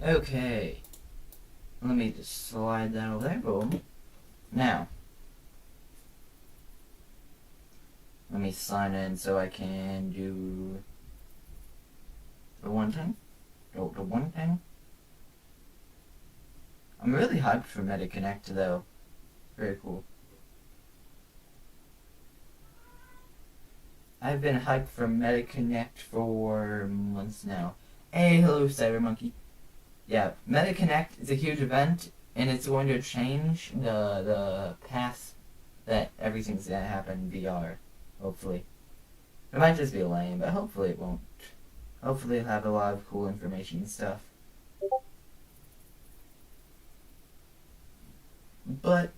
Okay. Let me just slide that over there. Boom. Now, let me sign in so I can do the one thing. Oh, the one thing. I'm really hyped for MetaConnect though. Very cool. I've been hyped for MetaConnect for months now. Hey, hello, CyberMonkey. Yeah, MetaConnect is a huge event, and it's going to change the path that everything's gonna happen in VR. Hopefully, it might just be lame, but hopefully it won't. Hopefully, it'll have a lot of cool information and stuff. But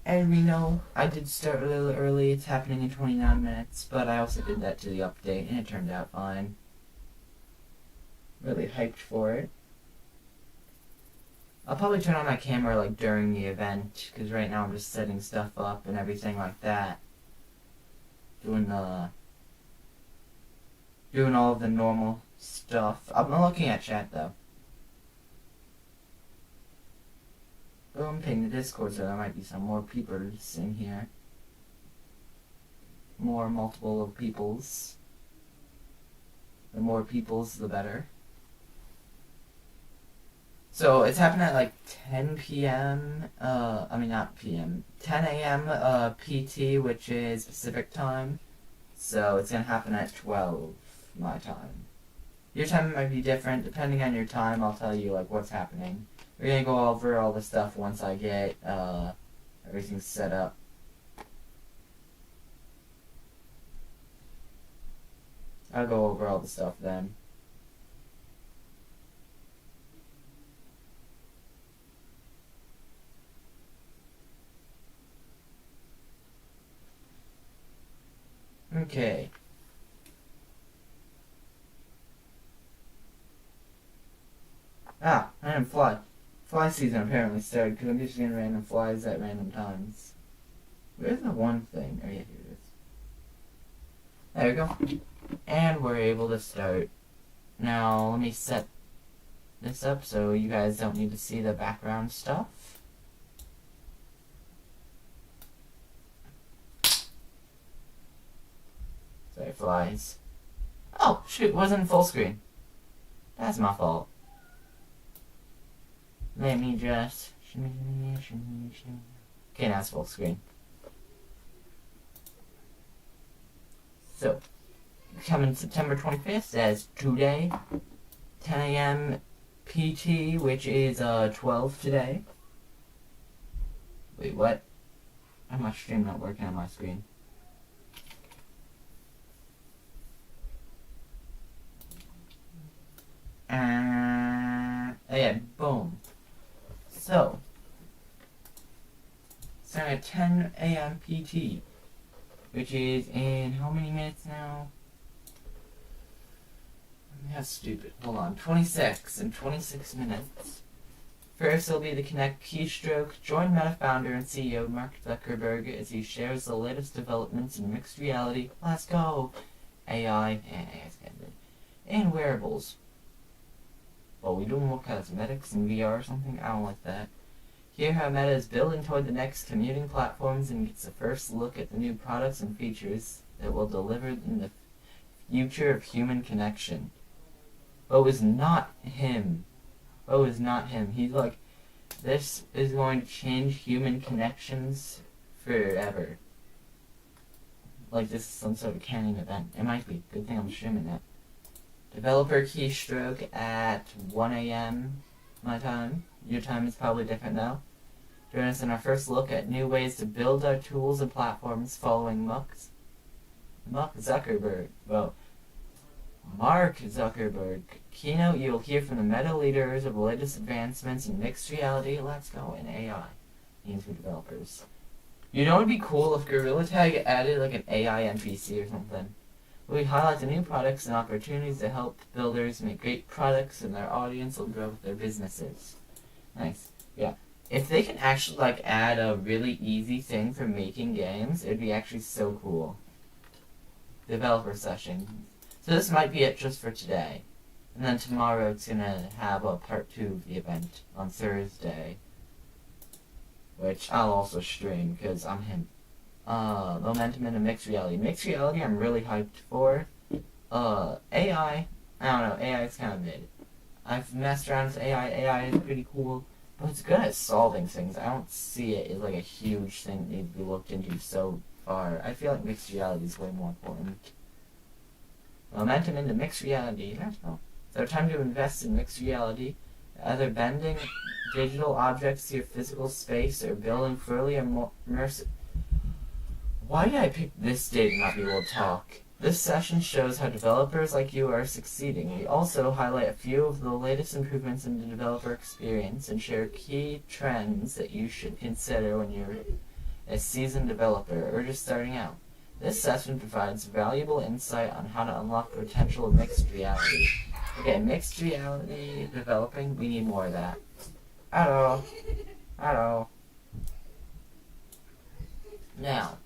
as we know, I did start a little early. It's happening in 29 minutes, but I also did that to the update, and it turned out fine. Really hyped for it. I'll probably turn on my camera like during the event, because right now I'm just setting stuff up and everything like that. Doing all of the normal stuff. I'm not looking at chat though. Boom, ping the Discord so there might be some more peepers in here. More multiple of peoples. The more peoples, the better. So it's happening at like 10 p.m. Not p.m. 10 a.m. PT, which is Pacific time. So it's gonna happen at 12 my time. Your time might be different depending on your time. I'll tell you like what's happening. We're gonna go over all the stuff once I get everything set up. I'll go over all the stuff then. Okay. Random fly. Fly season apparently started because I'm just getting random flies at random times. Where's the one thing? Oh yeah, here it is. There we go. And we're able to start. Now, let me set this up so you guys don't need to see the background stuff. Sorry, flies. Oh, shoot, wasn't full screen. That's my fault. Let me just... Okay, now it's full screen. So, coming September 25th as today, 10 a.m. PT, which is 12 today. Wait, what? Why is my stream not working on my screen? Oh yeah, boom. So, starting at 10 a.m. PT, which is in how many minutes now? That's stupid. Hold on. 26 in 26 minutes. First will be the Kinect keystroke. Join Meta founder and CEO Mark Zuckerberg as he shares the latest developments in mixed reality. Let's go! AI and wearables. Well, we doing more cosmetics and VR or something? I don't like that. Hear how Meta is building toward the next commuting platforms and gets a first look at the new products and features that will deliver in the future of human connection. But it was not him. But it was not him. He's like, this is going to change human connections forever. Like this is some sort of canon event. It might be. Good thing I'm streaming that. Developer keystroke at 1 a.m. my time. Your time is probably different now. Join us in our first look at new ways to build our tools and platforms following Mark Zuckerberg. Well, Mark Zuckerberg. Keynote, you'll hear from the meta leaders of the latest advancements in mixed reality, let's go, and AI. Means for developers. You know what would be cool if Gorilla Tag added like an AI NPC or something? We highlight the new products and opportunities to help builders make great products and their audience will grow with their businesses. Nice. Yeah. If they can actually like add a really easy thing for making games, it'd be actually so cool. Developer session. So this might be it just for today. And then tomorrow it's gonna have a part 2 of the event on Thursday, which I'll also stream because I'm him. Momentum into mixed reality. Mixed reality I'm really hyped for. AI, I don't know, AI is kind of mid. I've messed around with AI. AI is pretty cool, but it's good at solving things. I don't see it as like a huge thing that needs to be looked into so far. I feel like mixed reality is way more important. Momentum into mixed reality. So time to invest in mixed reality, either bending digital objects to your physical space or building fully immersive. Why did I pick this day to not be able to talk? This session shows how developers like you are succeeding. We also highlight a few of the latest improvements in the developer experience and share key trends that you should consider when you're a seasoned developer or just starting out. This session provides valuable insight on how to unlock potential of mixed reality. Okay, mixed reality developing, we need more of that. Hello. Now,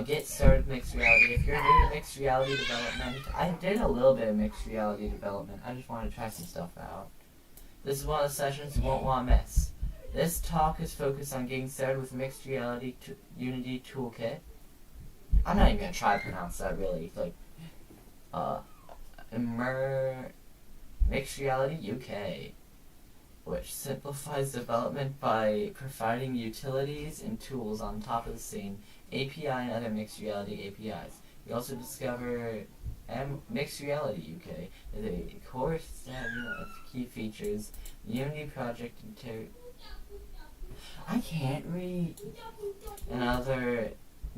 get started mixed reality. If you're new to mixed reality development, I did a little bit of mixed reality development. I just wanted to try some stuff out. This is one of the sessions you won't want to miss. This talk is focused on getting started with mixed reality Unity toolkit. I'm not even gonna try to pronounce that really. It's like, Mixed Reality UK, which simplifies development by providing utilities and tools on top of the same API and other mixed reality APIs. We also discover Mixed Reality UK is a core set of key features. Unity project I can't read. Another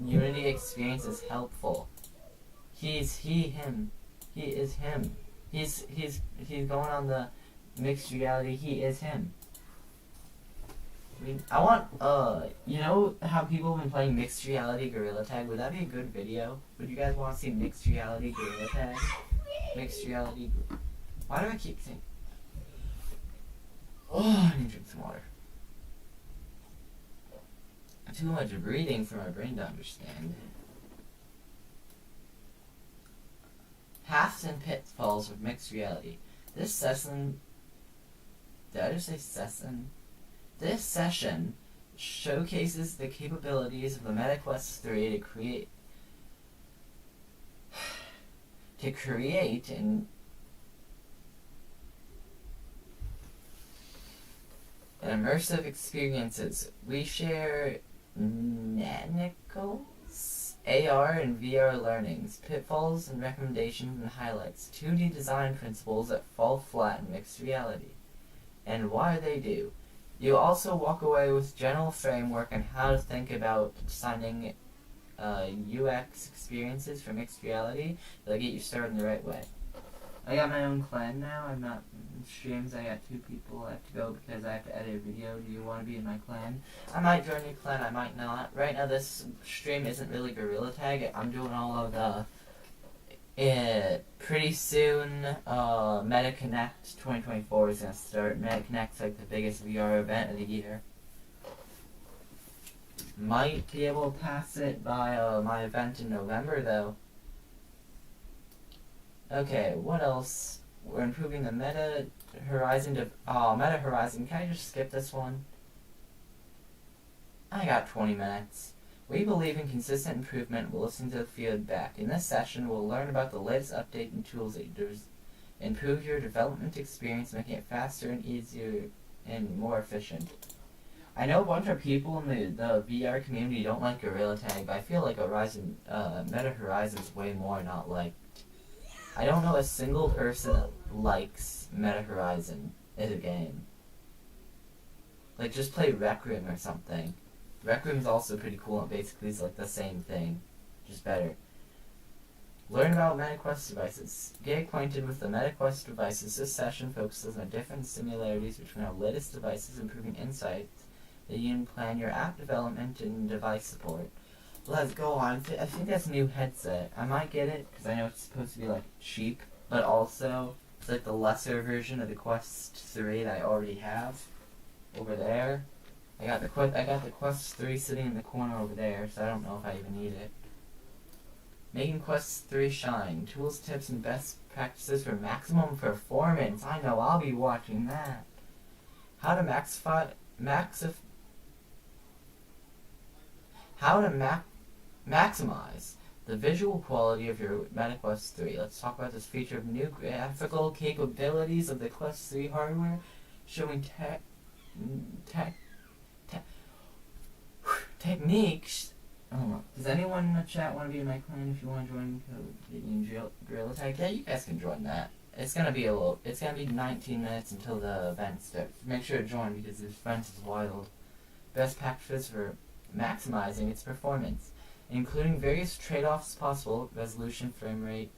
Unity experience is helpful. He is him. He's going on the mixed reality. He is him. I mean, I want, you know how people have been playing mixed reality Gorilla Tag? Would that be a good video? Would you guys want to see mixed reality Gorilla Tag? Mixed reality. Why do I keep saying? Oh, I need to drink some water. Too much breathing for my brain to understand. Paths and pitfalls of mixed reality. This session. Did I just say session? This session showcases the capabilities of the MetaQuest 3 to create an immersive experiences. We share Nanicles, AR and VR learnings, pitfalls and recommendations and highlights, 2D design principles that fall flat in mixed reality, and why they do. You also walk away with general framework on how to think about designing UX experiences for mixed reality that'll get you started in the right way. I got my own clan now. I'm not in streams. I got 2 people. I have to go because I have to edit a video. Do you want to be in my clan? I might join your clan. I might not. Right now, this stream isn't really Gorilla Tag. I'm doing all of the... pretty soon, MetaConnect 2024 is going to start. MetaConnect's like the biggest VR event of the year. Might be able to pass it by my event in November, though. Okay, what else? We're improving the Meta Horizon. Meta Horizon. Can I just skip this one? I got 20 minutes. We believe in consistent improvement. We'll listen to the feedback. In this session, we'll learn about the latest update and tools that improve your development experience, making it faster and easier and more efficient. I know a bunch of people in the VR community don't like Gorilla Tag, but I feel like Meta Horizon is way more not liked. I don't know a single person that likes Meta Horizon as a game. Like, just play Rec Room or something. Rec Room is also pretty cool and basically is like the same thing, just better. Learn about MetaQuest devices. Get acquainted with the MetaQuest devices. This session focuses on different similarities between our latest devices, improving insights that you can plan your app development and device support. Let's go on. I think that's a new headset. I might get it because I know it's supposed to be like cheap, but also it's like the lesser version of the Quest 3 that I already have over there. I got the Quest 3 sitting in the corner over there, so I don't know if I even need it. Making Quest 3 shine. Tools, tips, and best practices for maximum performance. I know, I'll be watching that. How to maximize the visual quality of your Meta Quest 3. Let's talk about this feature of new graphical capabilities of the Quest 3 hardware, showing techniques. Oh, does anyone in the chat want to be in my clan? If you want to join, Gorilla Tag. Yeah, you guys can join that. It's gonna be 19 minutes until the event starts. Make sure to join because this event is wild. Best practices for maximizing its performance, including various trade-offs possible: resolution, frame rate,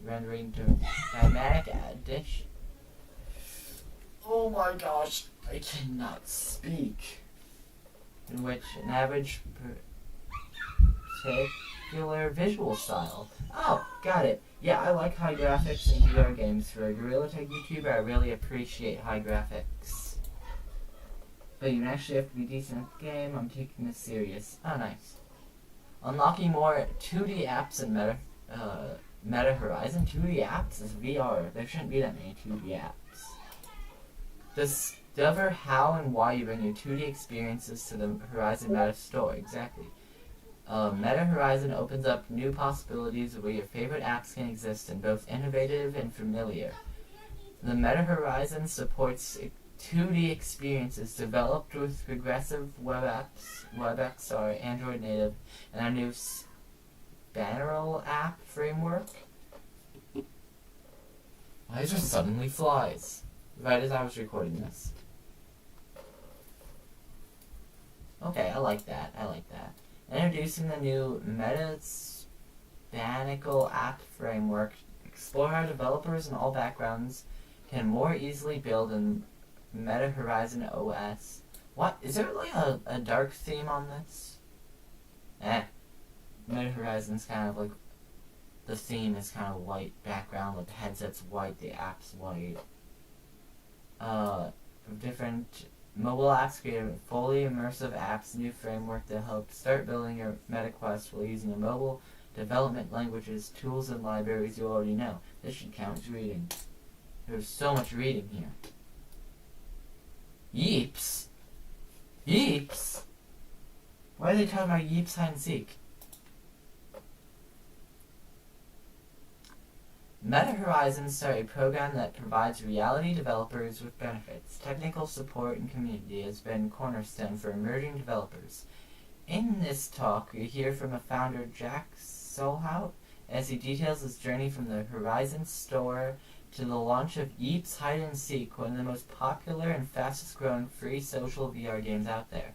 rendering to dynamic addition. Oh my gosh, I cannot speak. In which an average particular visual style. Oh, got it. Yeah, I like high graphics in VR games. For a Gorilla Tag YouTuber, I really appreciate high graphics. But you actually have to be decent at the game. I'm taking this serious. Oh, nice. Unlocking more 2D apps in Meta Horizon. 2D apps is VR. There shouldn't be that many 2D apps. Discover how and why you bring your 2D experiences to the Horizon Meta Store. Exactly. Meta Horizon opens up new possibilities where your favorite apps can exist in both innovative and familiar. The Meta Horizon supports 2D experiences developed with progressive web apps. WebX are Android native, and our new Spiral app framework. Why is there suddenly flies? Right as I was recording this. Okay, I like that. Introducing the new Metaspanical app framework. Explore how developers in all backgrounds can more easily build in Meta Horizon OS. What? Is there like a dark theme on this? Meta Horizon's kind of like, the theme is kind of white background, like the headset's white, the app's white. Different mobile apps create fully immersive apps, new framework that helps start building your MetaQuest while using your mobile development languages, tools, and libraries you already know. This should count as reading. There's so much reading here. Yeeps? Yeeps? Why are they talking about Yeeps hide and seek? Meta Horizon started a program that provides reality developers with benefits. Technical support and community has been cornerstone for emerging developers. In this talk, we hear from a founder, Jack Solhout, as he details his journey from the Horizon store to the launch of Yeeps Hide and Seek, one of the most popular and fastest growing free social VR games out there.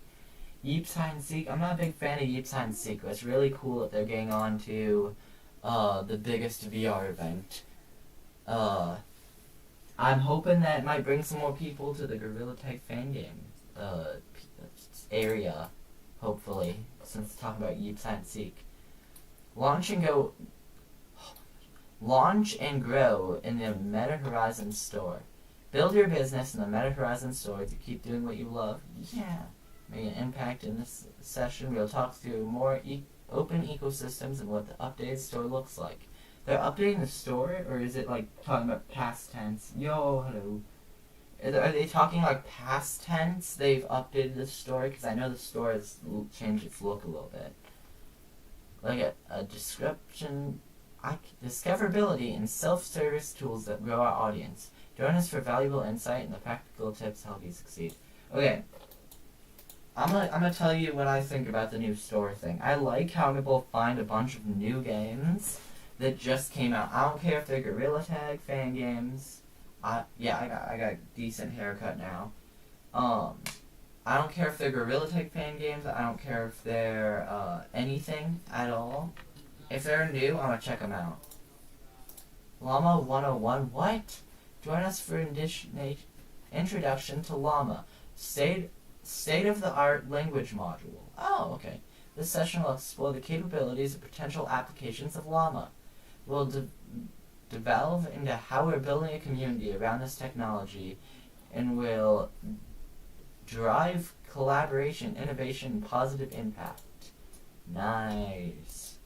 Yeeps Hide and Seek, I'm not a big fan of Yeeps Hide and Seek, but it's really cool that they're getting on to the biggest VR event. I'm hoping that it might bring some more people to the Gorilla Tag fan game area, hopefully, since we're talking about Yeeps Hide and Seek. Launch and grow in the Meta Horizon store. Build your business in the Meta Horizon store to keep doing what you love. Yeah. Make an impact. In this session, we'll talk through more open ecosystems and what the updated store looks like. They're updating the store, or is it like talking about past tense? Yo, hello. Are they talking like past tense? They've updated the store? Because I know the store has changed its look a little bit. Like a description, discoverability, and self-service tools that grow our audience. Join us for valuable insight and the practical tips to help you succeed. Okay. I'm gonna tell you what I think about the new store thing. I like how people find a bunch of new games that just came out. I don't care if they're Gorilla Tag fan games. I got a decent haircut now. I don't care if they're Gorilla Tag fan games. I don't care if they're anything at all. If they're new, I'm gonna check them out. Llama 101. What? Join us for introduction to Llama. State-of-the-art language module. Oh, okay. This session will explore the capabilities and potential applications of Llama. We'll delve into how we're building a community around this technology, and will drive collaboration, innovation, and positive impact. Nice.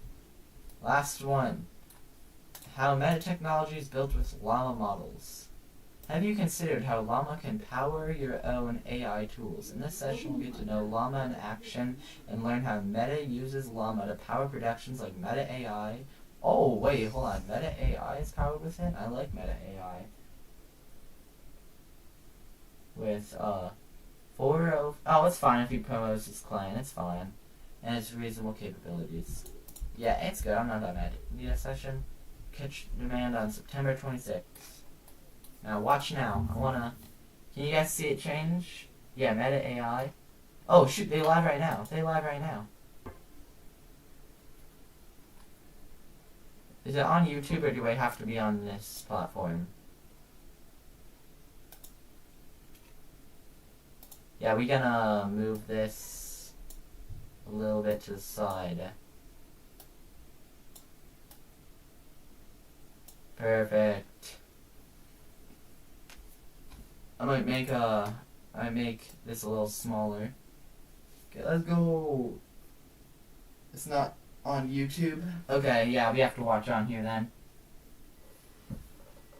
Last one. how meta technology is built with Llama models. Have you considered how Llama can power your own AI tools? In this session, we'll get to know Llama in action and learn how Meta uses Llama to power productions like Meta AI. Oh, wait, hold on. Meta AI is powered with it? I like Meta AI. With, oh, it's fine if he promotes his clan. It's fine. And it's reasonable capabilities. Yeah, it's good. I'm not that mad. Need a session? Catch demand on September 26th. Now, watch now. Can you guys see it change? Yeah, Meta AI. Oh, shoot, they live right now. They live right now. Is it on YouTube, or do I have to be on this platform? Yeah, we gonna move this a little bit to the side. Perfect. I might make this a little smaller. Okay, let's go. It's not on YouTube. Okay, yeah, we have to watch on here then.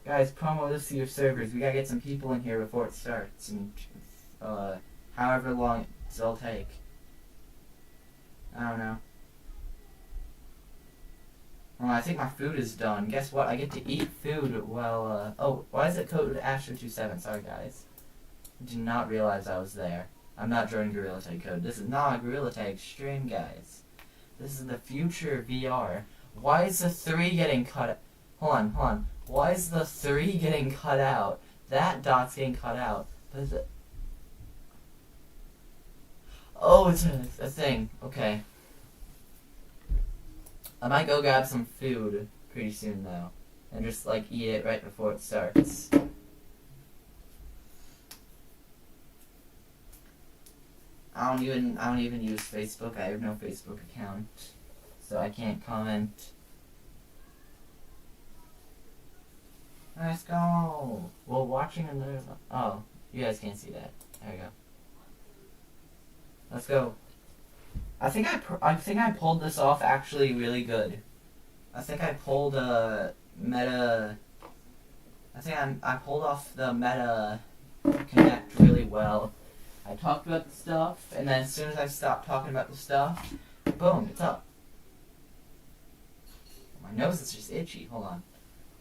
Guys, promo this to your servers. We gotta get some people in here before it starts, and however long it'll take. I don't know. Well, I think my food is done. Guess what? I get to eat food while, oh, why is it coded Asher27? Sorry, guys. I did not realize I was there. I'm not joining Gorilla Tag code. This is not a Gorilla Tag stream, guys. This is the future of VR. Why is the 3 getting cut? Hold on. Why is the 3 getting cut out? That dot's getting cut out. But the... Oh, it's a thing. Okay. I might go grab some food pretty soon, though. And just, like, eat it right before it starts. I don't even use Facebook. I have no Facebook account. So I can't comment. Let's go! Well, watching another... Oh, you guys can't see that. There we go. Let's go. I think I pulled this off actually really good. I think I pulled Meta... I pulled off the Meta Connect really well. I talked about the stuff, and then as soon as I stopped talking about the stuff, boom, it's up. My nose is just itchy. Hold on.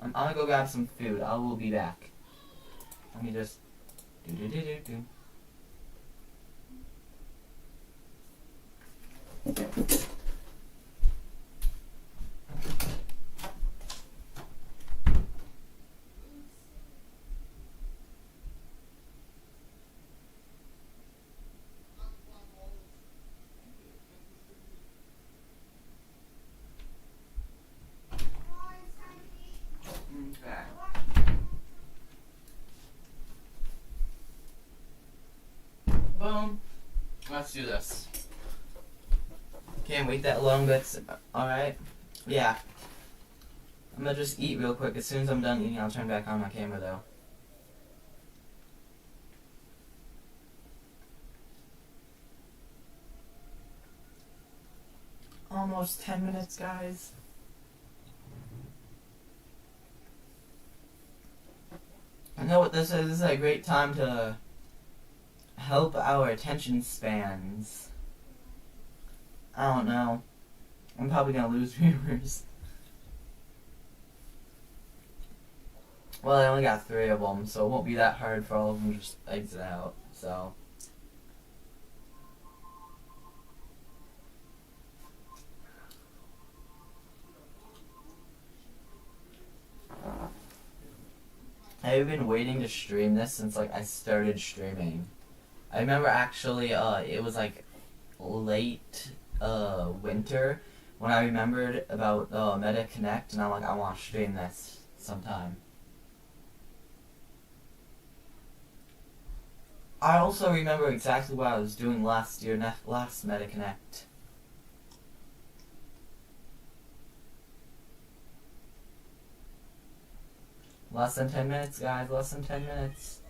I'm gonna go grab some food. I will be back. Let me just do. Boom. Let's do this. Can't wait that long, but alright. Yeah. I'm gonna just eat real quick. As soon as I'm done eating, I'll turn back on my camera, though. Almost 10 minutes, guys. I know what this is. This is a great time to help our attention spans. I don't know. I'm probably gonna lose viewers. Well, I only got 3 of them, so it won't be that hard for all of them to just exit out, so. I've been waiting to stream this since, like, I started streaming. I remember actually, it was, like, late, winter when I remembered about, Meta Connect, and I'm like, I want to stream this sometime. I also remember exactly what I was doing last year, last Meta Connect. Less than 10 minutes, guys, less than 10 minutes.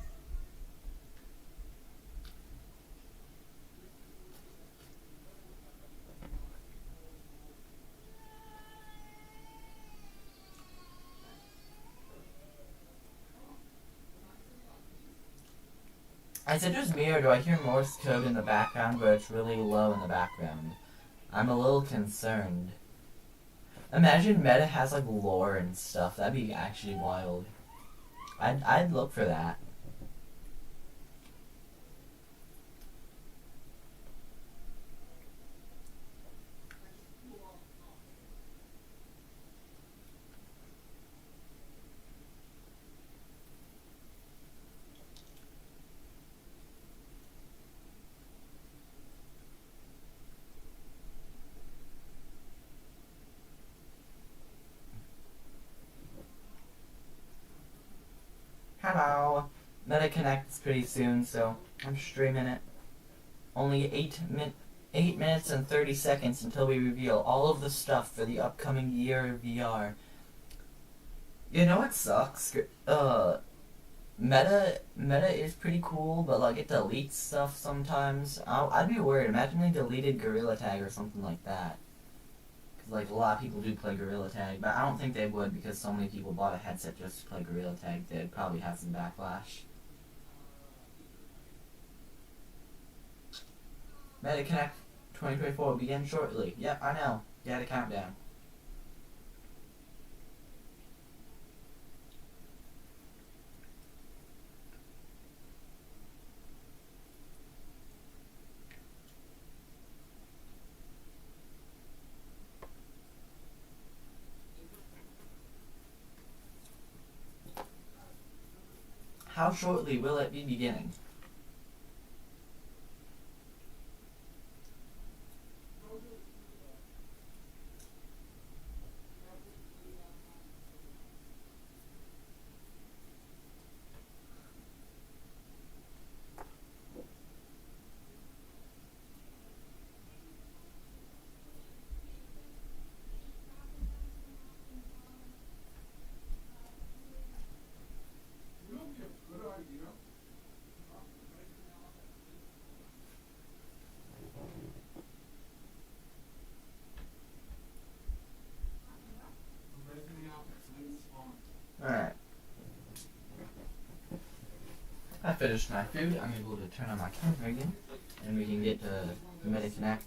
Is it just me, or do I hear Morse code in the background where it's really low in the background? I'm a little concerned. Imagine Meta has like lore and stuff. That'd be actually wild. I'd look for that. Hello. Meta connects pretty soon, so I'm streaming it. Only 8 minutes and 30 seconds until we reveal all of the stuff for the upcoming year of VR. You know what sucks? Meta is pretty cool, but like it deletes stuff sometimes. I'd be worried. Imagine they deleted Gorilla Tag or something like that. Cause like a lot of people do play Gorilla Tag, but I don't think they would because so many people bought a headset just to play Gorilla Tag. They'd probably have some backlash. MetaConnect 2024 will begin shortly. Yep, I know. You had a countdown. How shortly will it be beginning? Alright. I finished my food. I'm able to turn on my camera again. And we can get to MetaConnect.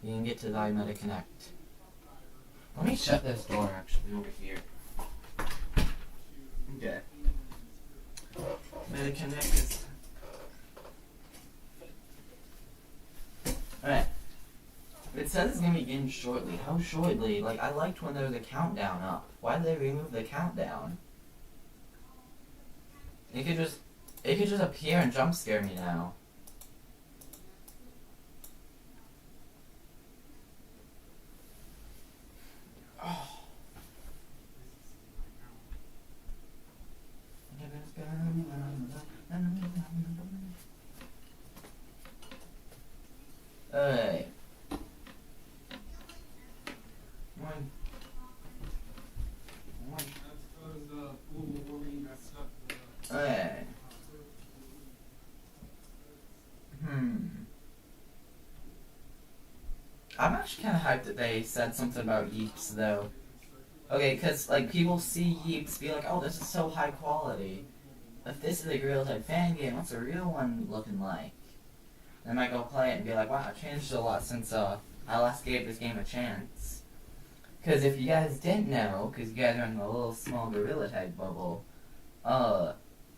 We can get to thy MetaConnect. Let me shut this door actually over here. Okay. MetaConnect is... Alright. It says it's gonna begin shortly. How shortly? Like, I liked when there was a countdown up. Why did they remove the countdown? It could just appear and jump scare me now. Oh. Alright. Alright. I'm actually kind of hyped that they said something about Yeeps, though. Okay, because, like, people see Yeeps be like, oh, this is so high quality. If this is a Gorilla Tag fan game, what's a real one looking like? They might go play it and be like, wow, it changed a lot since I last gave this game a chance. Because if you guys didn't know, because you guys are in a little small Gorilla Tag bubble,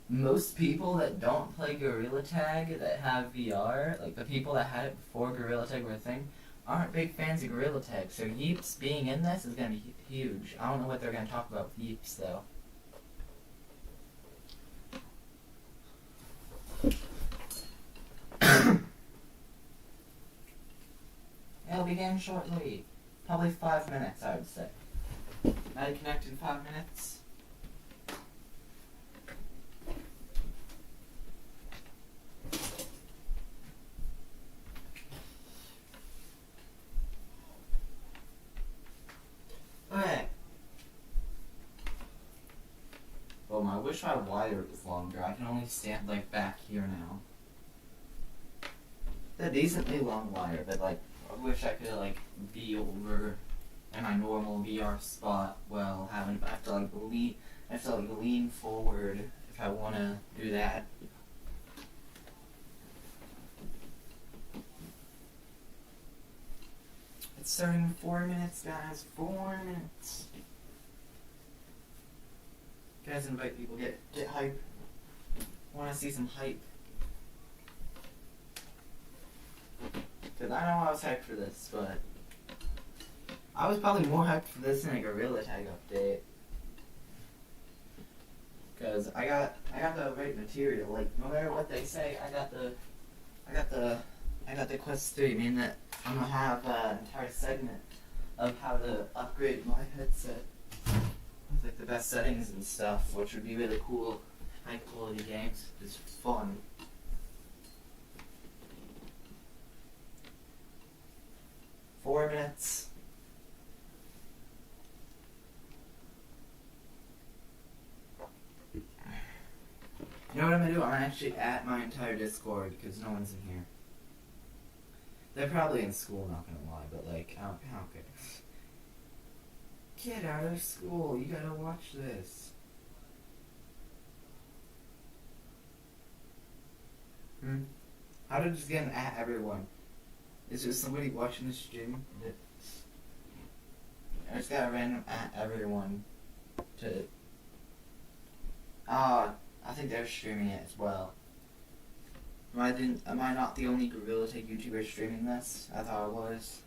most people that don't play Gorilla Tag that have VR, like the people that had it before Gorilla Tag were a thing, aren't big fans of Gorilla Tag. So Yeeps being in this is going to be huge. I don't know what they're going to talk about with Yeeps, though. It'll begin shortly. Probably 5 minutes, I would say. MetaConnect in 5 minutes. Okay. Oh, I wish my wire was longer. I can only stand like back here now. A decently long wire, but like I wish I could like be over in my normal VR spot while having I have to like lean forward if I wanna do that. starting in 4 minutes, guys. 4 minutes. Guys, invite people. Get hype. Want to see some hype? Because I know I was hyped for this, but I was probably more hyped for this than a Gorilla Tag update. Because I got the right material. Like, no matter what they say, I got the Quest 3, meaning that I'm gonna have an entire segment of how to upgrade my headset with like the best settings and stuff, which would be really cool. High quality games. It's fun. Four minutes. You know what I'm gonna do? I'm actually at my entire Discord because no one's in here. They're probably in school, not gonna lie, but like, I don't care. Get out of school, you gotta watch this. How to just get an at everyone? Is there somebody watching the stream? I just got a random at everyone to. I think they're streaming it as well. Am I not the only Gorilla Tag YouTuber streaming this? I thought I was.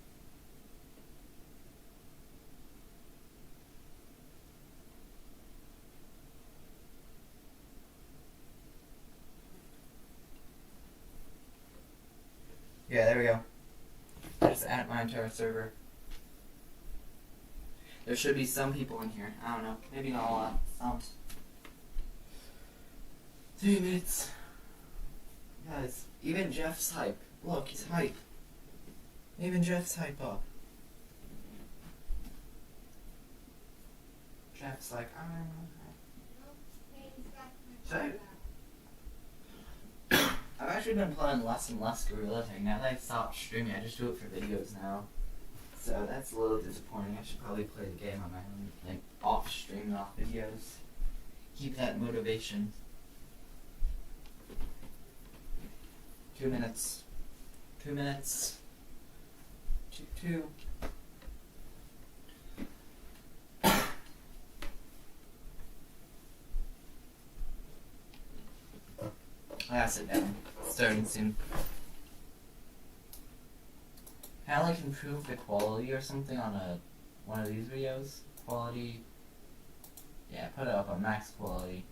Yeah, there we go. I just added my entire server. There should be some people in here. I don't know. Maybe not a lot. Some. 3 minutes. Guys, even Jeff's hype. Look, he's hype. Even Jeff's hype up. Jeff's like, I don't know. So, I've actually been playing less and less Gorilla Tag. Now that I've stopped streaming, I just do it for videos now. So that's a little disappointing. I should probably play the game on my own, like off stream and off videos. Keep that motivation. 2 minutes. 2 minutes. Two. I gotta sit down. It's starting soon. Can I like improve the quality or something on one of these videos? Quality. Yeah, put it up on max quality.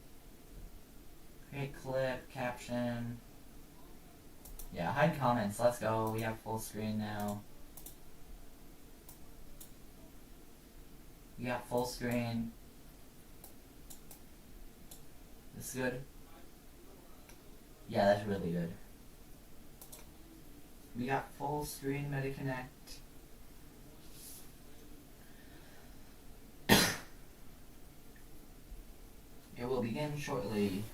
Create clip, caption. Yeah, hide comments. Let's go. We have full screen now. We got full screen. This good? Yeah, that's really good. We got full screen MediConnect. It will begin shortly.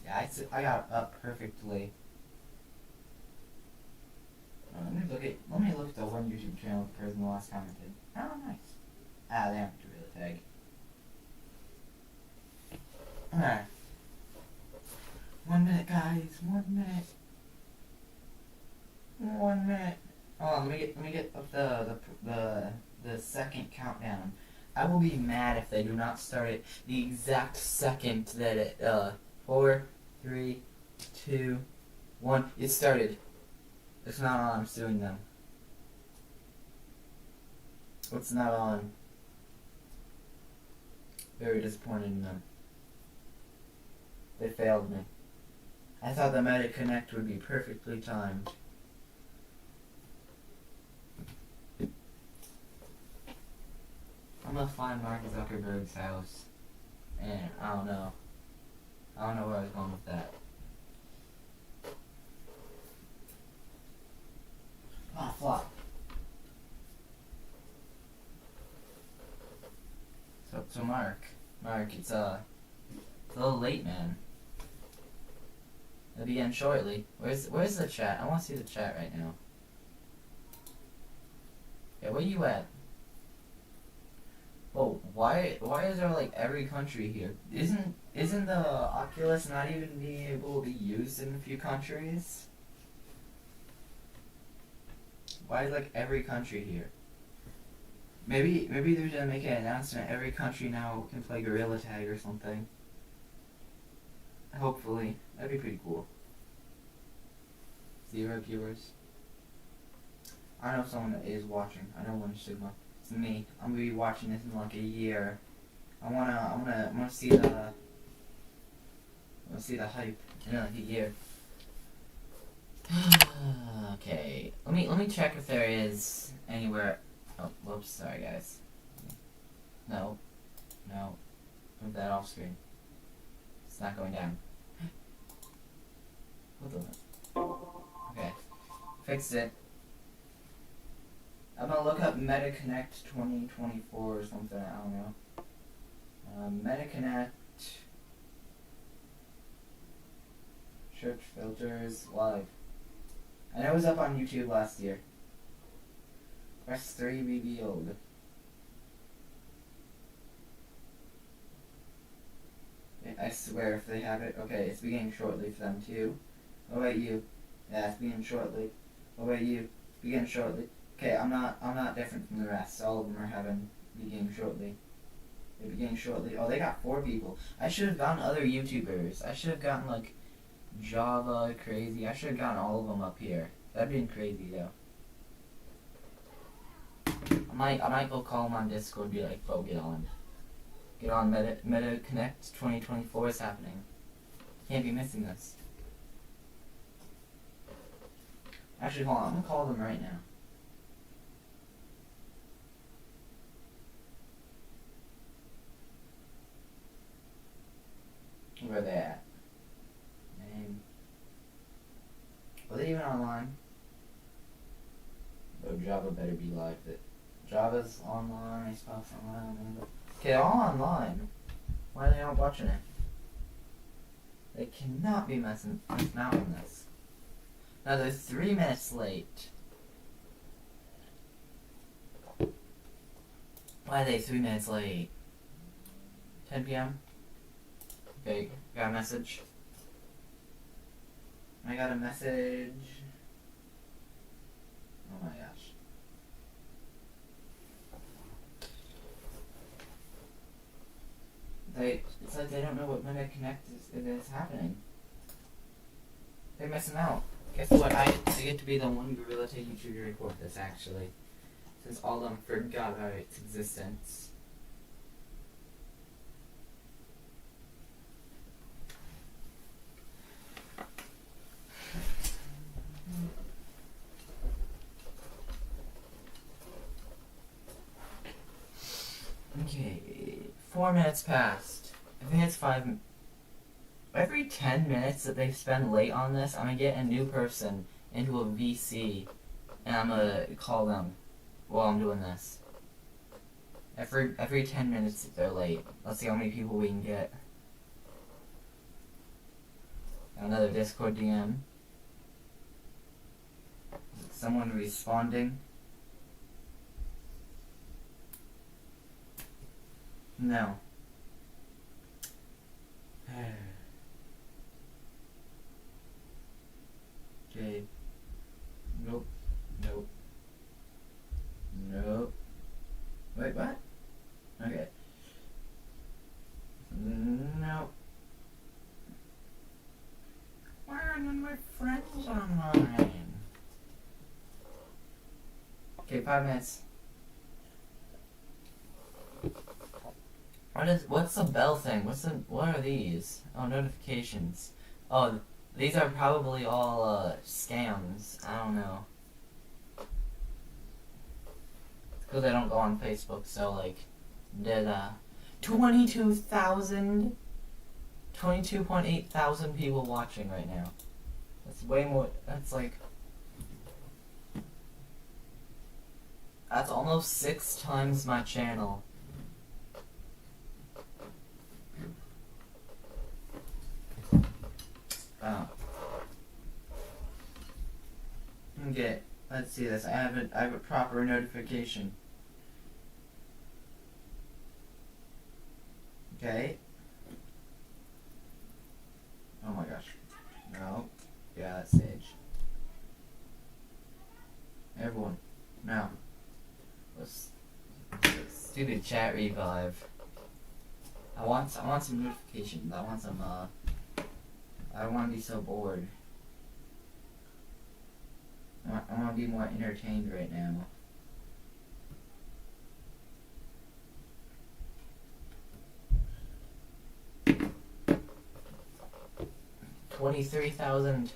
Yeah, I got it up perfectly. Let me look at the one YouTube channel the person last commented. Oh, nice. They have to really tag. Alright. 1 minute, guys. 1 minute. 1 minute. Hold on, let me get up the second countdown. I will be mad if they do not start it the exact second that it 4, 3, 2, 1. It started. It's not on. I'm suing them. It's not on. Very disappointed in them. They failed me. I thought the MediConnect would be perfectly timed. I'm gonna find Mark Zuckerberg's house. And I don't know. I don't know where I was going with that. Ah, flop. So Mark, it's a little late, man. It'll begin shortly. Where's the chat? I want to see the chat right now. Yeah, where you at? Oh, why is there like every country here? Isn't the Oculus not even being able to be used in a few countries? Why is like every country here? Maybe they're gonna make an announcement. Every country now can play Gorilla Tag or something. Hopefully, that'd be pretty cool. 0 viewers. I know someone that is watching. I know one Sigma. It's me. I'm gonna be watching this in like a year. I'm gonna see the hype in like a year. Okay. Let me check if there is anywhere. Oh, whoops. Sorry, guys. No. Move that off screen. It's not going down. What the? Okay. Fixed it. I'm gonna look up MetaConnect 2024 or something. I don't know. MetaConnect. Search filters live. I know it was up on YouTube last year. Quest 3 revealed. I swear if they have it. Okay, it's beginning shortly for them too. What about you? Yeah, it's beginning shortly. What about you? Begin shortly. Okay, I'm not different from the rest. All of them are beginning shortly. They're beginning shortly. Oh, they got 4 people. I should have gotten other YouTubers. I should have gotten like Java, Crazy. I should have gotten all of them up here. That'd been crazy though. I might go call them on Discord and be like, bro, get on. Get on, MetaConnect 2024 is happening. Can't be missing this. Actually, hold on, I'm gonna call them right now. Where are they at? Name. Are they even online? Oh, Java better be live. Java's online, Xbox online. Okay, they're all online. Why are they not watching it? They cannot be missing out on this. Now they're 3 minutes late. Why are they 3 minutes late? 10 p.m.? Okay, got a message. I got a message. Oh my gosh. It's like they don't know what MetaConnect is happening. They're missing out. Guess what? I get to be the one Gorilla Tag YouTuber to report this, actually. Since all of them forgot about its existence. Okay, 4 minutes passed. I think it's 5. Every 10 minutes that they spend late on this, I'm gonna get a new person into a VC, and I'm gonna call them while I'm doing this. Every 10 minutes that they're late. Let's see how many people we can get. Another Discord DM. Someone responding. No. Okay. Nope. Wait, what? Okay. Nope. Why are none of my friends online? Okay, 5 minutes. What's the bell thing? What are these? Oh, notifications. Oh, these are probably all scams. I don't know. Because I don't go on Facebook, so like, did 22.8 thousand people watching right now. That's way more. That's almost 6 times my channel. Oh. Okay, let's see this. I have a proper notification. Okay. Oh my gosh. No. Yeah, that's Sage. Everyone. stupid chat revive. I want some notifications. I want some I don't want to be so bored. I want to be more entertained right now. $23,000.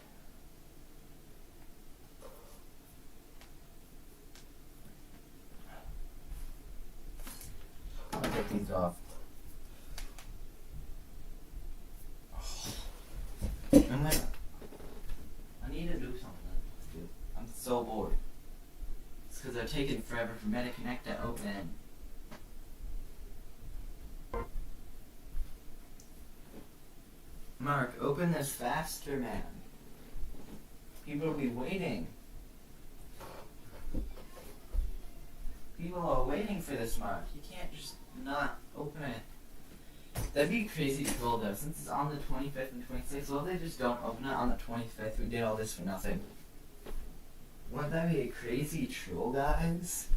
I'll take these off. I need to do something. I'm so bored. It's because they're taking forever for MetaConnect to open. Mark, open this faster, man. People will be waiting. People are waiting for this, Mark. You can't just not open it. That'd be crazy cool, though, since it's on the 25th and 26th. Well, they just don't open it on the 25th. We did all this for nothing. Wouldn't that be a crazy troll, guys?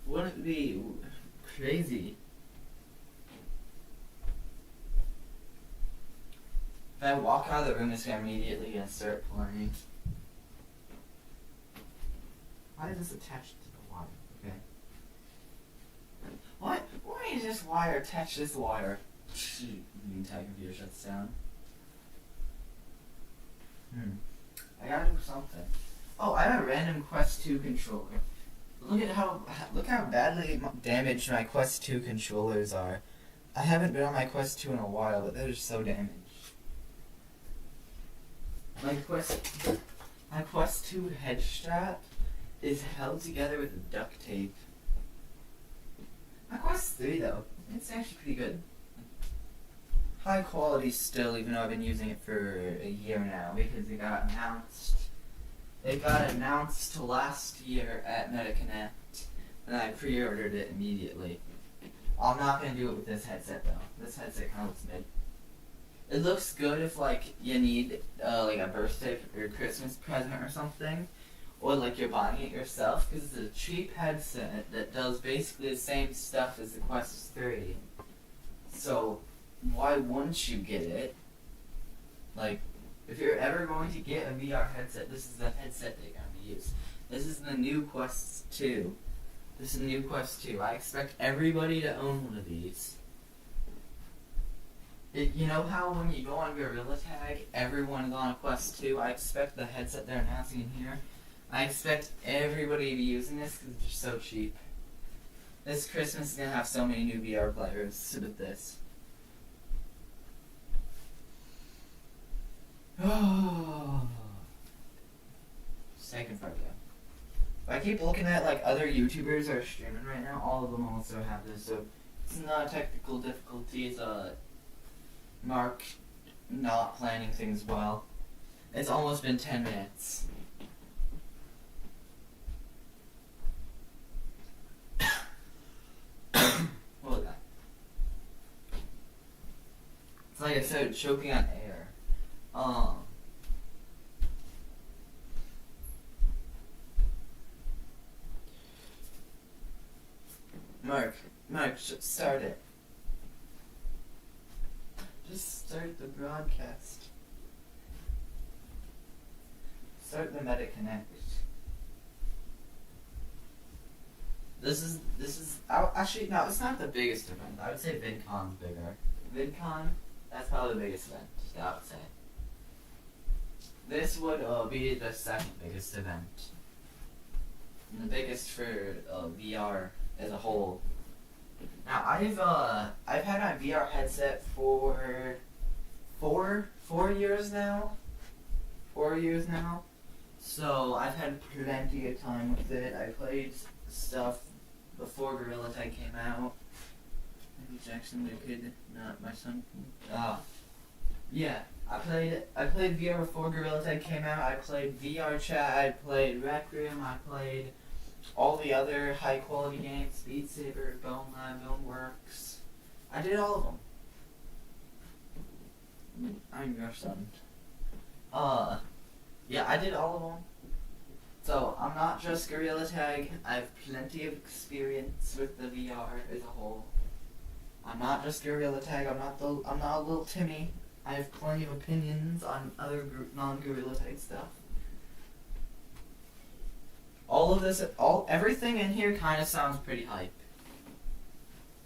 Wouldn't it be crazy? If I walk out of the room, it's immediately gonna start playing. Why is this attached to the wire? Okay. What? Why is this wire attached to this wire? The entire computer shuts down. I gotta do something. Oh, I have a random Quest 2 controller. Look how badly damaged my Quest 2 controllers are. I haven't been on my Quest 2 in a while, but they're just so damaged. My Quest 2 head strap is held together with duct tape. My Quest 3 though, it's actually pretty good. High quality still, even though I've been using it for a year now, because it got announced. It got announced last year at MetaConnect, and I pre-ordered it immediately. I'm not gonna do it with this headset though. This headset kind of looks mid. It looks good if like you need like a birthday or Christmas present or something, or like you're buying it yourself, because it's a cheap headset that does basically the same stuff as the Quest 3. So why wouldn't you get it? Like, if you're ever going to get a VR headset, this is the headset they're going to use. This is the new Quest 2. This is the new Quest 2. I expect everybody to own one of these. You know how when you go on Gorilla Tag, everyone is on a Quest 2? I expect the headset they're announcing in here. I expect everybody to be using this because it's just so cheap. This Christmas is going to have so many new VR players with this. Oh, second part though. If I keep looking at like other YouTubers are streaming right now, all of them also have this, so it's not technical difficulties. Mark not planning things well. It's almost been 10 minutes. What was that? It's like I started choking on air. Mark, start it. Just start the broadcast. Start the MetaConnect. This is actually no, it's not the biggest event. I would say VidCon's bigger. VidCon, that's probably the biggest event. I would say. This would be the second biggest event. And the biggest for VR as a whole. Now I've had my VR headset for four years now. 4 years now. So I've had plenty of time with it. I played stuff before Gorilla Tag came out. Maybe Jackson the kid, not my son. Yeah. I played VR before Gorilla Tag came out. I played VR Chat, I played Rec Room, I played all the other high quality games, Beat Saber, Bone Lab, Boneworks. I did all of them. I'm your son. Yeah, I did all of them. So, I'm not just Gorilla Tag, I have plenty of experience with the VR as a whole. I'm not just Gorilla Tag, I'm not a little Timmy. I have plenty of opinions on other non-Gorilla Tag stuff. Everything in here kind of sounds pretty hype.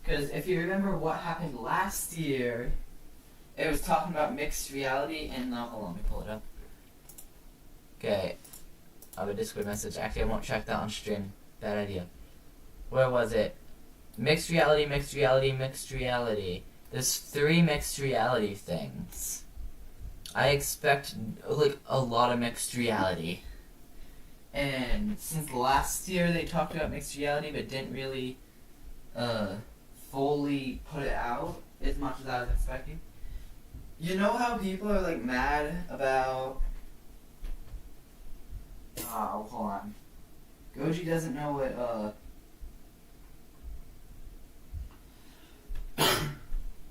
Because if you remember what happened last year, it was talking about mixed reality and, hold on, let me pull it up. Okay. I have a Discord message. Actually, I won't check that on stream. Bad idea. Where was it? Mixed reality, mixed reality, mixed reality. There's 3 mixed reality things. I expect, like, a lot of mixed reality. And since last year they talked about mixed reality but didn't really, fully put it out as much as I was expecting. You know how people are, like, mad about... Oh, hold on. Goji doesn't know what,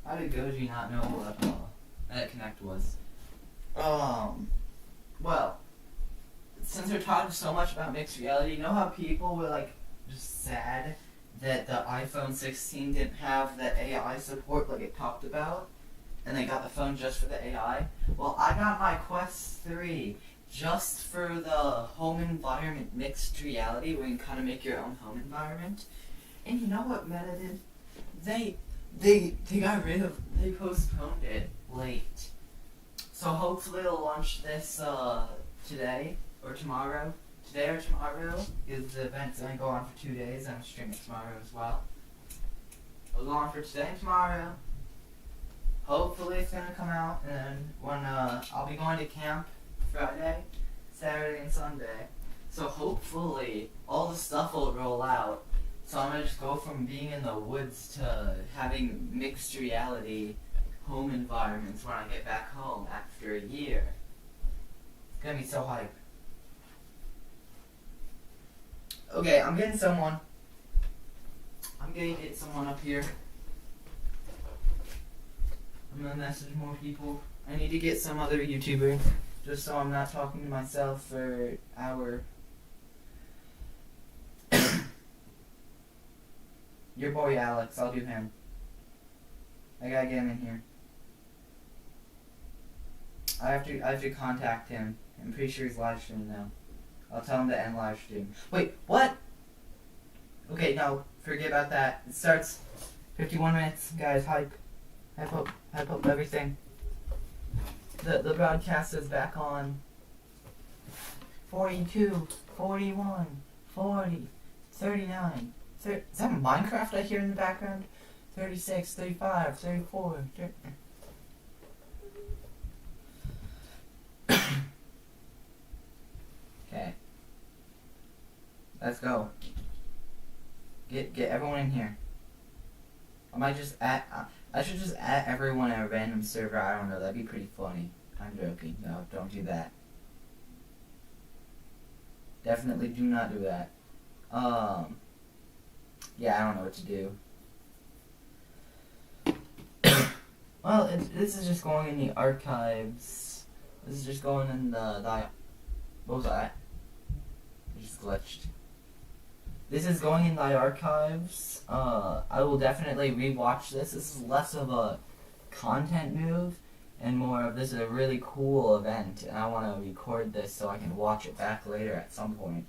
How did Goji not know what, NetConnect was? Well, since they're talking so much about mixed reality, you know how people were, like, just sad that the iPhone 16 didn't have that AI support like it talked about? And they got the phone just for the AI? Well, I got my Quest 3 just for the home environment mixed reality where you can kind of make your own home environment. And you know what Meta did? They postponed it late. So hopefully they'll launch this today or tomorrow. Today or tomorrow, because the event's going to go on for 2 days. I'm streaming tomorrow as well. It'll go on for today and tomorrow. Hopefully it's going to come out, and then when I'll be going to camp Friday, Saturday, and Sunday. So hopefully all the stuff will roll out. So I'm going to just go from being in the woods to having mixed reality home environments when I get back home after a year. It's going to be so hype. Okay, I'm getting someone. I'm going to get someone up here. I'm going to message more people. I need to get some other YouTuber, just so I'm not talking to myself for an hour. Your boy Alex, I'll do him. I gotta get him in here. I have to contact him. I'm pretty sure he's live streaming now. I'll tell him to end live stream. Wait, what? Okay, no, forget about that. It starts 51 minutes, guys. Hype up everything. The broadcast is back on. 42, 41, 40, 39. Is that Minecraft I hear in the background? 36, 35, 34, 30. Okay. Let's go. Get everyone in here. I should just add everyone at a random server. I don't know, that'd be pretty funny. I'm joking. No, don't do that. Definitely do not do that. Yeah, I don't know what to do. Well, this is just going in the archives. This is just going in the what was that? It just glitched. This is going in the archives. I will definitely rewatch this. This is less of a content move and more of this is a really cool event, and I want to record this so I can watch it back later at some point.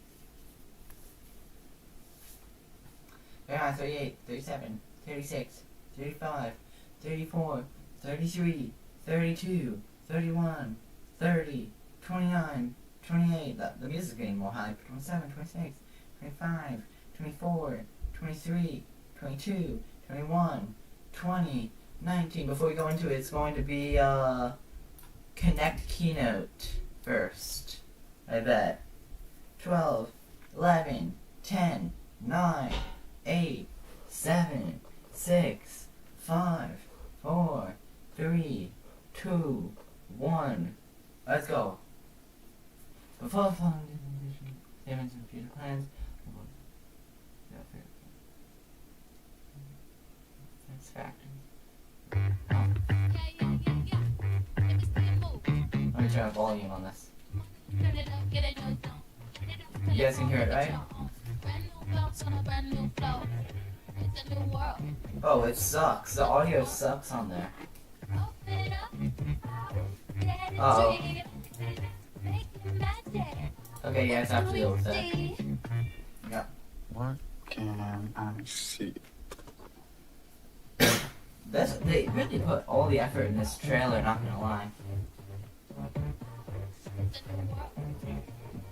39, 38, 37, 36, 35, 34, 33, 32, 31, 30, 29, 28. The music's getting more hype. 27, 26, 25, 24, 23, 22, 21, 20, 19. Before we go into it, it's going to be Connect Keynote first. I bet. 12, 11, 10, 9, 8, 7, 6, 5, 4, 3, 2, 1. Let's go. Before following statements and future plans, that's factors. Let me turn up volume on this. You guys can hear it, right? Oh, it sucks. The audio sucks on there. Uh-oh. Okay, yeah, it's actually over there. Yeah. What can I see? They really put all the effort in this trailer, not gonna lie.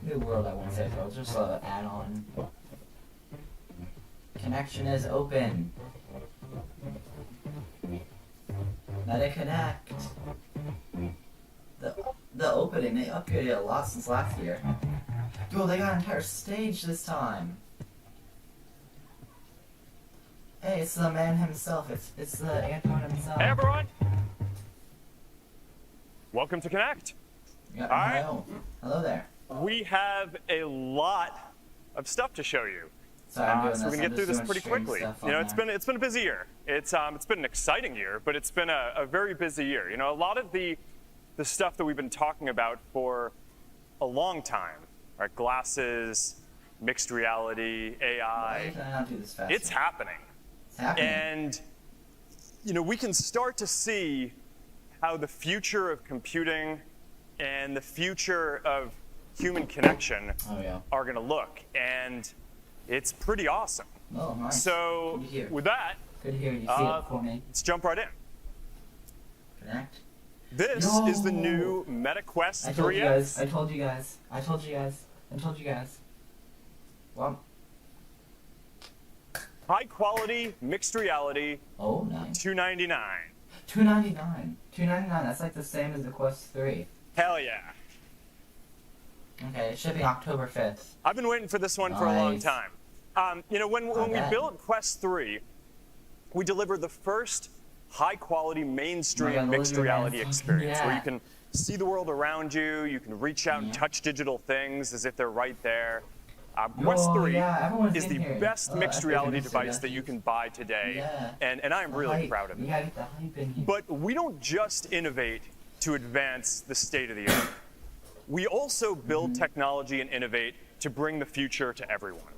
New World, I won't say, so just an add-on. Connection is open. Let it connect. The opening, they upgraded a lot since last year. Dude, they got an entire stage this time. Hey, it's the man himself. It's the Anton himself. Hey everyone! Welcome to Connect. Yeah, All right. hello. Hello there. We have a lot of stuff to show you. Sorry, I'm doing So we're this. gonna I'm get through just this doing pretty stream quickly. stuff You know, on it's there. been a busy year. It's been an exciting year, but it's been a very busy year. You know, a lot of the stuff that we've been talking about for a long time, right? Glasses, mixed reality, Why AI. can I not do this faster? It's happening. It's happening. And, you know, we can start to see how the future of computing and the future of human connection Oh yeah. are going to look. And it's pretty awesome. Oh, nice. So, Good to hear. with that, Good to hear you see it for me. let's jump right in. Connect. This is the new Meta Quest I told 3S. you guys. I told you guys. I told you guys. I told you guys. Well. High quality mixed reality, Oh, nice. $299. $299. $299. That's like the same as the Quest 3. Hell yeah. Okay, it's shipping October 5th. I've been waiting for this one for a long Nice. time. You know, when we bet. built Quest 3, we delivered the first high-quality mainstream Oh my God, mixed look at reality that. experience where Yeah. you can see the world around you, you can reach out and Yeah. touch digital things as if they're right there. Quest Yo, 3 yeah, everyone's is in the here. best Oh, mixed I reality freaking device that you suggested. can buy today, Yeah. and I'm really Hype. proud of We it. gotta get the hype in here. But we don't just innovate to advance the state of the art. We also build technology and innovate to bring the future to everyone.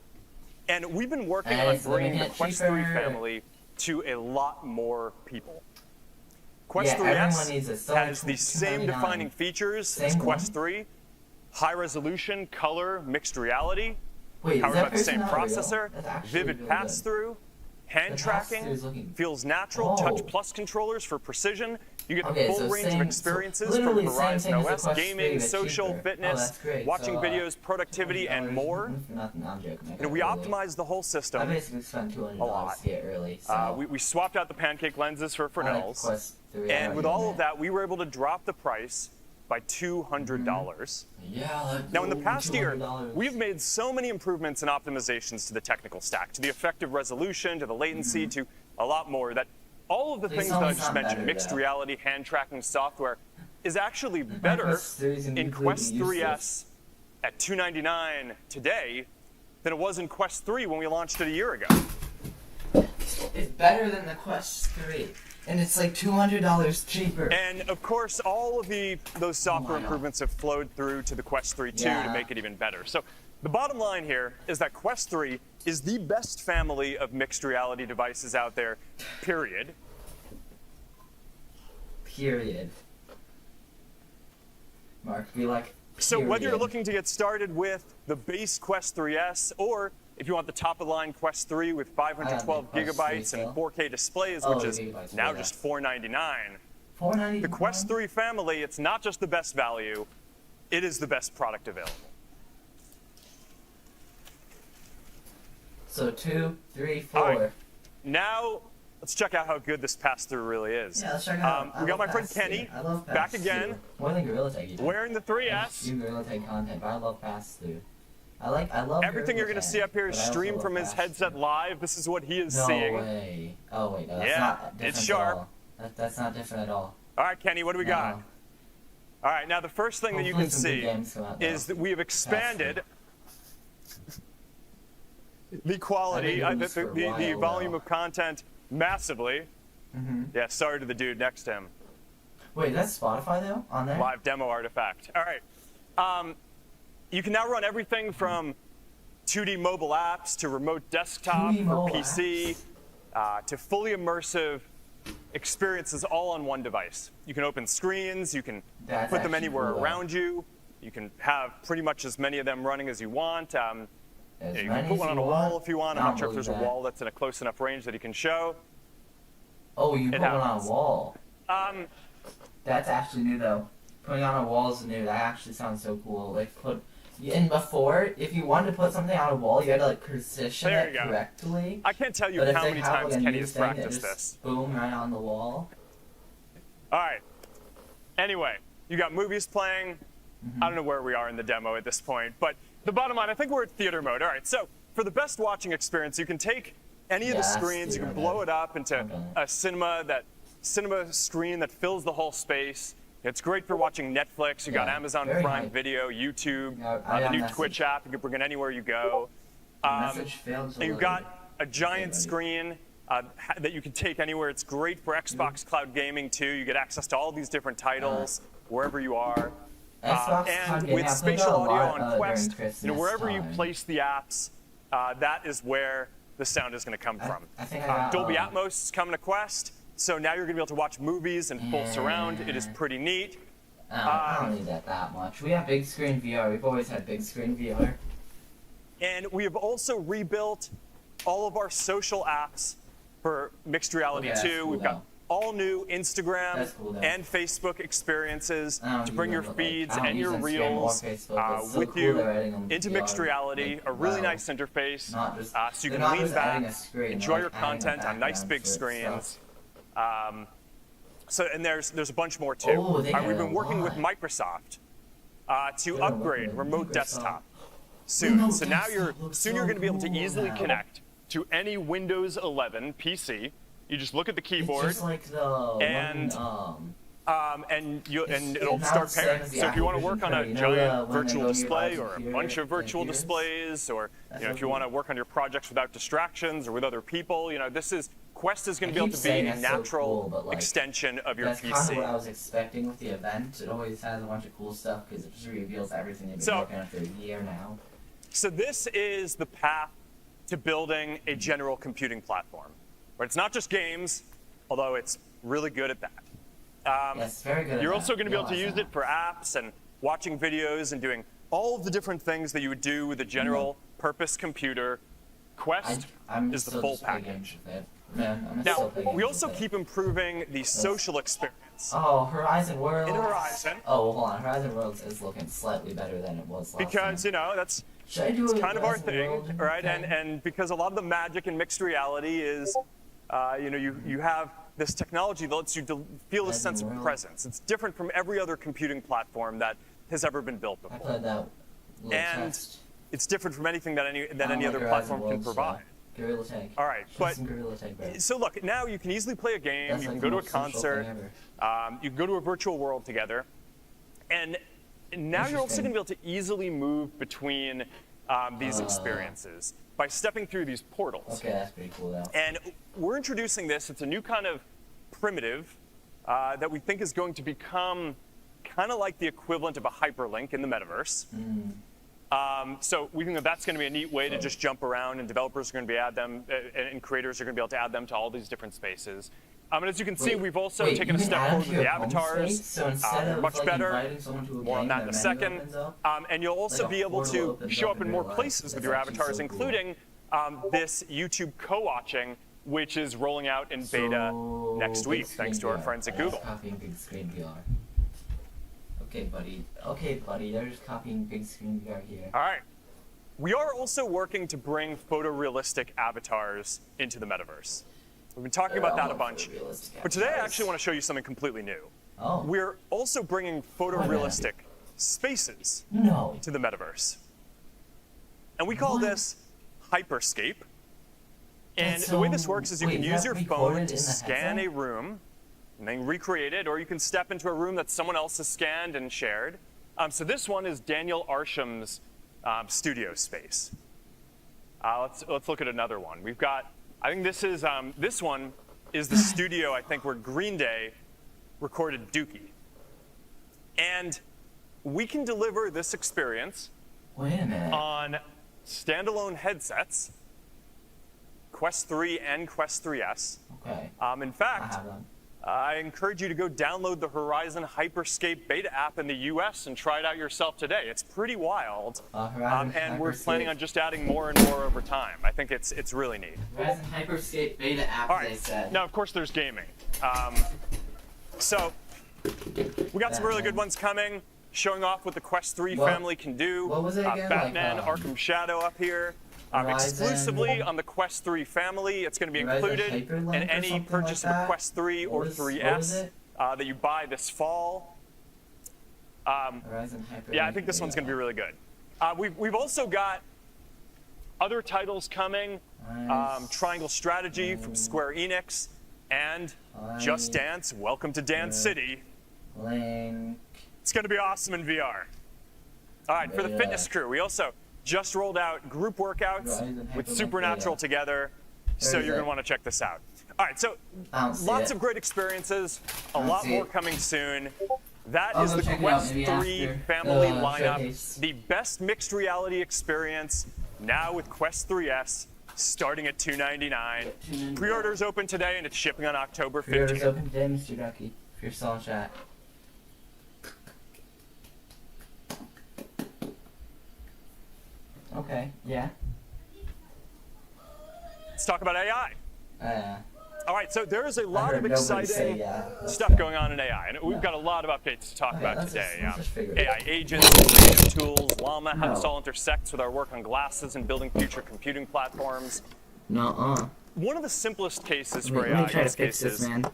And we've been working Hey, on so they're bringing the gonna get Quest 3 cheaper. family to a lot more people. Quest Yeah, everyone 3S needs it. It's only has the same $299. defining features as Same Quest one? 3, high resolution, color, mixed reality, Wait, is powered that by the same person not real? processor, That's actually vivid really good. pass-through, hand The tracking, pass-through is looking- feels natural, Oh. touch plus controllers for precision. You get the Okay, full so range same- of experiences so from literally the same Horizon thing as the OS, Quest 3, gaming, but social, cheaper. fitness, Oh, that's great. watching So, videos, productivity, and more. Nothing, I'm joking. You know, we optimized the whole I system. basically spent $200 a lot. to get early. So We swapped out the pancake lenses for I like Fresnel's. Quest 3. I And don't with even all know. of that, we were able to drop the price by $200. Yeah, let's Now, in the go, past year, $200. we've made so many improvements and optimizations to the technical stack, to the effective resolution, to the latency, to a lot more, that all of the Please things tell that me I it's just not mentioned, better, mixed though. reality, hand tracking software, is actually My better Quest 3 is gonna be in completely Quest useless. 3S at $299 today than it was in Quest 3 when we launched it a year ago. It's better than the Quest 3. And it's like $200 cheaper. And of course, all of those software God. improvements have flowed through to the Quest 3 too to Yeah. make it even better. So the bottom line here is that Quest 3 is the best family of mixed reality devices out there, period. Period. Mark, be like. So whether you're period. looking to get started with the base Quest 3S, or if you want the top of the line Quest 3 with 512 I have the Quest 3 gigabytes and still. 4K displays, Oh, which is gigabytes, now yeah. just $499. $499. The Quest 3 family, it's not just the best value, it is the best product available. So 2, 3, 4. All right. Now, let's check out how good this pass-through really is. Yeah, let's check it out. I We got love my friend Pass-Through. Kenny I love back Pass-Through. again, More than Gorilla Tag even. wearing the I 3S. do Gorilla Tag content, but I love Pass-Through. I love Everything you're Gorilla going to Tag, see up here is but I also streamed love from his Pass-Through. headset live. This is what he is No seeing. way. Oh wait, no, that's Yeah, not different it's sharp. at all. That's not different at all. All right, Kenny, what do we got? No. All right, now the first thing that you Hopefully can some good see games come out, though. is that we have expanded the quality, I've been doing this for a the while volume now. of content massively. Mm-hmm. Yeah, sorry to the dude next to him. Wait, that's Spotify though on there? Live demo artifact. All right. You can now run everything from 2D mobile apps to remote desktop 2D for mobile PC, to fully immersive experiences all on one device. You can open screens, you can That's put them actually anywhere cool, around you. You can have pretty much as many of them running as you want. As You many can put as one on you a wall want. if you want. I I'm don't not sure if believe there's a that. wall that's in a close enough range that you can show. Oh, you put one on happens. a wall. Um, That's actually new though. Putting on a wall is new. That actually sounds so cool. Like and before, if you wanted to put something on a wall, you had to like position There it you go. correctly. I can't tell you But if how they many have, times like, a Kenny new has thing that practiced just this. Boom, right on the wall. All right. Anyway, you got movies playing. Mm-hmm. I don't know where we are in the demo at this point, but the bottom line, I think we're at theater mode. All right, so for the best watching experience, you can take any of the Yes, screens, you theater can blow mode. it up into Okay. a cinema screen that fills the whole space. It's great for watching Netflix. You got Yeah, Amazon very Prime hype. Video, YouTube, Yeah, I the got new message. Twitch app. You can bring it anywhere you go. Message failed to And you've load. got a giant ready. screen that you can take anywhere. It's great for Xbox Cloud Gaming too. You get access to all these different titles wherever you are. Xbox Cloud And Gaming, with I played spatial that a audio lot, on during Quest, Christmas wherever you time. place the apps, that is where the sound is going to come from. I think I got, Dolby Atmos is coming to Quest, so now you're going to be able to watch movies in full surround. It is pretty neat. I don't need that much. We have big screen VR. We've always had big screen VR. And we have also rebuilt all of our social apps for mixed reality Okay, that's 2. cool We've though. got all new Instagram That's cool though. and Facebook experiences I don't to use bring them, your but, like, feeds I don't and use your Instagram or reels Facebook. It's so with cool you they're adding them into VR, mixed reality, like, a really well, nice interface, not just- so you they're can not lean just adding back, a screen, enjoy they're your like adding a content on nice background big for screens. stuff. And there's a bunch more too. Oh, they We've got been a working with lot. Microsoft to They're upgrade working with remote Microsoft. desktop soon. Remote So now desktop looks soon so you're going to be able to cool easily now. connect to any Windows 11 PC. You just look at the It's keyboard. just like the And, one, and It's it'll not start the same pairing. as the So if you want to Apple work on a Vision Pro, you know, giant when they virtual go to your display live or a computer, bunch of it virtual appears. displays, or That's you know, so if you want to cool. work on your projects without distractions or with other people, Quest is going I to be able keep to be saying a that's so natural cool, but, like, extension of your that's kind of what I PC. was expecting with the event. It always has a bunch of cool stuff because it just reveals everything they've been So- working on for a year now. So this is the path to building a general computing platform, where it's not just games, although it's really good at that. Yes, very good. at You're that. also going to be able to Realize use it that. for apps and watching videos and doing all of the different things that you would do with a general purpose computer. Quest I'm is the still full just playing package. games with it. Man, I'm Now, still playing we games also with it. keep improving the social experience. Oh, Horizon Worlds. In Horizon. Oh, well, hold on. Horizon Worlds is looking slightly better than it was last Because, time. that's Should I do a kind of our Horizon thing, World right? thing? And because a lot of the magic in mixed reality is, you have this technology that lets you feel a Horizon sense of World. presence. It's different from every other computing platform that has ever been built I before. played that little And test. it's different from anything that any I don't other like Horizon platform can Worlds, provide. so Gorilla Tag. All right, Show but some Gorilla Tag, bro. so look, now you can easily play a game. That's You like can go the to a most social thing concert. ever. You can go to a virtual world together, and now you're also Interesting. going to be able to easily move between these experiences by stepping through these portals. Okay, that's pretty cool, though. And we're introducing this. It's a new kind of primitive that we think is going to become kind of like the equivalent of a hyperlink in the metaverse. So we think that that's going to be a neat way to just jump around, and developers are going to be and creators are going to be able to add them to all these different spaces. And as you can see, Wait, we've also wait, taken a you can step add them forward to with the your home avatars. space? So instead of much like better. inviting someone to a More on game, that in a their menu second. opens up? And you'll also Like a be able portal to opens show up up in in more real life. places with That's your actually avatars, so cool. including this YouTube co-watching, which is rolling out in beta So, next big week, screen thanks to our VR. friends at They're Google. just copying big screen VR. Okay, buddy. Okay, buddy. They're just copying big screen VR here. All right. We are also working to bring photorealistic avatars into the metaverse. We've been talking about that a bunch. But today I actually want to show you something completely new. Oh. We're also bringing photorealistic spaces No. to the metaverse. And we call What? this Hyperscape. And That's the way so- this works is you wait, can you use have your to record phone it to in the scan headset? a room and then recreate it, or you can step into a room that someone else has scanned and shared. So this one is Daniel Arsham's studio space. Let's look at another one. We've got, I think this one is the studio, I think, where Green Day recorded Dookie. And we can deliver this experience Wait a minute. on standalone headsets, Quest 3 and Quest 3S. Okay. In I fact, have them. I encourage you to go download the Horizon Hyperscape beta app in the US and try it out yourself today. It's pretty wild. Horizon And we're Hyperscape. planning on just adding more and more over time. I think it's really neat. Horizon Hyperscape beta app, All they right. said. Now, of course, there's gaming. So we got some really good ones coming, showing off what the Quest 3 What- family can do. what was it again? Batman, Like, Arkham Shadow up here. Horizon- Exclusively on the Quest 3 family. It's going to be Horizon included Hyperlink in or any something purchase like of a that? Quest 3 or What was 3S it? that you buy this fall. Horizon Hyperlink. Yeah, I think this one's going to be really good. We've also got other titles coming. Nice. Triangle Strategy from Square Enix and Just Dance. Welcome to Dance City. Link. It's going to be awesome in VR. All right, for the Yeah. fitness crew, we also just rolled out group workouts Horizon with Hyperlink Supernatural beta. together. So Where is you're going it? to want to check this out. All right, so I don't see lots it. of great experiences, a don't lot see more it. coming soon. That I'll is go the check it out Quest maybe 3 after family the lineup. showcase. The best mixed reality experience now with Quest 3S starting at $299. $299. Pre-orders open today and it's shipping on October Pre-orders 15th. open today, Mr. Ducky. If you're still in chat. Okay, yeah. Let's talk about AI. All right, so there is a lot of exciting stuff going on in AI, and we've got a lot of updates to talk Okay, about let's today. just figure it AI out. agents, creative tools, Llama, how this No. all intersects with our work on glasses and building future computing platforms. Nuh-uh. One of the simplest cases for Let me AI try to use fix this, cases man.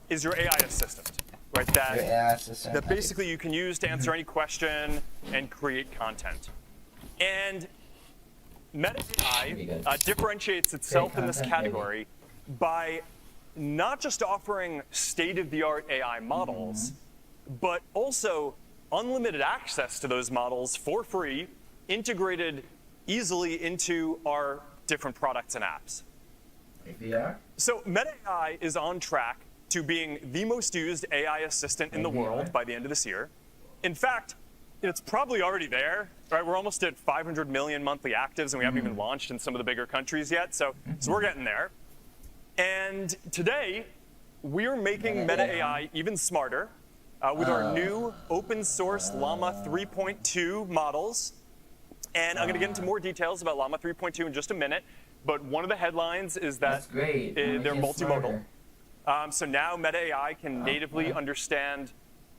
is your AI assistant, right? Your AI assistant. That basically you can use to answer any question and create content. And Meta Pretty good. AI differentiates itself in this content, baby. category by not just offering state-of-the-art AI models, but also unlimited access to those models for free, integrated easily into our different products and apps. VR? So Meta AI is on track to being the most used AI assistant in the world by the end of this year. In fact, it's probably already there, right? We're almost at 500 million monthly actives, and we haven't even launched in some of the bigger countries yet. So we're getting there. And today, we're making Meta AI even smarter with our new open source Llama 3.2 models. And I'm going to get into more details about Llama 3.2 in just a minute. But one of the headlines is that That's great. they're Make it multimodal. smarter. So now Meta AI can natively understand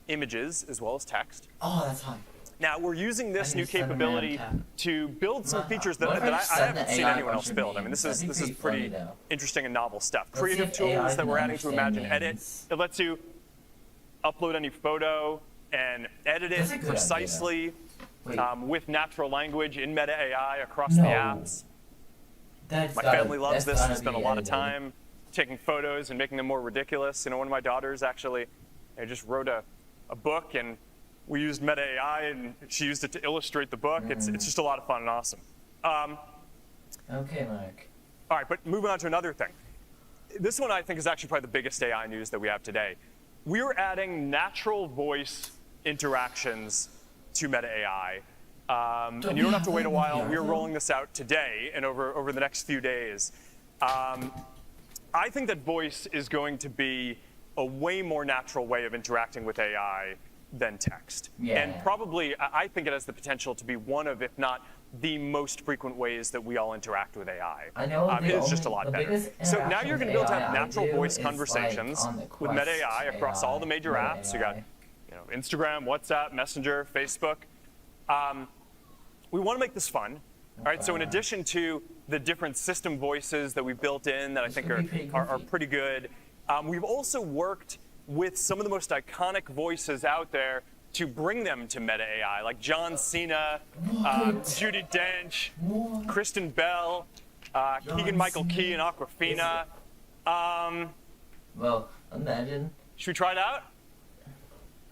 images as well as text. Oh, that's fine. Now we're using this I can new just send them capability random to build some features that, What if that I I just send haven't the seen AI anyone a else bunch of build. I mean, names? this is That'd be pretty funny, pretty though. interesting and novel stuff. Let's see Creative if AI tools that can we're adding to understand Imagine Edit. names. It lets you upload any photo and edit That's a it good precisely Wait, with natural language in Meta AI across No. the apps. that's My gotta- family loves that's this. gotta We spend a be lot of edited. time taking photos and making them more ridiculous. You know, one of my daughters actually just wrote a book, and we used Meta AI, and she used it to illustrate the book. It's just a lot of fun and awesome. Okay, Mark. All right, but moving on to another thing. This one I think is actually probably the biggest AI news that we have today. We're adding natural voice interactions to Meta AI. And you don't have to wait a while. We're rolling this out today and over the next few days. I think that voice is going to be a way more natural way of interacting with AI than text. Yeah. And probably, I think it has the potential to be one of, if not the most frequent ways that we all interact with AI. I know It's just a lot the better. biggest So now interaction you're going to with be able to AI have I natural do voice is, conversations like, on the with Meta Quest AI across all the major Meta apps. You got, AI. Instagram, WhatsApp, Messenger, Facebook. We want to make this fun. All right, so in addition to the different system voices that we built in that I think would be pretty are goofy. pretty good, we've also worked with some of the most iconic voices out there to bring them to Meta AI, like John Cena, Judi Dench, Kristen Bell, Keegan-Michael Key, and Aquafina. Well, imagine Should we try it out?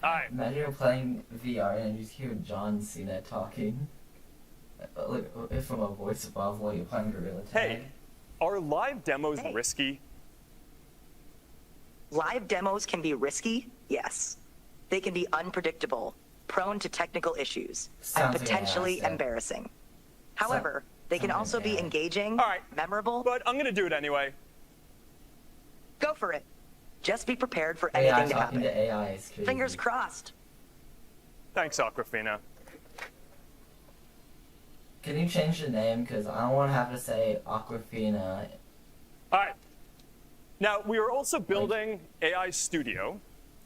All right. imagine you're playing VR and you just hear John Cena talking. Like, from a voice above while you're playing Gorilla Tag. Hey, are live demos Hey. risky? Live demos can be risky, yes. They can be unpredictable, prone to technical issues, Sounds and potentially like an ass, embarrassing. However, They can Sounds also be AI. engaging, All right. memorable. But I'm going to do it anyway. Go for it. Just be prepared for AI anything to talking happen. to AI is crazy. Fingers crossed. Thanks, Aquafina. Can you change the name? Because I don't want to have to say Aquafina. All right. Now, we are also building AI Studio,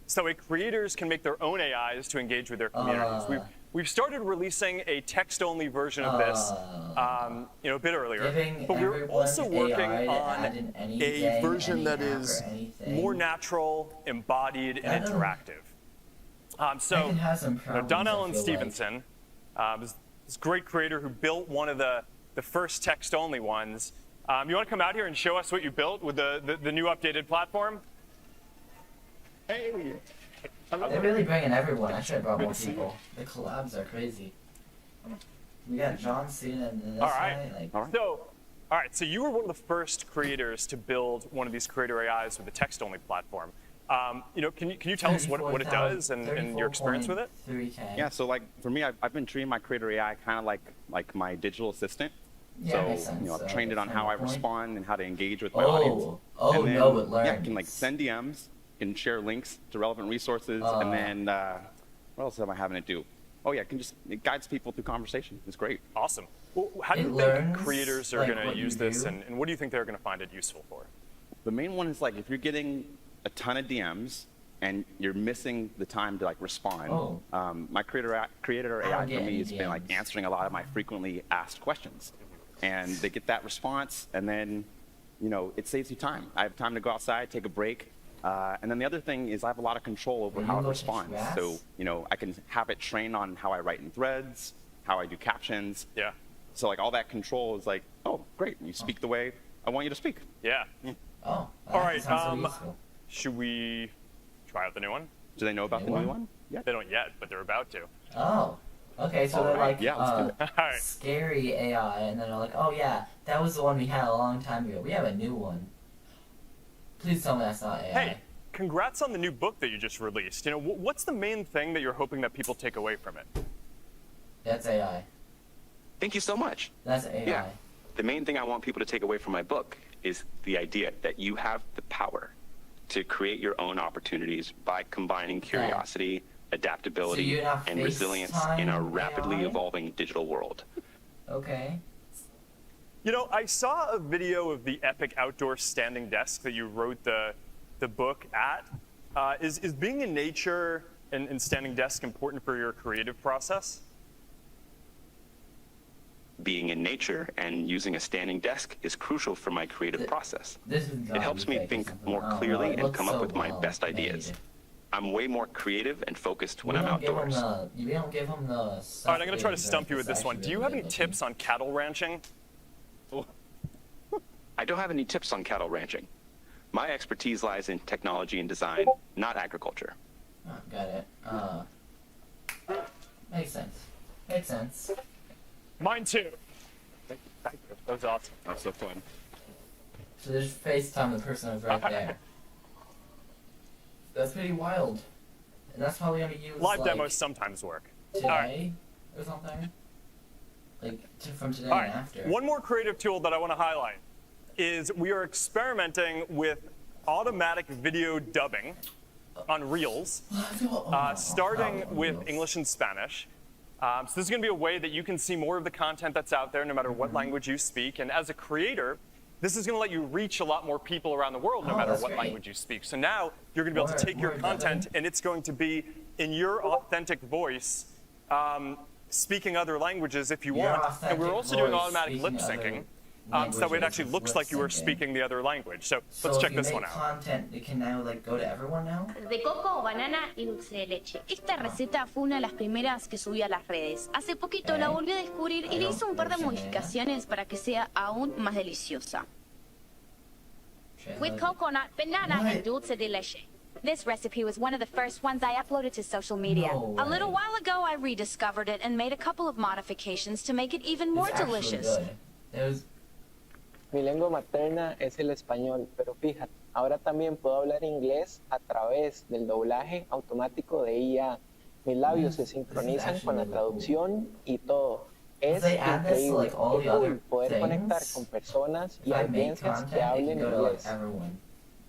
so that creators can make their own AIs to engage with their communities. We've started releasing a text-only version of this, a bit earlier. Giving But we're everyone also working AI to on add in a anything, version any that app or is anything. more natural, embodied, and That- interactive. I can have some problems, Don I Allen feel Stevenson, this great creator who built one of the first text-only ones. You want to come out here and show us what you built with the new updated platform? Hey. They're really bringing everyone. I should have brought more people. The collabs are crazy. We got John Cena and this All right. guy. Like, All right. All right, so you were one of the first creators to build one of these creator AIs with a text-only platform. Can you tell us what it does and your experience with it? 34.3K. Yeah, so like for me, I've been treating my creator AI kind of like my digital assistant. Yeah, so makes sense. I've trained it on That's how I the point. respond and how to engage with my audience. Oh, And then, no, it learns. Yeah, can like send DMs, can share links to relevant resources, and then what else am I having it do? Oh yeah, it guides people through conversation. It's great. Awesome. Well, how do It you learns, think creators are like, going to what you use this, do. and what do you think they're going to find it useful for? The main one is like if you're getting a ton of DMs and you're missing the time to like respond. My creator AI for get me any has been like DMs. answering a lot of my frequently asked questions, and they get that response, and then it saves you time. I have time to go outside, take a break. And then the other thing is I have a lot of control over Will how you it look at responds. grass? So, I can have it train on how I write in threads, how I do captions. Yeah. So like all that control is like, oh, great. You speak the way I want you to speak. Yeah. Oh, that All right. sounds so useful. Should we try out the new one? Do they know about the New new one? one? Yeah. They don't yet, but they're about to. Oh, okay. So they're Alright, like yeah, let's do it. All right. scary AI, and then they're like, oh yeah, that was the one we had a long time ago. We have a new one. Please tell me that's not AI. Hey, congrats on the new book that you just released. What's the main thing that you're hoping that people take away from it? That's AI. Thank you so much. That's AI. Yeah. The main thing I want people to take away from my book is the idea that you have the power to create your own opportunities by combining curiosity, adaptability, So you're not and resilience in a FaceTime rapidly AI? evolving digital world. Okay. I saw a video of the epic outdoor standing desk that you wrote the book at. Is being in nature and standing desk important for your creative process? Being in nature and using a standing desk is crucial for my creative process. This is It helps me think more clearly and come up with my best made. ideas. I'm way more creative and focused when We I'm don't give 'em outdoors. we don't give them the. All right, I'm going to try to stump you with this one. Do you have any tips on cattle ranching? I don't have any tips on cattle ranching. My expertise lies in technology and design, not agriculture. Oh, got it. Makes sense. Makes sense. Mine too. Thank you. That was awesome. That's so fun. So just FaceTime the person who's right there. That's pretty wild. And that's probably gonna use Live like, demos sometimes work. today All right. or something. Like from today All and right. after. One more creative tool that I want to highlight is we are experimenting with automatic video dubbing on Reels, starting with English and Spanish. So this is going to be a way that you can see more of the content that's out there, no matter what language you speak. And as a creator, this is going to let you reach a lot more people around the world, no matter that's what great. language you speak. So now you're going to be able to take your More content, dubbing. and it's going to be in your authentic voice, speaking other languages if you Your want. And we're authentic also doing voice automatic lip speaking other syncing. So that way it actually looks like you were lip-syncing. speaking the other language. So So let's if check you this make one out. content, it can now like go to everyone now. De coco, banana y dulce de leche. Esta receta fue una de las primeras que subí a las redes. Hace poquito la volví a descubrir y le hice un par de modificaciones para que sea aún más deliciosa. With coconut, banana, What? and dulce de leche. This recipe was one of the first ones I uploaded to social media. No A little way. while ago, I rediscovered it and made a couple of modifications to make it even more It's actually delicious. good. There's Mi lengua materna es el español, pero fíjate, ahora también puedo hablar inglés a través del doblaje automático de IA. Mis labios se sincronizan con la traducción y todo. Es they add this to increíble. like all Qué the cool other poder conectar things. con personas If y I make audiencias content, que it hablen can go to like inglés. everyone.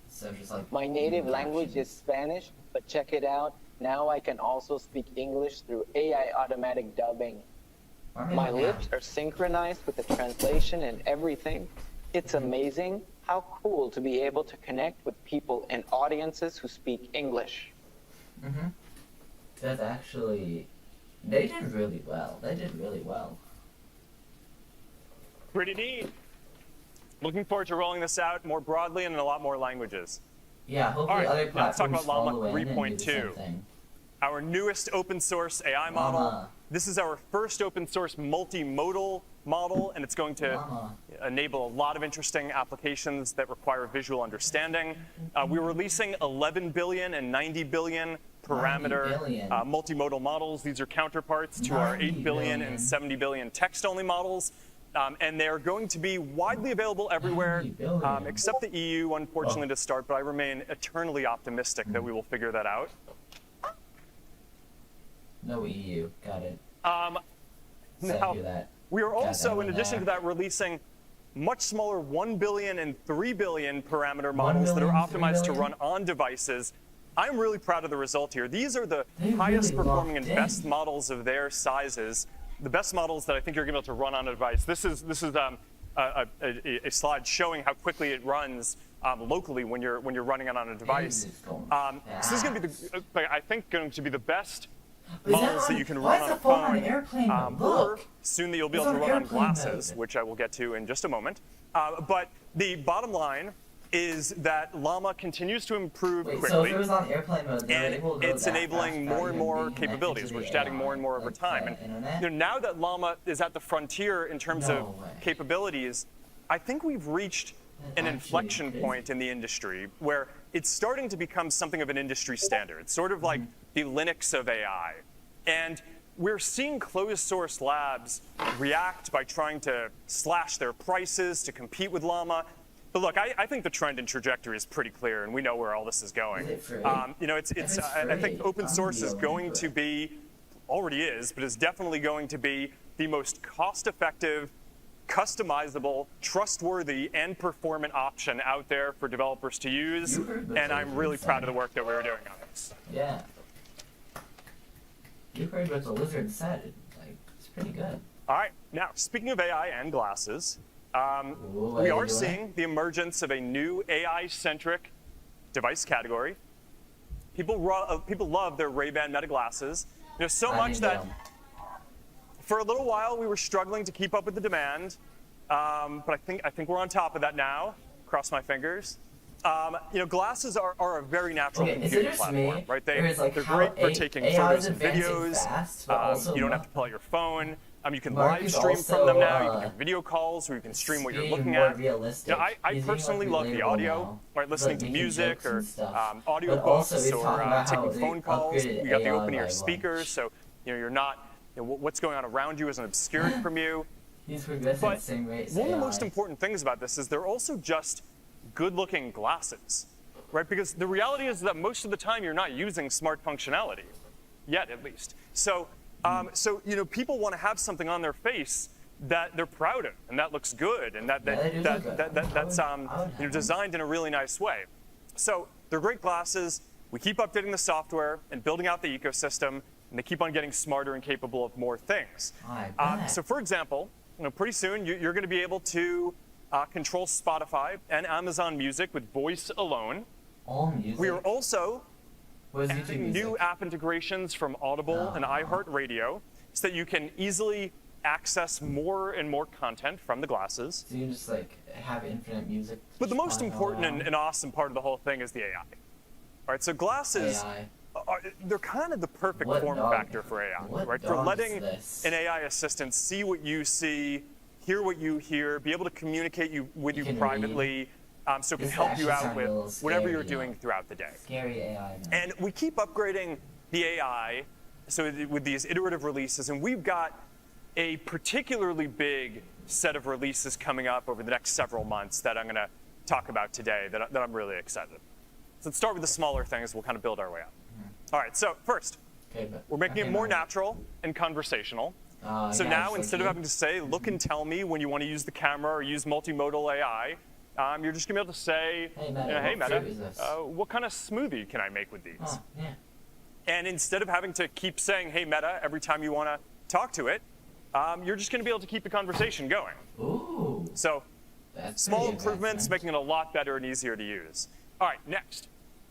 So just like My native language is captions. Spanish, but check it out. Now I can also speak English through AI automatic dubbing. Or maybe My not. lips are synchronized with the translation and everything. It's amazing. How cool to be able to connect with people and audiences who speak English. Mm-hmm. That's actually, they did really well. They did really well. Pretty neat. Looking forward to rolling this out more broadly and in a lot more languages. Yeah, hopefully All right, other now let's talk platforms about Llama follow in and do the same 3.2. thing. Our newest open source AI model. Llama. This is our first open source multimodal model, and it's going to Llama. enable a lot of interesting applications that require visual understanding. We're releasing 11 billion and 90 billion parameter 90 billion. Multimodal models. These are counterparts to our 90 8 billion billion. and 70 billion text-only models. And they're going to be widely available everywhere, 90 billion. except the EU, unfortunately, Oh. to start, but I remain eternally optimistic that we will figure that out. No EU. Got it. So Now, do that. we are also, in that addition to there. that, releasing much smaller 1 billion and 3 billion parameter 1 models that are billion, 3 optimized to billion? run on devices. I'm really proud of the result here. These are the They highest really performing and locked best in. models of their sizes. The best models that I think you're going to be able to run on a device. This is a slide showing how quickly it runs locally when you're running it on a device. is going So this is going to be I think going to be the best Is that models that on- you can why run is on the a phone on phone, airplane mode? or Look. soon that you'll be It's able to on run on airplane glasses, mode. which I will get to in just a moment. But the bottom line is that Llama continues to improve Wait, so quickly. if it was on airplane mode, they were And able to go it's that enabling fast more and more without even being capabilities. connected We're to just the adding more and more over like time. the And internet? now that Llama is at the frontier in terms No of way. capabilities, I think we've reached an actually inflection crazy. point in the industry where it's starting to become something of an industry standard. It's sort of like the Linux of AI. And we're seeing closed source labs react by trying to slash their prices to compete with Llama. But look, I think the trend and trajectory is pretty clear, and we know where all this is going. Is it free? You know, If it's I think free, open source is I'm going into to it. be, already is, but is definitely going to be the most cost-effective, customizable, trustworthy, and performant option out there for developers to use. You heard what And the I'm really lizard proud of said. the work that we were doing on this. Yeah. You heard what the lizard said. Like, it's pretty good. All right, now, speaking of AI and glasses, Ooh, what we are are you doing? seeing the emergence of a new AI-centric device category. People love their Ray-Ban Meta glasses. You know, so I much need that them. for a little while we were struggling to keep up with the demand, but I think we're on top of that now. Cross my fingers. You know, glasses are a very natural Okay, is it computing just platform, me? right? Or is, like, They're how great for A- taking AI is photos and advancing videos. fast, but also You don't Mark- have to pull out your phone. You can Mark live is stream from them also, now. You can do video calls, or you can stream what you're being looking more at. realistic. You know, I He's being, personally like, love the relatable audio, now. right? He's, Listening like, to making music jokes or and stuff. audiobooks But also he's or talking about how taking they phone calls. upgraded You got the AI open ear by speakers, bunch. so you're not. What's going on around you isn't obscured from you. He's progressing at But the same rate as one of the AI. most important things about this is they're also just good-looking glasses, right? Because the reality is that most of the time you're not using smart functionality, yet at least. So, you know, people want to have something on their face that they're proud of, and that looks good, and Yeah, they do look good. that's I would have you know, them. designed in a really nice way. So they're great glasses. We keep updating the software and building out the ecosystem, and they keep on getting smarter and capable of more things. I bet. So, for example, you know, pretty soon you're going to be able to control Spotify and Amazon Music with voice alone. All music. We are also What is YouTube adding music? new app integrations from Audible and iHeartRadio so that you can easily access more and more content from the glasses. So you just like have infinite music. But the most playing all important around? and awesome part of the whole thing is the AI. All right, so glasses, AI. they're kind of the perfect What form dog- factor for AI, what right? For dog is letting this? an AI assistant see what you see, hear what you hear, be able to communicate with you can privately, so it can This help actually you out sounds a with little whatever scary you're now. doing throughout the day. Scary AI. Man. And we keep upgrading the AI, so with these iterative releases, and we've got a particularly big set of releases coming up over the next several months that I'm going to talk about today that I'm really excited about. So let's start with the smaller things. We'll kind of build our way up. All right, so first, Okay, but we're making okay, it more Mark. natural and conversational. So yeah, now, it's like instead of you- having to say, look and tell me when you want to use the camera or use multimodal AI, you're just going to be able to say, Hey, Meta, hey, what Meta, fruit is this? what kind of smoothie can I make with these? Oh, yeah. And instead of having to keep saying, hey, Meta, every time you want to talk to it, you're just going to be able to keep the conversation going. Ooh. So That's small pretty improvements, advancement. making it a lot better and easier to use. All right, next.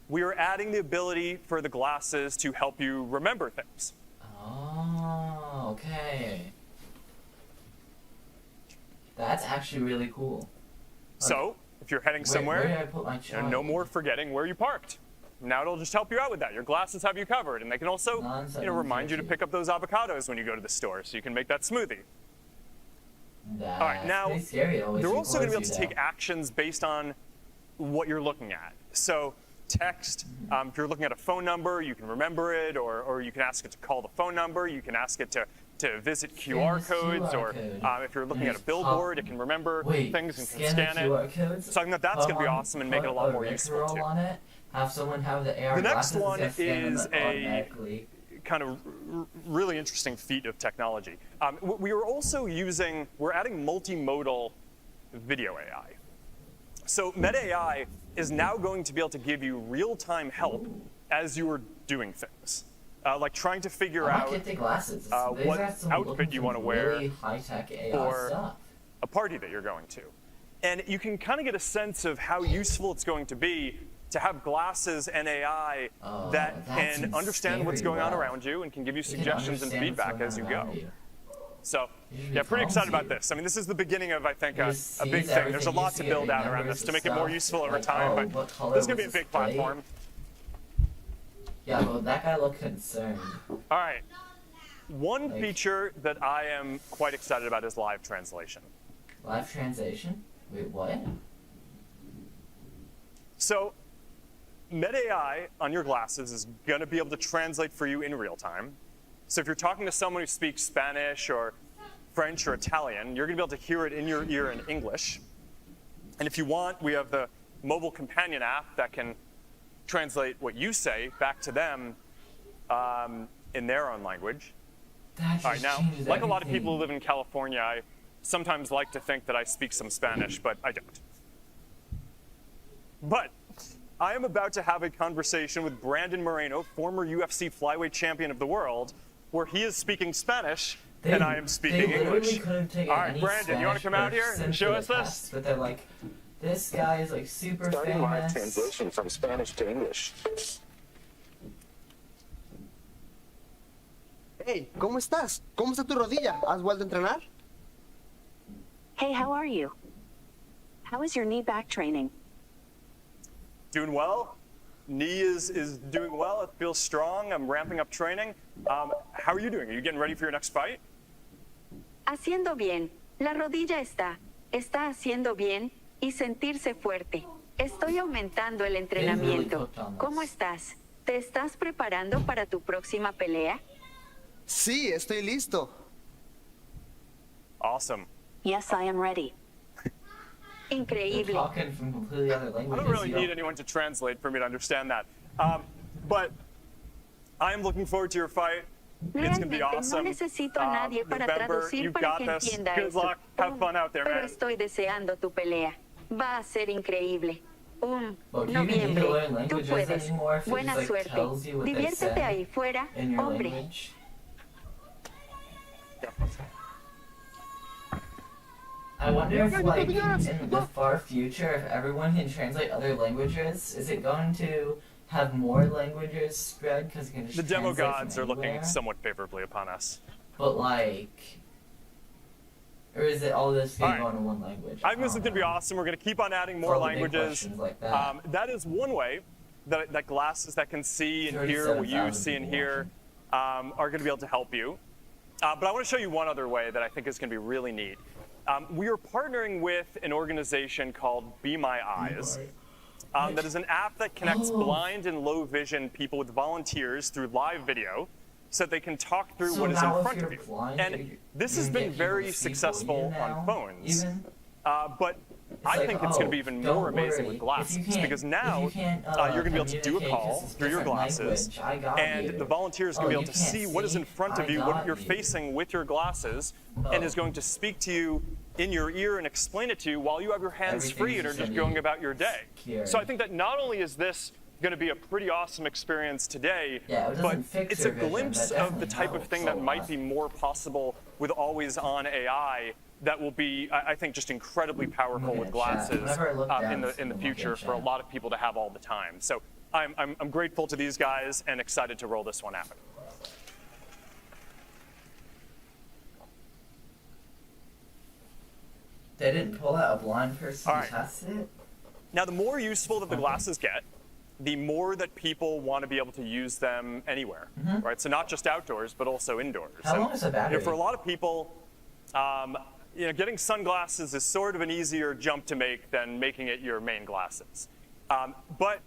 We are adding the ability for the glasses to help you remember things. Oh, okay. That's actually really cool. So if you're heading Where somewhere, did I put my child? no more forgetting where you parked. Now it'll just help you out with that. Your glasses have you covered, and they can also remind you to pick up those avocados when you go to the store so you can make that smoothie. That's All right, now, pretty scary. It always they're also going to be able records to you, take actions based on what you're looking at. So text, if you're looking at a phone number, you can remember it, or you can ask it to call the phone number. You can ask it to visit QR this codes, QR or code. if you're looking And at a it's billboard, it can remember Wait, things and can scan scan the it. QR codes, So I think that's going to be awesome and make it a lot more useful too. too. On it, have someone have the AR The next glasses one and scan them is a automatically. kind of really interesting feat of technology. We are also we're adding multimodal video AI. So Meta AI is now going to be able to give you real-time help as you are doing things. Like trying to figure I out might get the glasses. These what are some outfit looking you for wanna wear really high-tech AI for stuff. a party that you're going to. And you can kind of get a sense of how useful it's going to be to have glasses and AI that that's can understand what's scary going on well. around you and can give you You can suggestions and understand what's feedback going as you on go. around you. So, You should be yeah, pretty excited calm about to this. I mean, this is the beginning of, I think, It a just big sees thing. There's a everything lot you to see, build it out around remembers this to the make it more stuff, useful over like, time, oh, but what color this is going to was be a big this plate? platform. Yeah, well, that guy looked concerned. All right. One Like- feature that I am quite excited about is live translation. Live translation? Wait, what? So, Meta AI on your glasses is going to be able to translate for you in real time. So if you're talking to someone who speaks Spanish or French or Italian, you're going to be able to hear it in your ear in English. And if you want, we have the mobile companion app that can translate what you say back to them in their own language. That just All right, now, changes like a lot of people who everything. live in California, I sometimes like to think that I speak some Spanish, but I don't. But I am about to have a conversation with Brandon Moreno, former UFC flyweight champion of the world, where he is speaking Spanish and I am speaking they literally English. couldn't take All right, any Brandon, you want to come out Spanish here or and show us simply this? text, but they're like, this guy is like super Starting live famous. translation from Spanish to English. Hey, ¿cómo estás? ¿Cómo está tu rodilla? ¿Has vuelto a entrenar? Hey, how are you? How is your knee back training? Doing well. Knee is doing well. It feels strong. I'm ramping up training. How are you doing? Are you getting ready for your next fight? Haciendo bien. La rodilla está haciendo bien y sentirse fuerte. Estoy aumentando el entrenamiento. ¿Cómo estás? ¿Te estás preparando para tu próxima pelea? Sí, estoy listo. Awesome. Yes, I am ready. They're Increíble. talking from completely other I languages. don't really you need anyone to translate for me to understand that. But I am looking forward to your fight. It's going to be Realmente awesome. no necesito a nadie para November, traducir you've para got que this. entienda Good eso. luck. Have fun out there, Pero man. estoy deseando tu pelea. Va a ser increíble. Well, do you even need to Noviembre. learn Tú languages puedes. anymore if it Buena just, like, suerte. tells you what they Diviértete said ahí fuera, in your hombre. language? I wonder if, like, in the far future, if everyone can translate other languages, is it going to have more languages spread because it can just The demo translate gods from are looking anywhere? somewhat favorably upon us. But like, or is it all this All going right. on in one language? I think this is don't going to be know. awesome. We're going to keep on adding more All the big languages. questions like that. That is one way that glasses that can see and hear what you 37,000 see and people hear are going to be able to help you. But I want to show you one other way that I think is going to be really neat. We are partnering with an organization called Be My Eyes. That is an app that connects blind and low vision people with volunteers through live video so that they can talk through So what is now in if front you're of you. blind, And you this can has get been people very to speak for you successful now, on phones. even? But I think it's going to be even more amazing with glasses, because now you're going to be able to do a call through your glasses, and the volunteer is going to be able to see what is in front of you, what you're facing with your glasses, and is going to speak to you in your ear and explain it to you while you have your hands free and are just going about your day. So I think that not only is this going to be a pretty awesome experience today, but it's a glimpse of the type of thing that might be more possible with always-on AI that will be, I think, just incredibly powerful with glasses in the future for a lot of people to have all the time. So I'm grateful to these guys and excited to roll this one out. They didn't pull out a blind person to test it? Now, the more useful that the glasses get, the more that people want to be able to use them anywhere, right? So not just outdoors, but also indoors. How long is the battery? For a lot of people, getting sunglasses is sort of an easier jump to make than making it your main glasses. But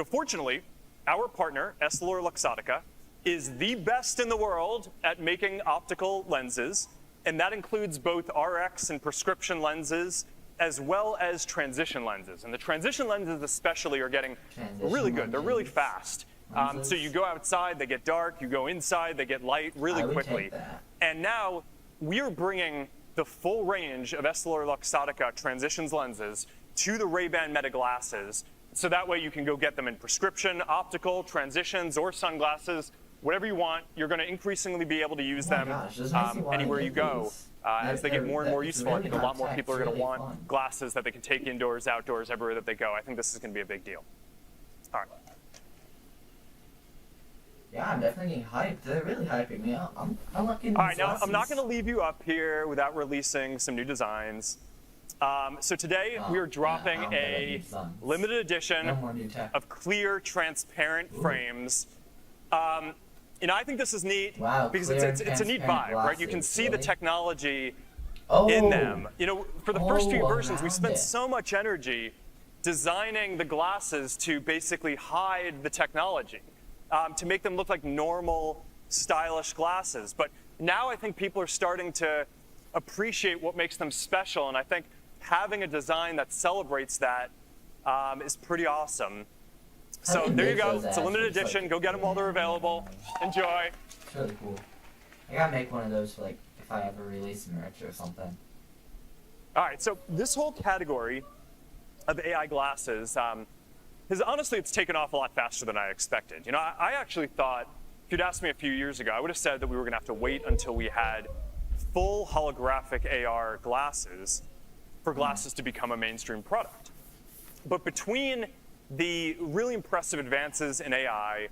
fortunately, our partner, EssilorLuxottica, is the best in the world at making optical lenses, and that includes both RX and prescription lenses, as well as transition lenses. And the transition lenses especially are getting really good. They're really fast. So you go outside, they get dark. You go inside, they get light really quickly. And now we are bringing the full range of EssilorLuxottica transitions lenses to the Ray-Ban Meta glasses. So that way you can go get them in prescription, optical, transitions, or sunglasses. Whatever you want, you're going to increasingly be able to use them anywhere you go. As they get more and more useful, I think a lot more people are going to want glasses that they can take indoors, outdoors, everywhere that they go. I think this is going to be a big deal. All right. Yeah, I'm definitely getting hyped. They're really hyping me up. I'm looking. All right, now I'm not going to leave you up here without releasing some new designs. So today we are dropping a limited edition of clear, transparent frames. I think this is neat because it's a neat vibe, right? You can see the technology in them. For the first few versions, we spent so much energy designing the glasses to basically hide the technology, to make them look like normal, stylish glasses. But now I think people are starting to appreciate what makes them special, and I think having a design that celebrates that is pretty awesome. So there you go. It's a limited edition. Go get them while they're available. Enjoy. It's really cool. I gotta make one of those for if I ever release merch or something. All right. So this whole category of AI glasses honestly, it's taken off a lot faster than I expected. I actually thought, if you'd asked me a few years ago, I would have said that we were going to have to wait until we had full holographic AR glasses for glasses to become a mainstream product. But between the really impressive advances in AI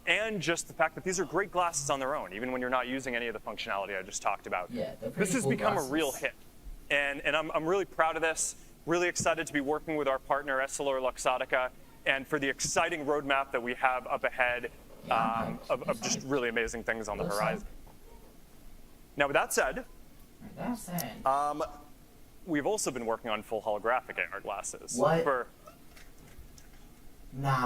and just the fact that these are great glasses on their own, even when you're not using any of the functionality I just talked about, this has become a real hit. And I'm really proud of this, really excited to be working with our partner, EssilorLuxottica, and for the exciting roadmap that we have up ahead of just really amazing things on the horizon. Now, with that said, we've also been working on full holographic AR glasses for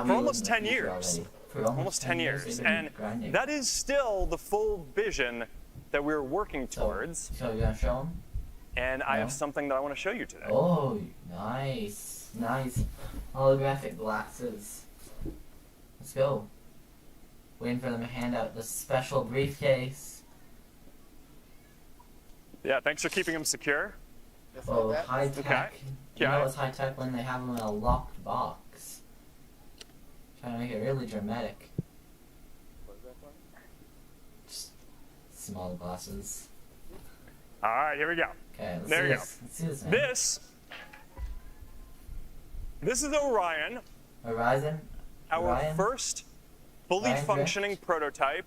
almost 10 years. Almost 10 years. And that is still the full vision that we're working towards. So you're going to show them? And I have something that I want to show you today. Oh, nice. Nice. Holographic glasses. Let's go. Waiting for them to hand out the special briefcase. Yeah, thanks for keeping them secure. Oh, high tech. Okay. You know it's high tech when they have them in a locked box. Trying to make it really dramatic. Just small glasses. All right, here we go. Okay, there you go. Let's see this, man. This is Orion. Horizon? Our first fully functioning prototype.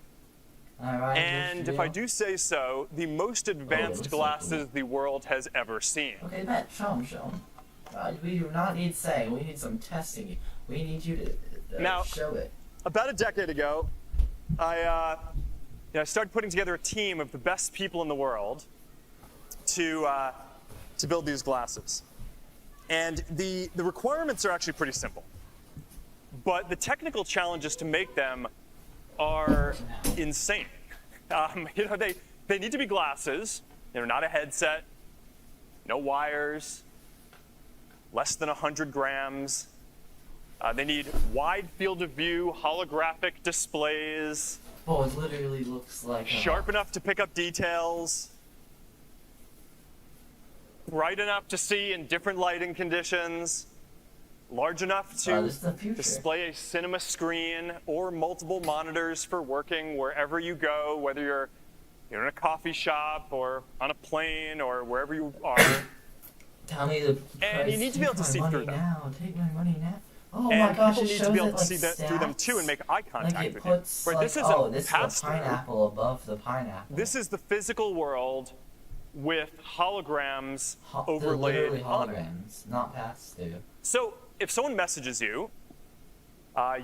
And if I do say so, the most advanced glasses the world has ever seen. Okay, Matt, show them. We do not need saying. We need some testing. We need you to show it. About a decade ago, I started putting together a team of the best people in the world to build these glasses. And the requirements are actually pretty simple. But the technical challenges to make them are insane. They need to be glasses, not a headset, no wires, less than 100 grams. They need wide field of view, holographic displays. Oh, it literally looks like sharp enough to pick up details. Bright enough to see in different lighting conditions. Large enough to display a cinema screen or multiple monitors for working wherever you go, whether you're in a coffee shop or on a plane or wherever you are. Tell me the price. And you need to be able to see through them. Now. Take my money now. Oh and my gosh, people it need shows to be able it, to like, see through them too and make eye contact like it with puts, you. Right, like, this is oh, a this pass is a pineapple above the pineapple. This is the physical world with holograms overlaid literally on it. holograms, not pass through. So if someone messages you,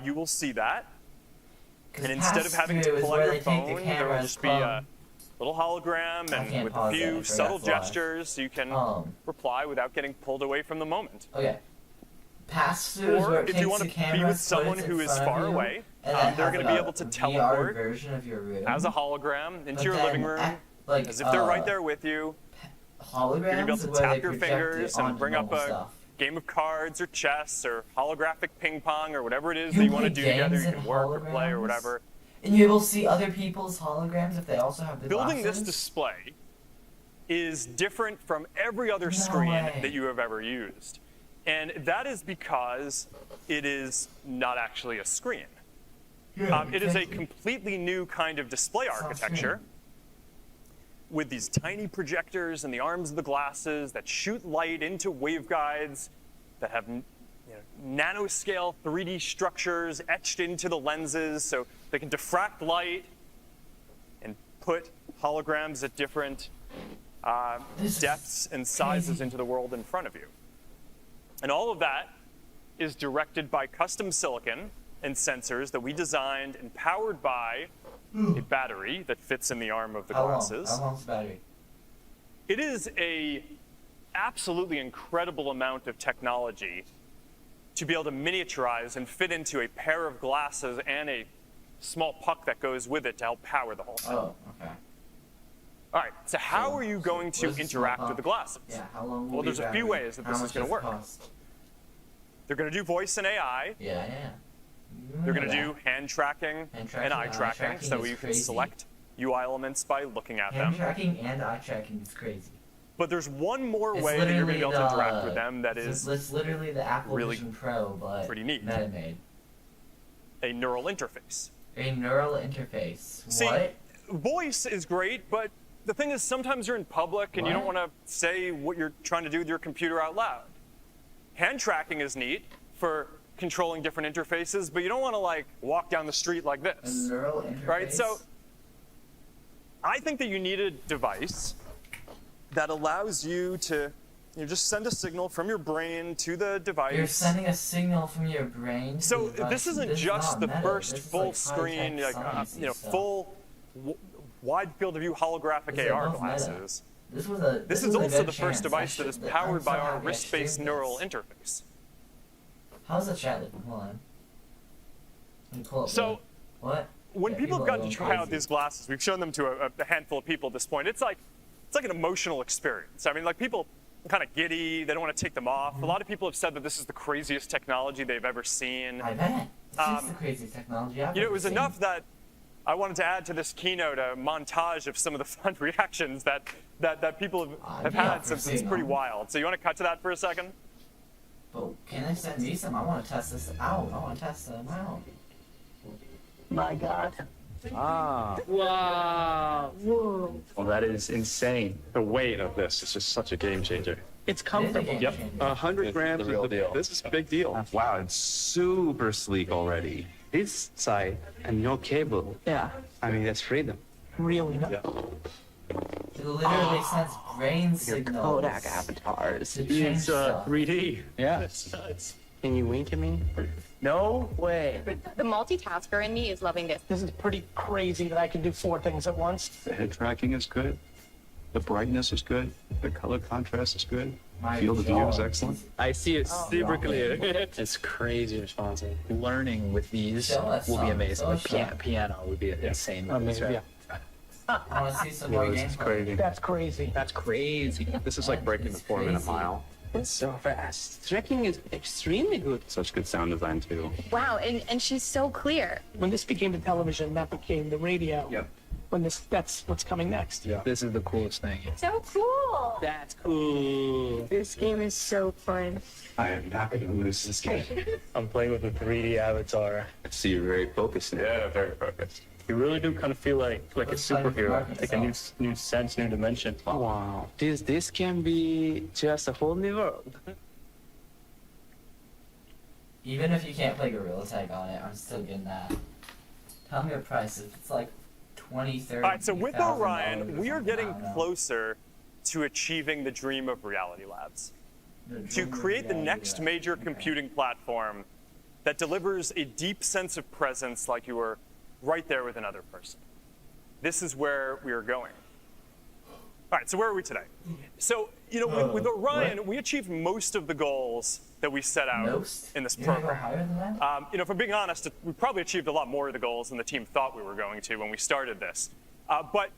you will see that. And instead of having to pull out your phone, there will just be a little hologram and with a few subtle gestures, you can reply without getting pulled away from the moment. Okay. Pass-through is where it if you want to be with someone who is far away, they're going to be able to teleport as a hologram into your living room, as if they're right there with you. You're going to be able to tap your fingers and bring up a game of cards or chess or holographic ping pong or whatever it is that you want to do together. You can work or play or whatever. And you're able to see other people's holograms if they also have the Building glasses? this display is different from every other screen that you have ever used. And that is because it is not actually a screen. It is a completely new kind of display architecture with these tiny projectors in the arms of the glasses that shoot light into waveguides that have nanoscale 3D structures etched into the lenses so they can diffract light and put holograms at different depths and sizes into the world in front of you. And all of that is directed by custom silicon and sensors that we designed and powered by a battery that fits in the arm of the glasses. How long's the battery? It is a absolutely incredible amount of technology to be able to miniaturize and fit into a pair of glasses and a small puck that goes with it to help power the whole thing. Oh, okay. All right, so how are you going to interact with the glasses? Yeah, how long will Well, there's a few ways that this is going to work. They're going to do voice and AI. Yeah. They're going to do hand tracking and eye tracking, so you can select UI elements by looking at them. Hand tracking and eye tracking is crazy. But there's one more way that you're going to be able to interact with them that is it's literally the Apple really Vision Pro, but pretty neat. Meta made. A neural interface. A neural interface. See, what? Voice is great, but the thing is sometimes you're in public and you don't want to say what you're trying to do with your computer out loud. Hand tracking is neat for controlling different interfaces, but you don't want to like walk down the street like this. A neural interface. Right? So I think that you need a device that allows you to just send a signal from your brain to the device. You're sending a signal from your brain to So the device. this isn't just the first full screen, full wide field of view holographic AR glasses. This is also the first device that is powered by our wrist-based neural interface. How's the chat looking? Hold on. Let me pull up So, what? When people have gotten to try out these glasses, we've shown them to a handful of people at this point. It's like an emotional experience. I mean, like people are kind of giddy. They don't want to take them off. A lot of people have said that this is the craziest technology they've ever seen. I bet. This is the craziest technology I've ever it was seen. enough that I wanted to add to this keynote a montage of some of the fun reactions that people have had since it's pretty wild. So you want to cut to that for a second? But can they send me some? I want to test this out. I want to test them out. My God. Ah. Wow. Whoa. Well, that is insane. The weight of this is just such a game changer. It's comfortable. Yep. 100 grams is the real deal. This is a big deal. Wow, it's super sleek already. This side and no cable. Yeah. I mean, that's freedom. Really nice. It literally sends brain signals. Kodak avatars. To change stuff. 3D. Yeah. That's nuts. Can you wink at me? No way. The multitasker in me is loving this. This is pretty crazy that I can do 4 things at once. The head tracking is good. The brightness is good. The color contrast is good. Field of view is excellent. I see it super clear. It's crazy responsive. Learning with these will be amazing. With piano would be insane. Amazing. I want to see some more games. Crazy. That's crazy. That's crazy. This is like breaking the 4-minute mile. It's so fast. Tracking is extremely good. Such good sound design too. Wow, and she's so clear. When this became the television, that became the radio. Yep. That's what's coming next. Yeah. This is the coolest thing. So cool. That's cool. This game is so fun. I am not going to lose this game. I'm playing with a 3D avatar. I see you're very focused now. Yeah, very focused. You really do kind of feel like a superhero, like a new sense, new dimension. Wow. This can be just a whole new world. Even if you can't play Gorilla Tag on it, I'm still getting that. Tell me a price. If it's like 20, 30. All right, so with Orion, we are getting closer to achieving the dream of Reality Labs. To create the next major computing platform that delivers a deep sense of presence like you were right there with another person. This is where we are going. All right, so where are we today? So, with Orion, we achieved most of the goals that we set out in this program. If I'm being honest, we probably achieved a lot more of the goals than the team thought we were going to when we started this. But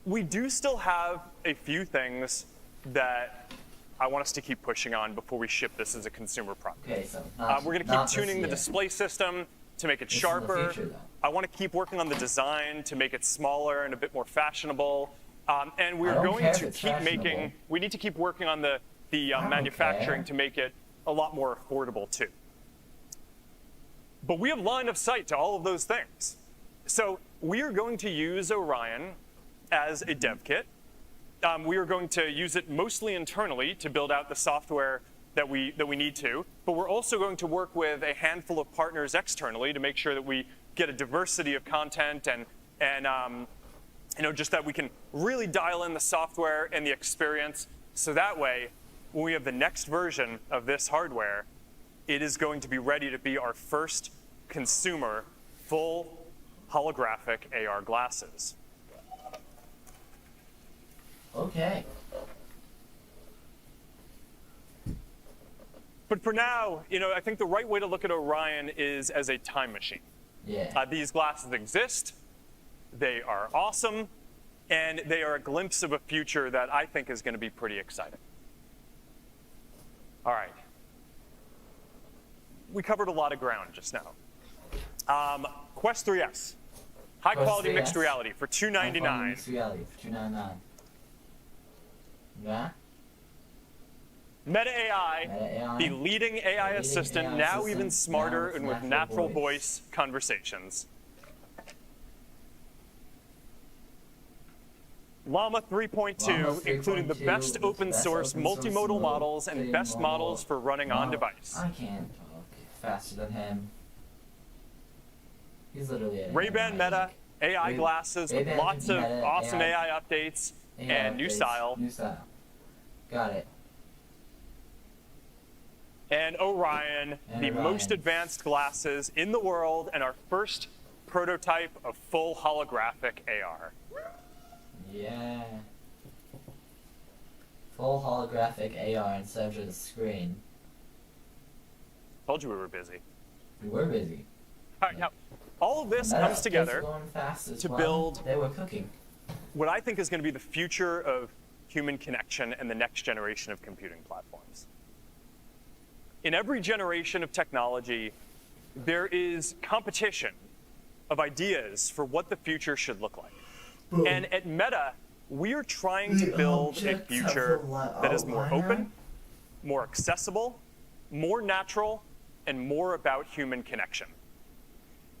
we do still have a few things that I want us to keep pushing on before we ship this as a consumer product. Okay, so we're going to keep tuning the display system to make it sharper. I want to keep working on the design to make it smaller and a bit more fashionable. And we're going to keep we need to keep working on the manufacturing to make it a lot more affordable too. But we have line of sight to all of those things. So we are going to use Orion as a dev kit. We are going to use it mostly internally to build out the software that we need to, but we're also going to work with a handful of partners externally to make sure that we get a diversity of content and just that we can really dial in the software and the experience, so that way, when we have the next version of this hardware, it is going to be ready to be our first consumer full holographic AR glasses. Okay. But for now, I think the right way to look at Orion is as a time machine. Yeah. These glasses exist, they are awesome, and they are a glimpse of a future that I think is going to be pretty exciting. All right. We covered a lot of ground just now. Quest 3S. High quality mixed reality for $299. Mixed reality for $299. Yeah. Meta AI, the leading AI assistant, now even smarter and with natural voice conversations. Llama 3.2, including the best open source multimodal models and best models for running on device. I can't talk faster than him. He's literally Ray-Ban Meta AI glasses with lots of awesome AI updates and new style. Got it. And Orion, the most advanced glasses in the world and our first prototype of full holographic AR. Yeah. Full holographic AR instead of just a screen. Told you we were busy. We were busy. All right, now, all of this comes together to build what I think is going to be the future of human connection and the next generation of computing platforms. In every generation of technology, there is competition of ideas for what the future should look like. Boom. And at Meta, we are trying to build a future that is more open, more accessible, more natural, and more about human connection.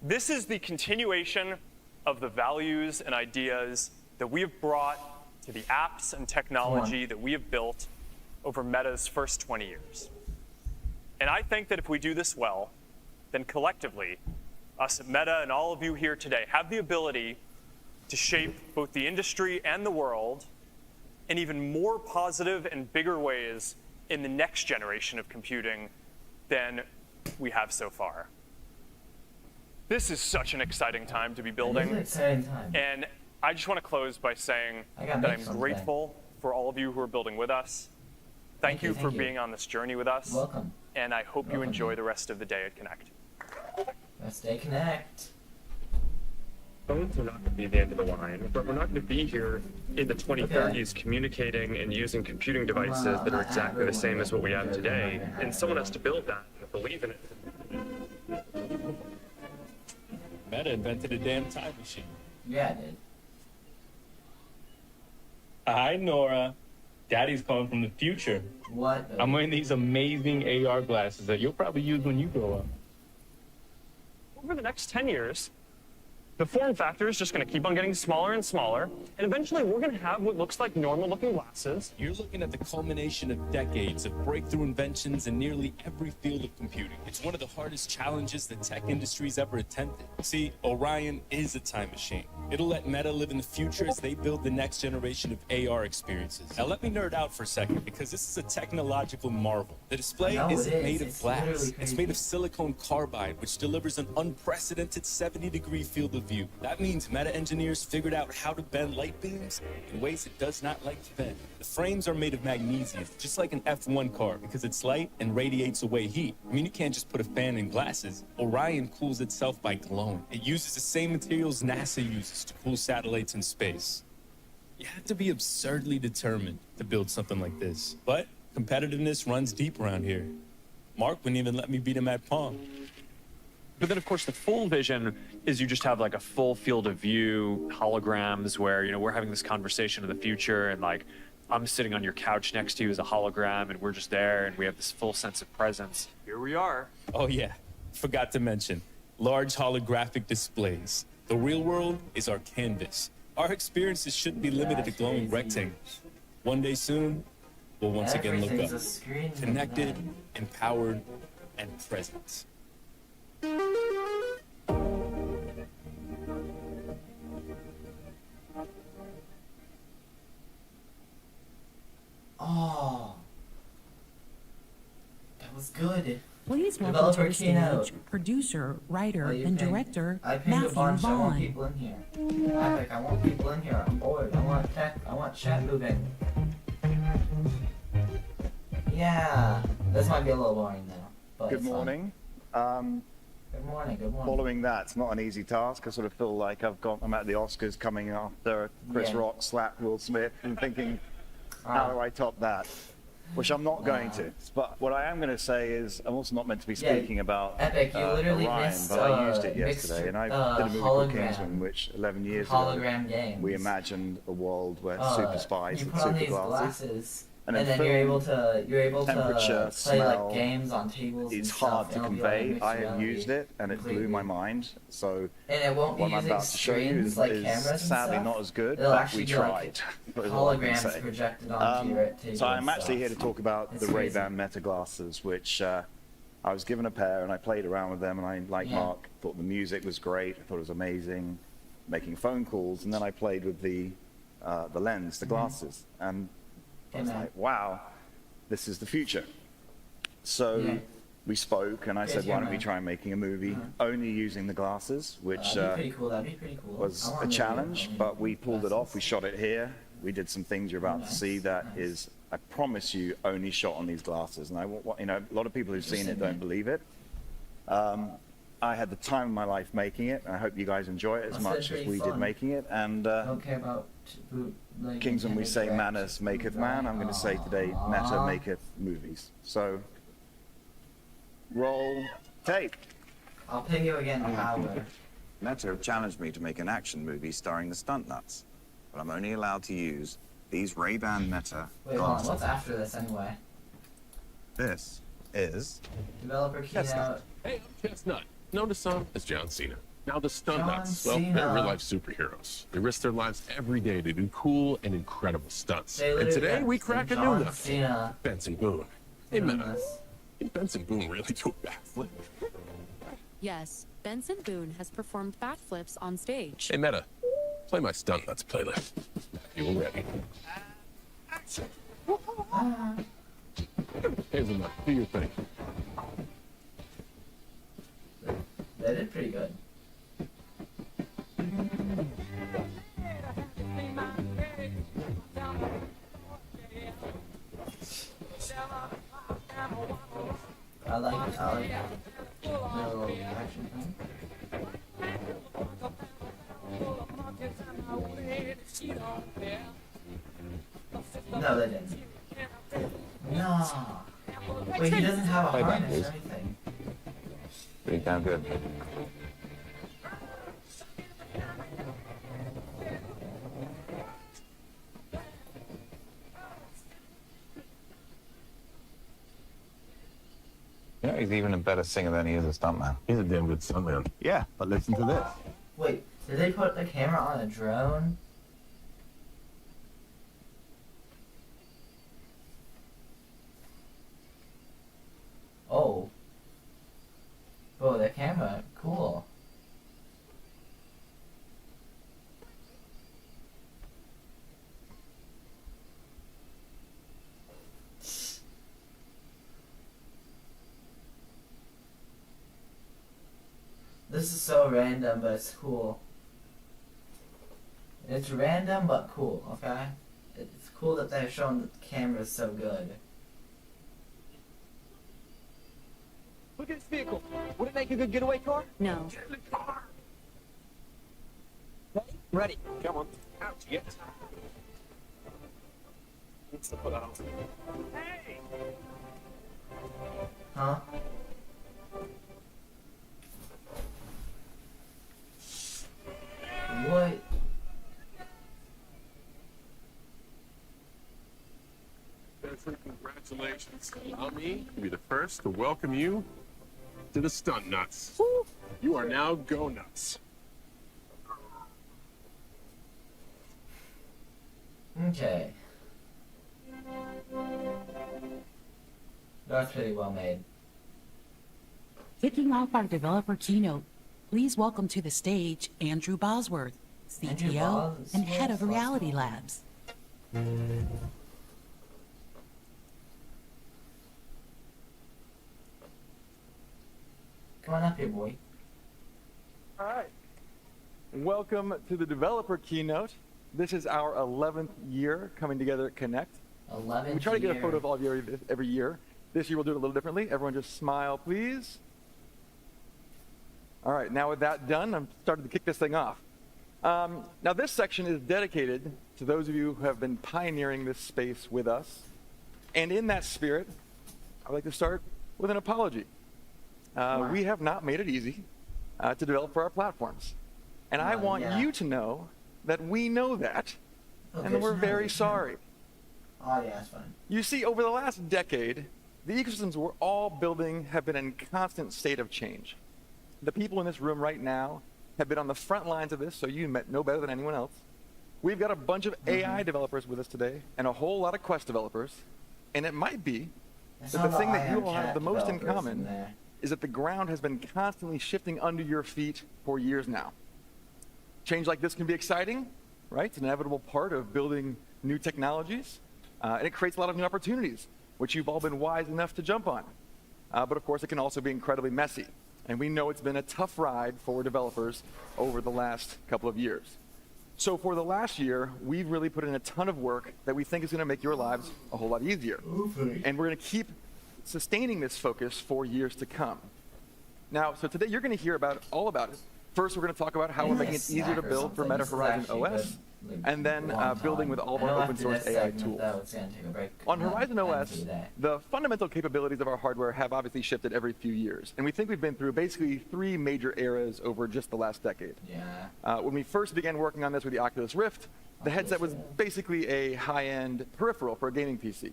This is the continuation of the values and ideas that we have brought to the apps and technology that we have built over Meta's first 20 years. And I think that if we do this well, then collectively, us at Meta and all of you here today have the ability to shape both the industry and the world in even more positive and bigger ways in the next generation of computing than we have so far. This is such an exciting time to be building. It is an exciting time. And I just want to close by saying that I'm grateful for all of you who are building with us. Thank you for being on this journey with us. Welcome. And I hope you enjoy the rest of the day at Connect. Let's stay Connect. phones are not going to be the end of the line, but we're not going to be here in the 2030s communicating and using computing devices that are exactly the same as what we have today. And someone has to build that and believe in it. Meta invented a damn time machine. Yeah, I did. Hi, Nora. Daddy's calling from the future. What? I'm wearing these amazing AR glasses that you'll probably use when you grow up. Over the next 10 years, the form factor is just going to keep on getting smaller and smaller, and eventually we're going to have what looks like normal-looking glasses. You're looking at the culmination of decades of breakthrough inventions in nearly every field of computing. It's one of the hardest challenges the tech industry's ever attempted. See, Orion is a time machine. It'll let Meta live in the future as they build the next generation of AR experiences. Now let me nerd out for a second, because this is a technological marvel. The display isn't made of glass. It's made of silicon carbide, which delivers an unprecedented 70-degree field of view. That means Meta engineers figured out how to bend light beams in ways it does not like to bend. The frames are made of magnesium, just like an F1 car, because it's light and radiates away heat. I mean, you can't just put a fan in glasses. Orion cools itself by glowing. It uses the same materials NASA uses to cool satellites in space. You have to be absurdly determined to build something like this. But competitiveness runs deep around here. Mark wouldn't even let me beat him at Pong. But then, of course, the full vision is you just have like a full field of view, holograms where, you know, we're having this conversation of the future and like I'm sitting on your couch next to you as a hologram and we're just there and we have this full sense of presence. Here we are. Oh yeah, forgot to mention, large holographic displays. The real world is our canvas. Our experiences shouldn't be limited to glowing rectangles. One day soon, we'll once again look up, connected, empowered, and present. Oh, that was good. Please welcome Developer to the keynote. stage producer, writer, Oh, you and pinged- director I pinged a Matthew bunch. I want Vaughn. people in here. Epic, I want people in here. I'm bored. I want tech. I want chat moving. Yeah, this might be a little boring though. But Good it's fun. morning. Good morning. Good morning. Following that, it's not an easy task. I sort of feel like I'm at the Oscars coming after Chris Yeah. Rock slapped Will Smith and thinking, how do I top that? Which I'm not going to. But what I am going to say is, I'm also not meant to be Yeah, speaking about Epic, you literally Orion, missed, but I used it mixed, yesterday, and I did a movie called hologram. Kingsman, which 11 years Hologram ago games. we imagined a world where super spies You had put on super these glasses. glasses, And and then then you're able film, to temperature, play smell, like games on tables. It's and hard stuff, to and it'll be, like, convey. mixed I have reality used it, and it blew completely. my mind. So And it won't be what I'm using about to show you screens is, like cameras and sadly stuff. not as good, It'll but actually we be, like, tried. is all I can holograms say. projected onto your table So I'm and actually stuff. here to talk about It's the crazy. Ray-Ban Meta glasses, which I was given a pair and I played around with them, and I, like Yeah. Mark, thought the music was great. I thought it was amazing, making phone calls, and then I played with the lens, the glasses, and I was Amen. like, wow, this is the future. So Yeah. we spoke, and I said, why don't we man. try making a movie only using the glasses, which That'd be pretty cool. That'd be pretty cool. was I a wanna do challenge, it. but we pulled it off. We shot it here. We did some things you're about to see that is, I promise you, only shot on these glasses. And you know, a lot of people who've seen it don't believe it. I had the time of my life making it, and I hope you guys enjoy it as Must have much been as pretty we did fun. making it. And Don't care about like, Kingsman, we Nintendo say Direct. manners maketh man. I'm going to say today, matter Aw. maketh movies. So, roll tape. I'll ping you again, Power. Meta have challenged me to make an action movie starring the stunt nuts, but I'm only allowed to use these Ray-Ban Meta Wait, hold on. glasses. What's after this anyway? This is Developer keynote. Hey, I'm Chestnut. Known to some as John Cena. Now the stunt John nuts. Well, Cena. they're real-life superheroes. They risk their lives every day to do cool and incredible stunts. They And literally today got we crack a new John nut. Cena. Benson Boone. Hey, doing Meta. this. Did Benson Boone really do a backflip? Yes, Benson Boone has performed backflips on stage. Hey, Meta. Play my stunt nuts playlist. You ready? Hazelnut, do your thing. They did pretty good. I like it. The little action thing. No, they didn't. No. Wait, he doesn't have a Play back, harness please. or anything. Pretty damn good. You know, he's even a better singer than he is a stuntman. He's a damn good stuntman. Yeah, but listen to this. Wait, did they put the camera on a drone? Oh. Oh, the camera, cool. This is so random, but it's cool. It's random, but cool, okay? It's cool that they're showing that the camera is so good. Look at this vehicle. Would it make a good getaway car? No. Ready? Come on. Out you get. Let's put that on. Hey! Huh? What? Benson, congratulations. Allow me to be the first to welcome you to the Stunt Nuts. You are now Go Nuts. Okay. That's pretty well made. Kicking off our developer keynote, please welcome to the stage Andrew Bosworth, Andrew CTO Bosworth, and head of awesome. Reality Labs. Come on up here, boy. All right. Welcome to the developer keynote. This is our 11th year coming together at Connect. 11th We try to get a year. photo of all of you every year. This year we'll do it a little differently. Everyone just smile, please. All right, now with that done, I'm starting to kick this thing off. Now this section is dedicated to those of you who have been pioneering this space with us. And in that spirit, I'd like to start with an apology. We have not made it easy to develop for our platforms. And I want yeah. you to know that we know that, and that we're very sorry. Oh yeah, that's fine. You see, over the last decade, the ecosystems we're all building have been in constant state of change. The people in this room right now have been on the front lines of this, so you know better than anyone else. We've got a bunch of AI developers with us today, and a whole lot of Quest developers, and it might be that the thing that you all have the most in common is that the ground has been constantly shifting under your feet for years now. Change like this can be exciting, right? It's an inevitable part of building new technologies, and it creates a lot of new opportunities, which you've all been wise enough to jump on. But of course, it can also be incredibly messy. And we know it's been a tough ride for developers over the last couple of years. So for the last year, we've really put in a ton of work that we think is going to make your lives a whole lot easier. And we're going to keep sustaining this focus for years to come. Now, so today you're going to hear all about it. First, we're going to talk about how we're making it easier to build for Meta Horizon OS, and then building with all of our open source AI tools. On Horizon OS, the fundamental capabilities of our hardware have obviously shifted every few years, and we think we've been through basically 3 major eras over just the last decade. When we first began working on this with the Oculus Rift, the headset was basically a high-end peripheral for a gaming PC.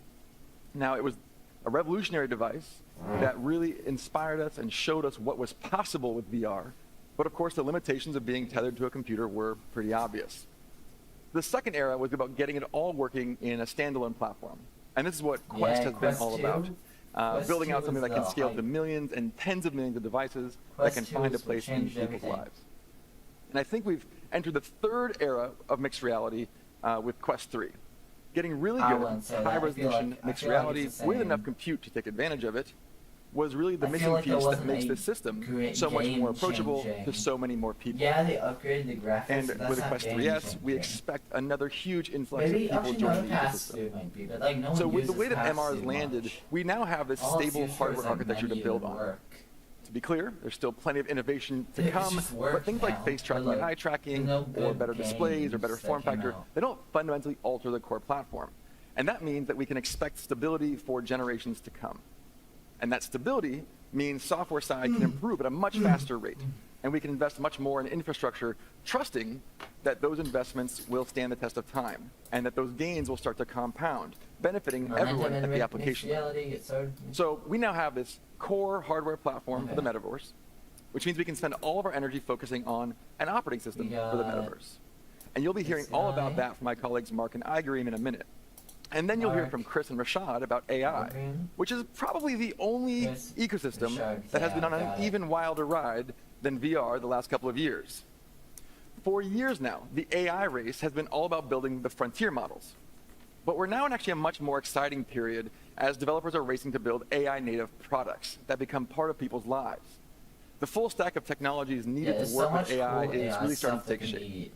Now, it was a revolutionary device that really inspired us and showed us what was possible with VR, but of course the limitations of being tethered to a computer were pretty obvious. The second era was about getting it all working in a standalone platform. And this is what Quest has been all about. Building out something that can scale to millions and tens of millions of devices that can find a place in people's lives. And I think we've entered the third era of mixed reality with Quest 3. Getting really good at high-resolution mixed reality with enough compute to take advantage of it was really the missing piece that makes this system so much more approachable to so many more people. Yeah, they upgraded the graphics. And with the Quest 3S, we expect another huge influx of people joining the ecosystem. So with the way that MR has landed, we now have this stable hardware architecture to build on. To be clear, there's still plenty of innovation to come, but things like face tracking and eye tracking, or better displays, or better form factor, they don't fundamentally alter the core platform. And that means that we can expect stability for generations to come. And that stability means software side can improve at a much faster rate. And we can invest much more in infrastructure, trusting that those investments will stand the test of time and that those gains will start to compound, benefiting everyone at the application level. So we now have this core hardware platform for the metaverse, which means we can spend all of our energy focusing on an operating system for the metaverse. And you'll be hearing all about that from my colleagues Mark and Igerim in a minute. And then you'll hear from Chris and Rashad about AI, which is probably the only ecosystem that has been on an even wilder ride than VR the last couple of years. For years now, the AI race has been all about building the frontier models. But we're now in actually a much more exciting period as developers are racing to build AI native products that become part of people's lives. The full stack of technologies needed to work with AI is really starting to take shape.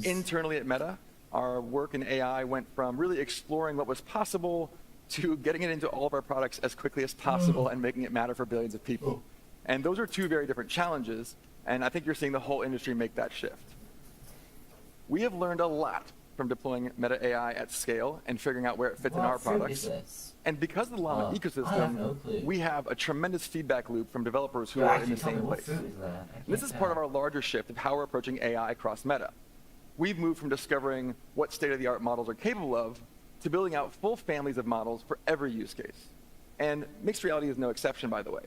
Internally at Meta, our work in AI went from really exploring what was possible to getting it into all of our products as quickly as possible and making it matter for billions of people. And those are two very different challenges, and I think you're seeing the whole industry make that shift. We have learned a lot from deploying Meta AI at scale and figuring out where it fits in our products. And because of the Llama ecosystem, we have a tremendous feedback loop from developers who are in the same place. And this is part of our larger shift of how we're approaching AI across Meta. We've moved from discovering what state-of-the-art models are capable of to building out full families of models for every use case. And mixed reality is no exception, by the way.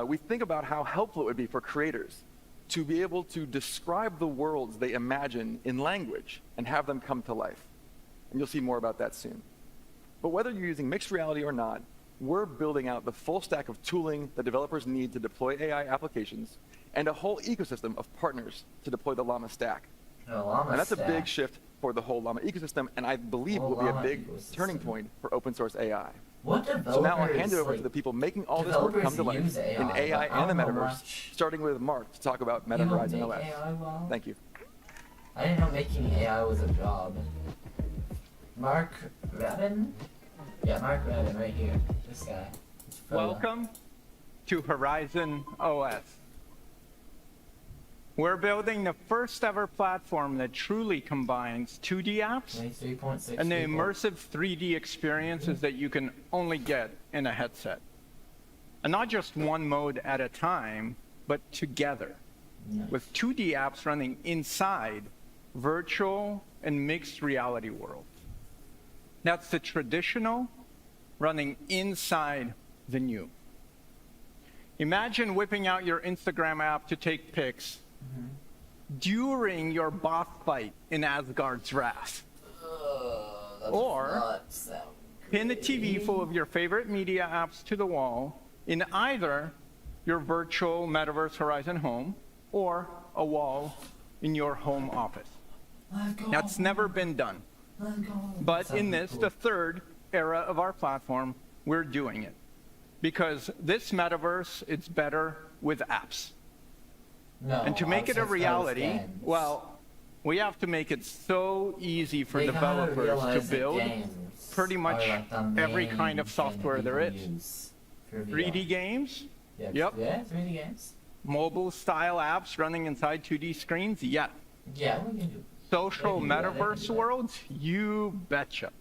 We think about how helpful it would be for creators to be able to describe the worlds they imagine in language and have them come to life. And you'll see more about that soon. But whether you're using mixed reality or not, we're building out the full stack of tooling that developers need to deploy AI applications and a whole ecosystem of partners to deploy the Llama stack. And that's a big shift for the whole Llama ecosystem, and I believe will be a big turning point for open source AI. So now I'll hand it over to the people making all this work come to life in AI and the metaverse, starting with Mark to talk about Meta Horizon OS. Thank you. I didn't know making AI was a job. Mark Rabin? Yeah, Mark Rabin right here. This guy. Welcome to Horizon OS. We're building the first ever platform that truly combines 2D apps and the immersive 3D experiences that you can only get in a headset. And not just one mode at a time, but together, with 2D apps running inside virtual and mixed reality worlds. That's the traditional running inside the new. Imagine whipping out your Instagram app to take pics during your boss fight in Asgard's Wrath. Or pin a TV full of your favorite media apps to the wall in either your virtual Metaverse Horizon home or a wall in your home office. That's never been done. But in this, the third era of our platform, we're doing it. Because this metaverse, it's better with apps. And to make it a reality, well, we have to make it so easy for developers to build pretty much every kind of software there is. 3D games? Yep. Yeah, 3D games. Mobile style apps running inside 2D screens? Yeah. Yeah, we can do. Social metaverse worlds? You betcha.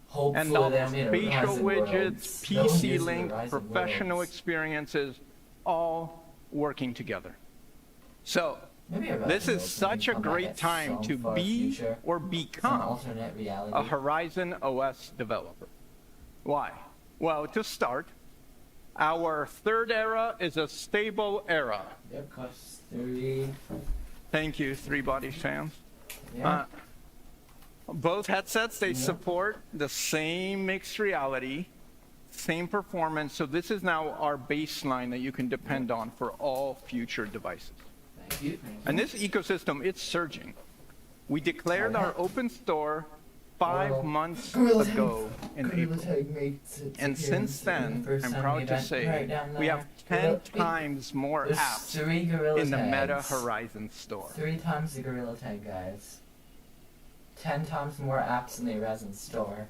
Hopefully and all the spatial widgets, PC link, professional experiences, all working together. So, this is such a great time to be or become a Horizon OS developer. Why? Well, to start, our third era is a stable era. Yep, cost 3. Thank you, Three Bodies fans. Yeah. Both headsets, they support the same mixed reality, same performance. So this is now our baseline that you can depend on for all future devices. Thank you. And this ecosystem, it's surging. We declared our open store 5 months ago in April. And since then, I'm proud to say, we have 10 times more apps in the Meta Horizon store. 3 times the Gorilla Tag, guys. 10 times more apps in the Horizon store.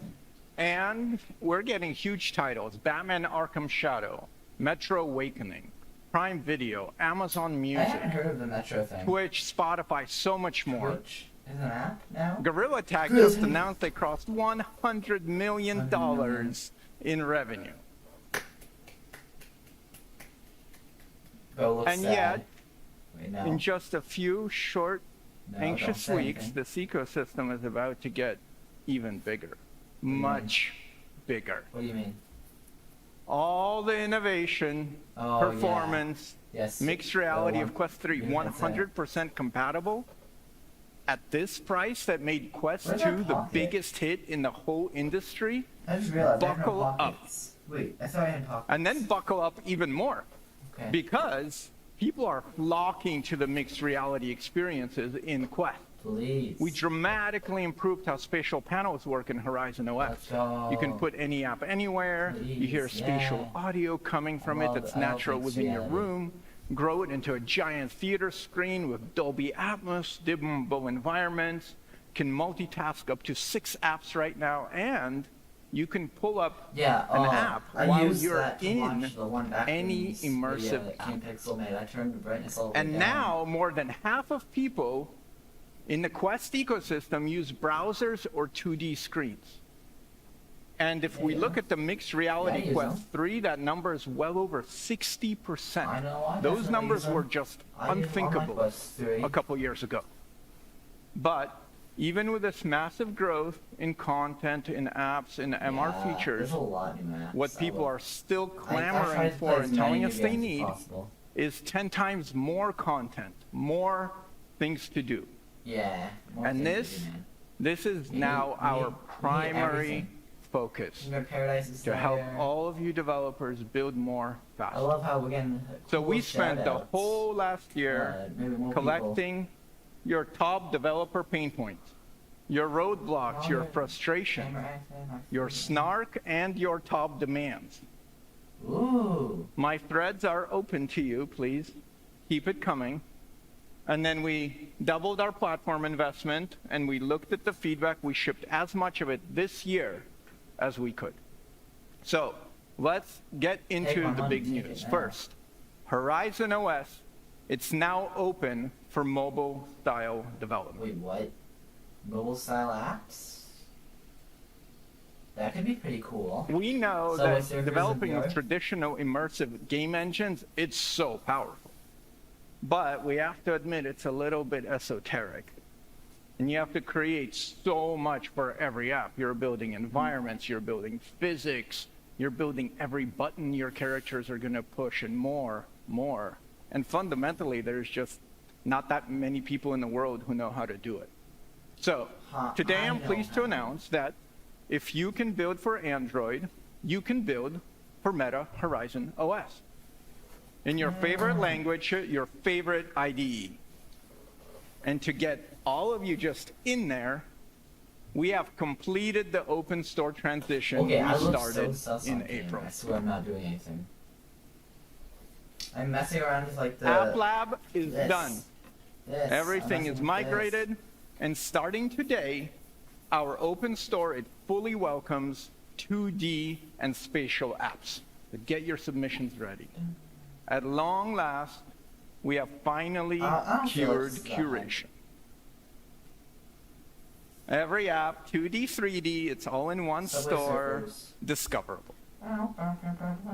And we're getting huge titles. Batman Arkham Shadow, Metro Awakening, Prime Video, Amazon Music, I haven't heard of the Metro thing. Twitch, Spotify, so much more. Is an app now? Gorilla Tag just announced they crossed $100 million in revenue. Looks and sad. yet, Wait, no. in just a few short, No, anxious don't say weeks, anything. this ecosystem is about to get even bigger. Much bigger. What do you mean? All the innovation, Oh, performance, Yes. mixed reality The of Quest 3, yeah, that's it. 100% compatible. At this price that made Quest Where's 2 our the pocket? biggest hit in the whole industry, I just realized I have no buckle up. pockets. Wait, I thought I had pockets. And then buckle up even more. Okay. Because people are flocking to the mixed reality experiences in Quest. Please. We dramatically improved how spatial panels work in Horizon OS. Let's go. You can put any app anywhere. You hear Please, spatial yeah. audio coming from it love that's it. I love natural mixed within your reality. room. Grow it into a giant theater screen with Dolby Atmos, dimmable environments. Can multitask up to 6 apps right now, and you can pull up Yeah, an app I while used you're that to in watch the one back any release immersive video that app. King Pixel made. I turned the brightness all the way And down. now, more than half of people in the Quest ecosystem use browsers or 2D screens. And if we look at the mixed reality Yeah, I use Quest them. 3, that number is well over 60%. I know, I Those definitely numbers use them. were just I use all my unthinkable Quest 3. a couple years ago. But even with this massive growth in content, in apps, in MR Yeah, features, there's a lot of apps. what people are still I clamoring tried to play for as and telling many us they games as need possible. is 10 times more content, more things to do. Yeah. more And things to this, do, man. this is We now need- we our need primary everything. focus, Remember Paradise is to help there. all of you developers build more I faster. love how we're getting So cool we spent the shout-outs. whole last year maybe more collecting your top developer pain points, your roadblocks, your frustration, your snark, and your top demands. Ooh. My threads are open to you, please. Keep it coming. And then we doubled our platform investment, and we looked at the feedback. We shipped as much of it this year as we could. So let's get into my the money, big take it news. now. First, Horizon OS, it's now open for mobile-style development. Wait, what? Mobile style apps? That could be pretty cool. We know So is that there developing VR? with traditional immersive game engines, it's so powerful. But we have to admit it's a little bit esoteric. And you have to create so much for every app. You're building environments, you're building physics, you're building every button your characters are going to push, and more. And fundamentally, there's just not that many people in the world who know how to do it. So today I I'm know pleased to announce that if you can build for Android, you can build for Meta Horizon OS. In your favorite language, your favorite IDE. And to get all of you just in there, we have completed the open store transition Okay, I we look started so sus in on camera. April. I swear I'm not doing anything. I'm messing around with like the App Lab is this. done. This. I'm Everything messing is with migrated, and starting today, our open store, it fully welcomes 2D and spatial apps. So get your submissions ready. At long last, we have finally I don't feel cured it's that curation. Every app, 2D, 3D, it's all in one Subway store, Surfers. discoverable.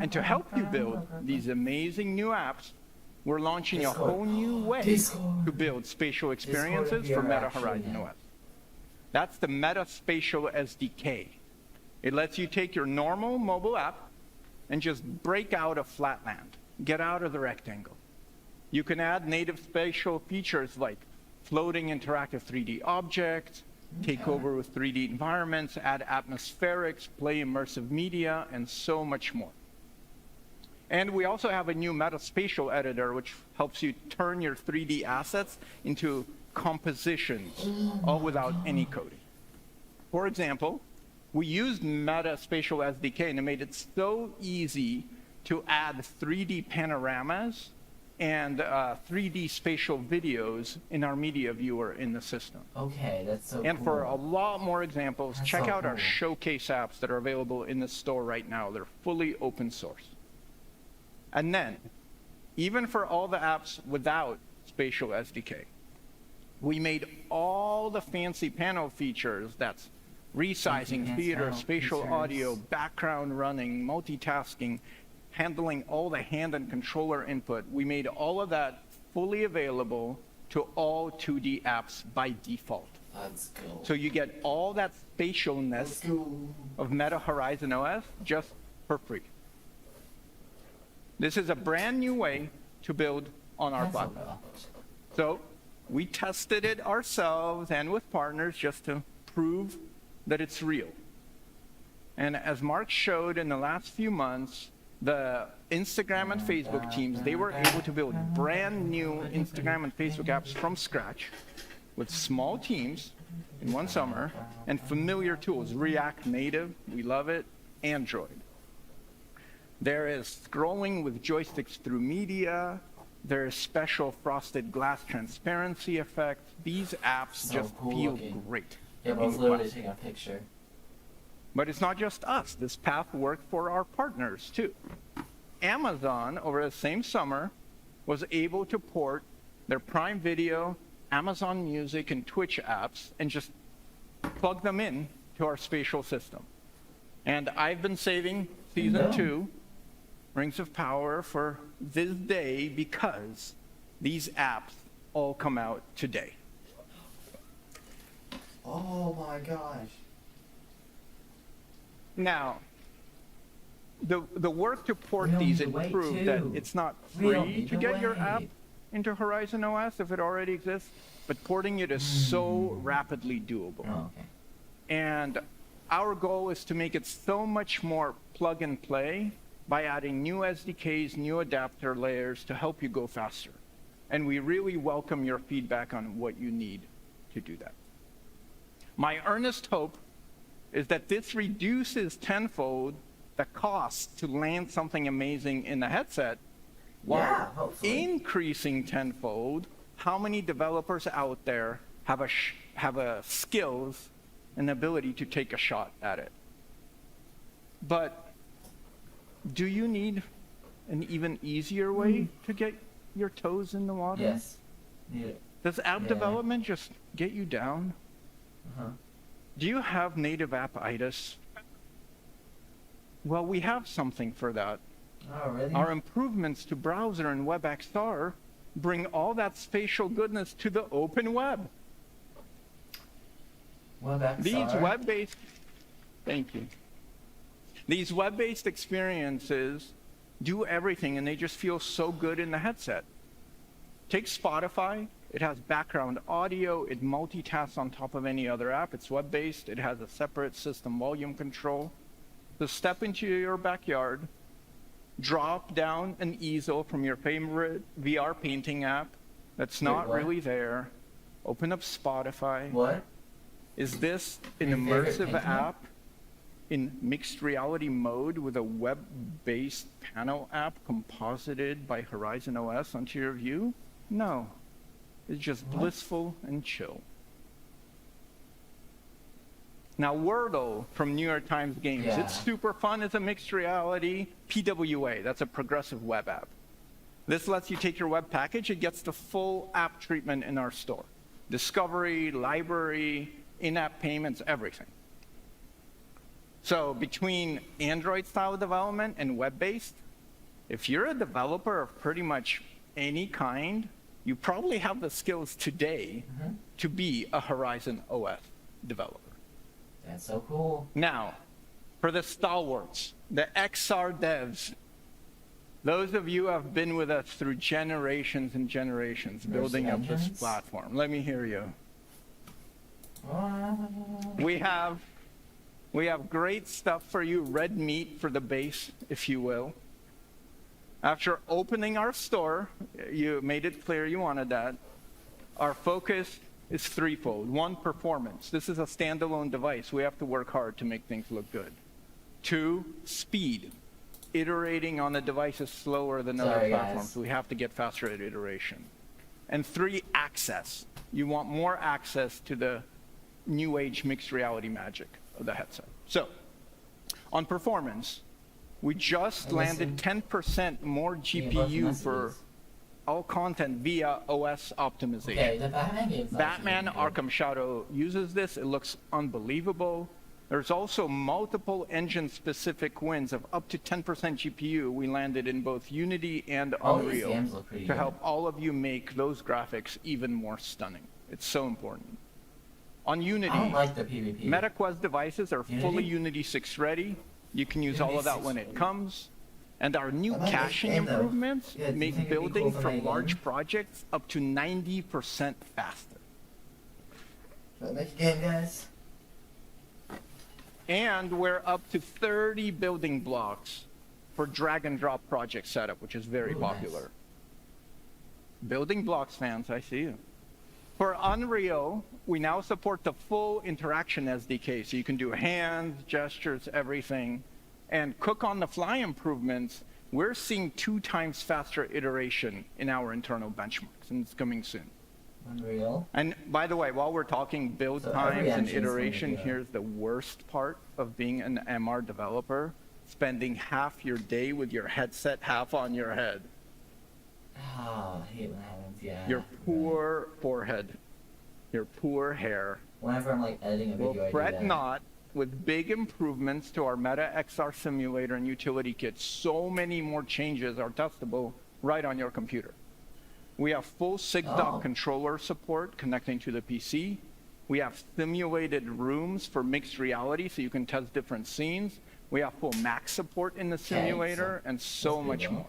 And to help you build these amazing new apps, we're launching Discord. a whole new way Discord. to build spatial Discord experiences VR for Meta actually, Horizon yeah. OS. That's the Meta Spatial SDK. It lets you take your normal mobile app and just break out of flatland, get out of the rectangle. You can add native spatial features like floating interactive 3D objects, take over with 3D environments, add atmospherics, play immersive media, and so much more. And we also have a new Metaspatial editor, which helps you turn your 3D assets into compositions, all without any coding. For example, we used Metaspatial SDK, and it made it so easy to add 3D panoramas and 3D spatial videos in our media viewer in the system. Okay, that's so And cool. for a lot more examples, That's check so out our cool. showcase apps that are available in the store right now. They're fully open source. And then, even for all the apps without Spatial SDK, We made all the fancy panel features, that's resizing, Fancy theater, panel spatial features. audio, background running, multitasking, handling all the hand and controller input. We made all of that fully available to all 2D apps by default. Let's go. So you get all that spatialness of Meta Horizon OS just for free. This is a brand new way to build on our platform. So we tested it ourselves and with partners just to prove that it's real. And as Mark showed in the last few months, the Instagram and Facebook teams, they were able to build brand new Instagram and Facebook apps from scratch with small teams in one summer and familiar tools, React Native, we love it, Android. There is scrolling with joysticks through media. There is special frosted glass transparency effect. These apps just feel great. Yeah, but I was in literally Quest. taking a picture. But it's not just us. This path worked for our partners too. Amazon, over the same summer, was able to port their Prime Video, Amazon Music, and Twitch apps and just plug them in to our spatial system. And I've been saving season 2, Rings of Power, for this day because these apps all come out today. Oh my gosh. Now, the work to port We don't these need and to wait, prove that too. it's not We don't free need to to get your wait. app into Horizon OS if it already exists, but porting it is so rapidly doable. Oh, okay. And our goal is to make it so much more plug and play by adding new SDKs, new adapter layers to help you go faster. And we really welcome your feedback on what you need to do that. My earnest hope is that this reduces tenfold the cost to land something amazing in the headset, while increasing tenfold how many developers out there have a skills and ability to take a shot at it. But do you need an even easier way to get your toes in the water? Yes. Need it. Does app Yeah. development just get you down? Uh-huh. Do you have native app-itis? Well, we have something for that. Oh, really? Our improvements to browser and WebXR bring all that spatial goodness to the open web. WebXR. These web-based, thank you. These web-based experiences do everything and they just feel so good in the headset. Take Spotify. It has background audio. It multitasks on top of any other app. It's web-based. It has a separate system volume control. So step into your backyard, drop down an easel from your favorite VR painting app that's not what? really there. Open up Spotify. What? Is this an Your favorite immersive painting app? app in mixed reality mode with a web-based panel app composited by Horizon OS onto your view? No. It's just blissful and chill. Now, Wordle from New York Times Games. Yeah. It's super fun. It's a mixed reality PWA. That's a progressive web app. This lets you take your web package. It gets the full app treatment in our store. Discovery, library, in-app payments, everything. So between Android-style development and web-based, if you're a developer of pretty much any kind, you probably have the skills today to be a Horizon OS developer. That's so cool. Now, for the stalwarts, the XR devs, those of you who have been with us through generations and generations building up this engines? platform, let me hear you. We have great stuff for you, red meat for the base, if you will. After opening our store, you made it clear you wanted that. Our focus is threefold. One, performance. This is a standalone device. We have to work hard to make things look good. Two, speed. Iterating on the device is slower than other Sorry, platforms. guys. So we have to get faster at iteration. And three, access. You want more access to the new age mixed reality magic of the headset. So, on performance, we just landed 10% more GPU for all content via OS optimization. Okay, the Batman game's Batman Arkham Shadow uses this. It looks unbelievable. There's also multiple engine-specific wins of up to 10% GPU we landed in both Unity and All these Unreal games look pretty to good. help all of you make those graphics even more stunning. It's so important. On Unity, I don't like the PvP. MetaQuest devices are fully Unity 6 ready. You can use all of that when it comes. And our new I like this caching game, though. improvements Yeah, do you make think it'd be building cool to from make a large game? projects up to 90% faster. Should I make a game, guys? And we're up to 30 building blocks for drag and drop project setup, which is very popular. Building blocks fans, I see you. For Unreal, we now support the full interaction SDK, so you can do hands, gestures, everything. And cook on the fly improvements, we're seeing 2 times faster iteration in our internal benchmarks, and it's coming soon. Unreal. And by the way, while we're talking build So every times and engine's gonna iteration, do that. here's the worst part of being an MR developer: spending half your day with your headset half on your head. Oh, I hate when that happens, yeah. Your poor forehead, your poor hair. Whenever I'm like editing a Well, video, I do fret that. not. With big improvements to our Meta XR simulator and utility kit, so many more changes are testable right on your computer. We have full SIGDOC controller support connecting to the PC. We have simulated rooms for mixed reality, so you can test different scenes. We have full Mac support in the simulator, and so much more.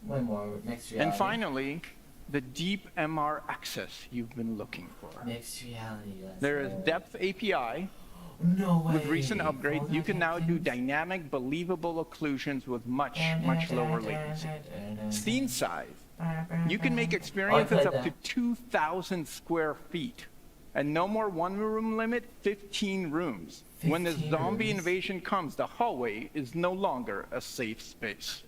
Way more mixed reality. And finally, the deep MR access you've been looking for. Mixed reality. There is Depth API. No way. With recent upgrades, you can now do dynamic, believable occlusions with much lower latency. Scene size. You can make experiences up to 2,000 square feet. And no more one-room limit, 15 rooms. When the 15 zombie rooms. invasion comes, the hallway is no longer a safe space.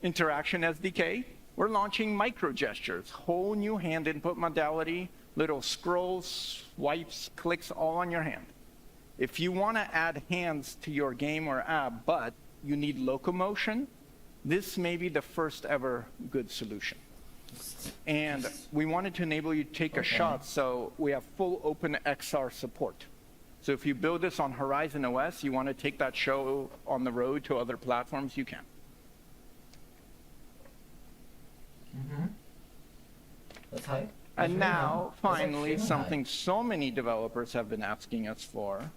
Interaction SDK. We're launching micro gestures, whole new hand input modality, little scrolls, swipes, clicks all on your hand. If you want to add hands to your game or app, but you need locomotion, this may be the first ever good solution. And we wanted to enable you to take a shot, so we have full open XR support. So if you build this on Horizon OS, you want to take that show on the road to other platforms, you can. That's hype. And now, finally, something so many developers have been asking us for.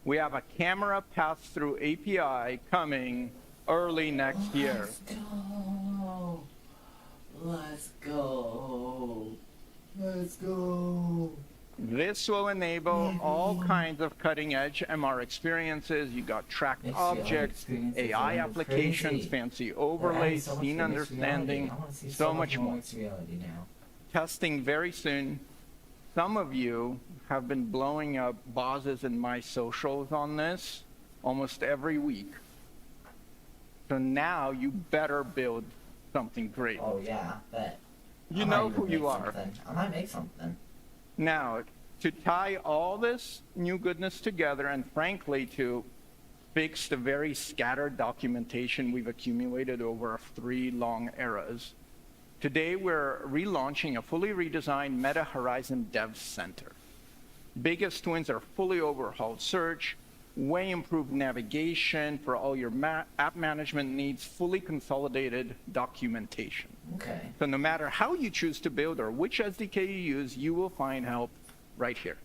We have a camera pass-through API coming early next year. Go. Let's go. Let's go. This will enable all kinds of cutting-edge MR experiences. You got tracked Mixed reality objects, experiences AI are applications, crazy. fancy We're adding overlays, so much scene more mixed reality. understanding, I wanna see so much more. mixed reality now. Testing very soon. Some of you have been blowing up bosses in my socials on this almost every week. So now you better build something great. Oh yeah, bet. You I know might who even you make are. something. I might make something. Now, to tie all this new goodness together and frankly to fix the very scattered documentation we've accumulated over 3 long eras, today we're relaunching a fully redesigned Meta Horizon Dev Center. Biggest wins are fully overhauled search, way improved navigation for all your app management needs, fully consolidated documentation. Okay. So no matter how you choose to build or which SDK you use, you will find help right here.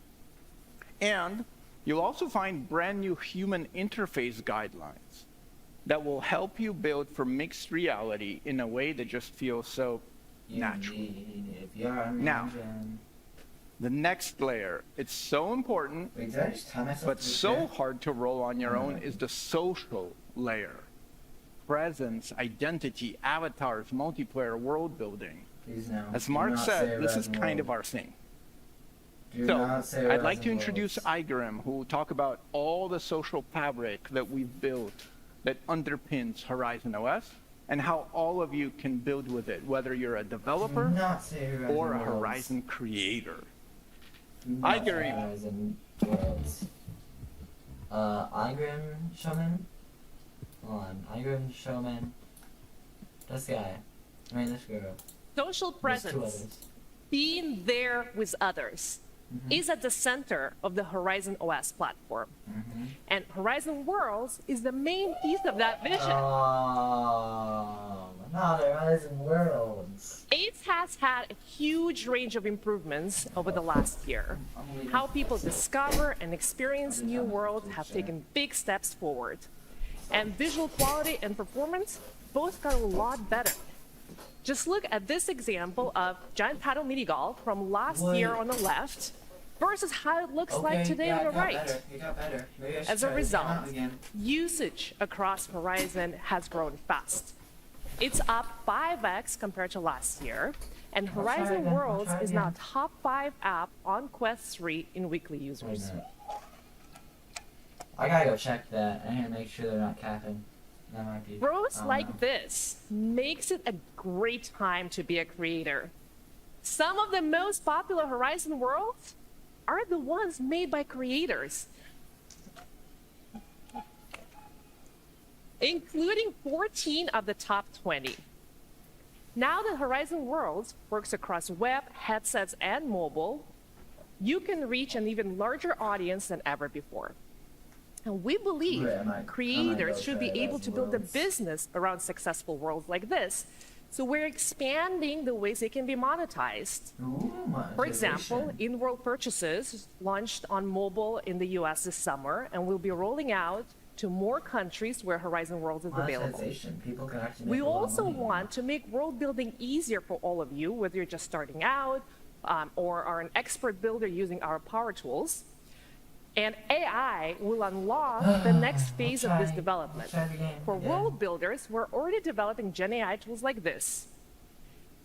And you'll also find brand new human interface guidelines that will help you build for mixed reality in a way that just feels so natural. Now, the next layer, it's so important, Wait, did I just tie myself but to the so chair? hard to roll on your own, is the social layer. Presence, identity, avatars, multiplayer, world building. Please no. As Do Mark not say said, this is Horizon kind World. of our thing. Do So, not say I'd like to Horizon introduce Igrim, who will talk about all the social fabric that we've built that underpins Horizon OS, and how all of you can build with it, whether you're a developer Do not say Horizon or a Worlds. Horizon creator. Do not say Igrim. Horizon Worlds. Igrim Showman? Hold on. Igrim Showman. This guy. I mean, this girl. Social There's two presence, others. being there with others, is at the center of the Horizon OS platform. And Horizon Worlds is the main piece of that vision. Oh, not Horizon Worlds. AIDS has had a huge range of improvements over the last year. How people discover and experience new worlds have taken big steps forward. And visual quality and performance both got a lot better. Just look at this example of Giant Paddle Mini Golf from last year on the left versus how it looks like today on the right. It got better. Maybe I should As a try this game result, out again. usage across Horizon has grown fast. It's up 5x compared to last year, and I'll try Horizon again, I'll Worlds try is again. now top 5 app on Quest 3 in weekly Wait a users. minute. I gotta go check that. I need to make sure they're not capping. That might be. Growth I don't like know. this makes it a great time to be a creator. Some of the most popular Horizon worlds are the ones made by creators, including 14 of the top 20. Now that Horizon Worlds works across web, headsets, and mobile, you can reach an even larger audience than ever before. And we believe Right, I might creators go should try be able Horizon to build a Worlds. business around successful worlds like this. So we're expanding the ways they can be monetized. For example, in-world purchases launched on mobile in the US this summer and will be rolling out to more countries where Horizon Worlds is available. Monetization. People can actually make We a lot of also money. want to make world building easier for all of you, whether you're just starting out or are an expert builder using our power tools. And AI will unlock the next phase of this development. For world builders, we're already developing Gen AI tools like this.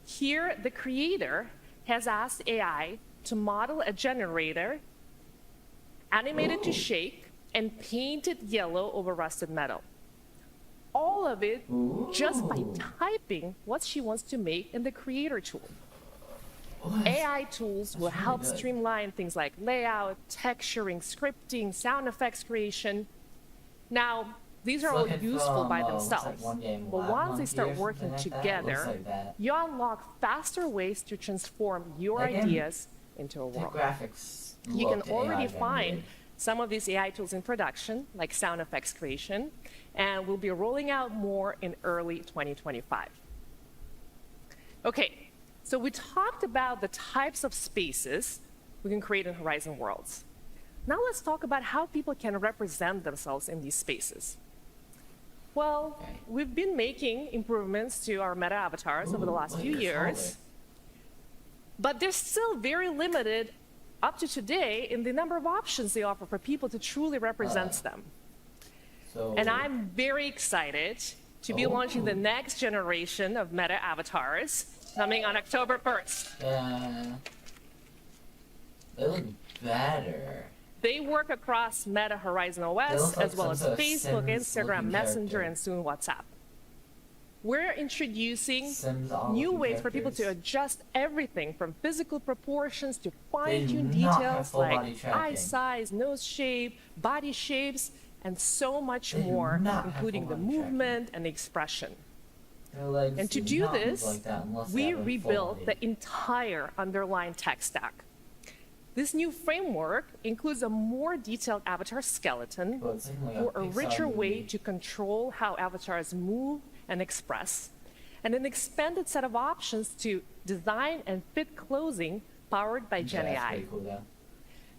Here, the creator has asked AI to model a generator, animate it to shake, and paint it yellow over rusted metal. All of it just by typing what she wants to make in the creator tool. AI tools will help really good. streamline things like layout, texturing, scripting, sound effects creation. Now, these are all Looking useful from, by looks like themselves, one game but lab once they monkey start or working something like that. Looks together, like that. you unlock faster ways to transform your Again, ideas into a The world. graphics. You can looked already AI find generated. some of these AI tools in production, like sound effects creation, and we'll be rolling out more in early 2025. Okay, so we talked about the types of spaces we can create in Horizon Worlds. Now let's talk about how people can represent themselves in these spaces. Well, we've been making improvements to our meta avatars over the last look at few this years, hallway. but they're still very limited up to today in the number of options they offer for people to truly represent them. So, And I'm very excited to be launching the next generation of meta avatars coming on October 1st. They look better. They work across Meta Horizon They OS, look like as well as some sort of Facebook, Sims Instagram, looking Messenger, character. and soon WhatsApp. We're introducing Sims all new looking ways for people to characters. adjust everything from physical proportions to They do fine-tune not have details full body like tracking. eye size, nose shape, body shapes, and so much They do more, not have including full the body movement and the expression. Their legs And to do do not move this, like that unless they we have a full rebuilt body. the entire underlying tech stack. This new framework includes a more detailed avatar skeleton Well, it's like a for a Pixar richer way movie. to control how avatars move and express, and an expanded set of options to design and fit clothing powered by Gen Yeah, that's AI. pretty cool, though.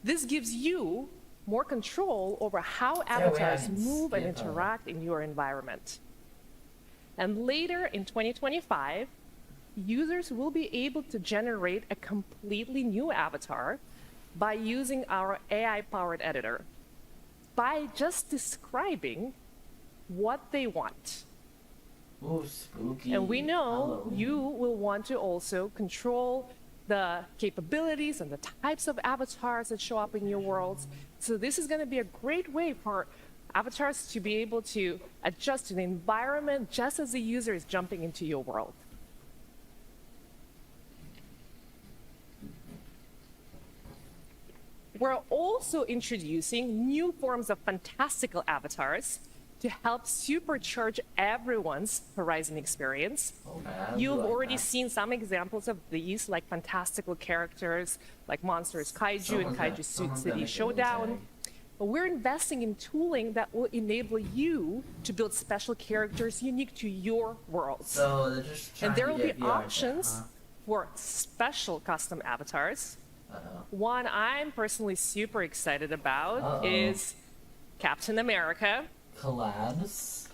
This gives you more control over how way I avatars can move and skip, interact in your environment. And later in 2025, users will be able to generate a completely new avatar by using our AI-powered editor, by just describing what they want. Ooh, spooky. And we know Halloween. you will want to also control the capabilities and the types of avatars that show up in your worlds. So this is going to be a great way for avatars to be able to adjust to the environment just as the user is jumping into your world. We're also introducing new forms of fantastical avatars to help supercharge everyone's Horizon experience. You've already seen some examples of these, like fantastical characters like Monsters Kaiju and Kaiju City Showdown. But we're investing in tooling that will enable you to build special characters unique to your world. So they're just trying And there to will be get VR options for special custom avatars. One I'm personally super excited about is Captain America. Collabs.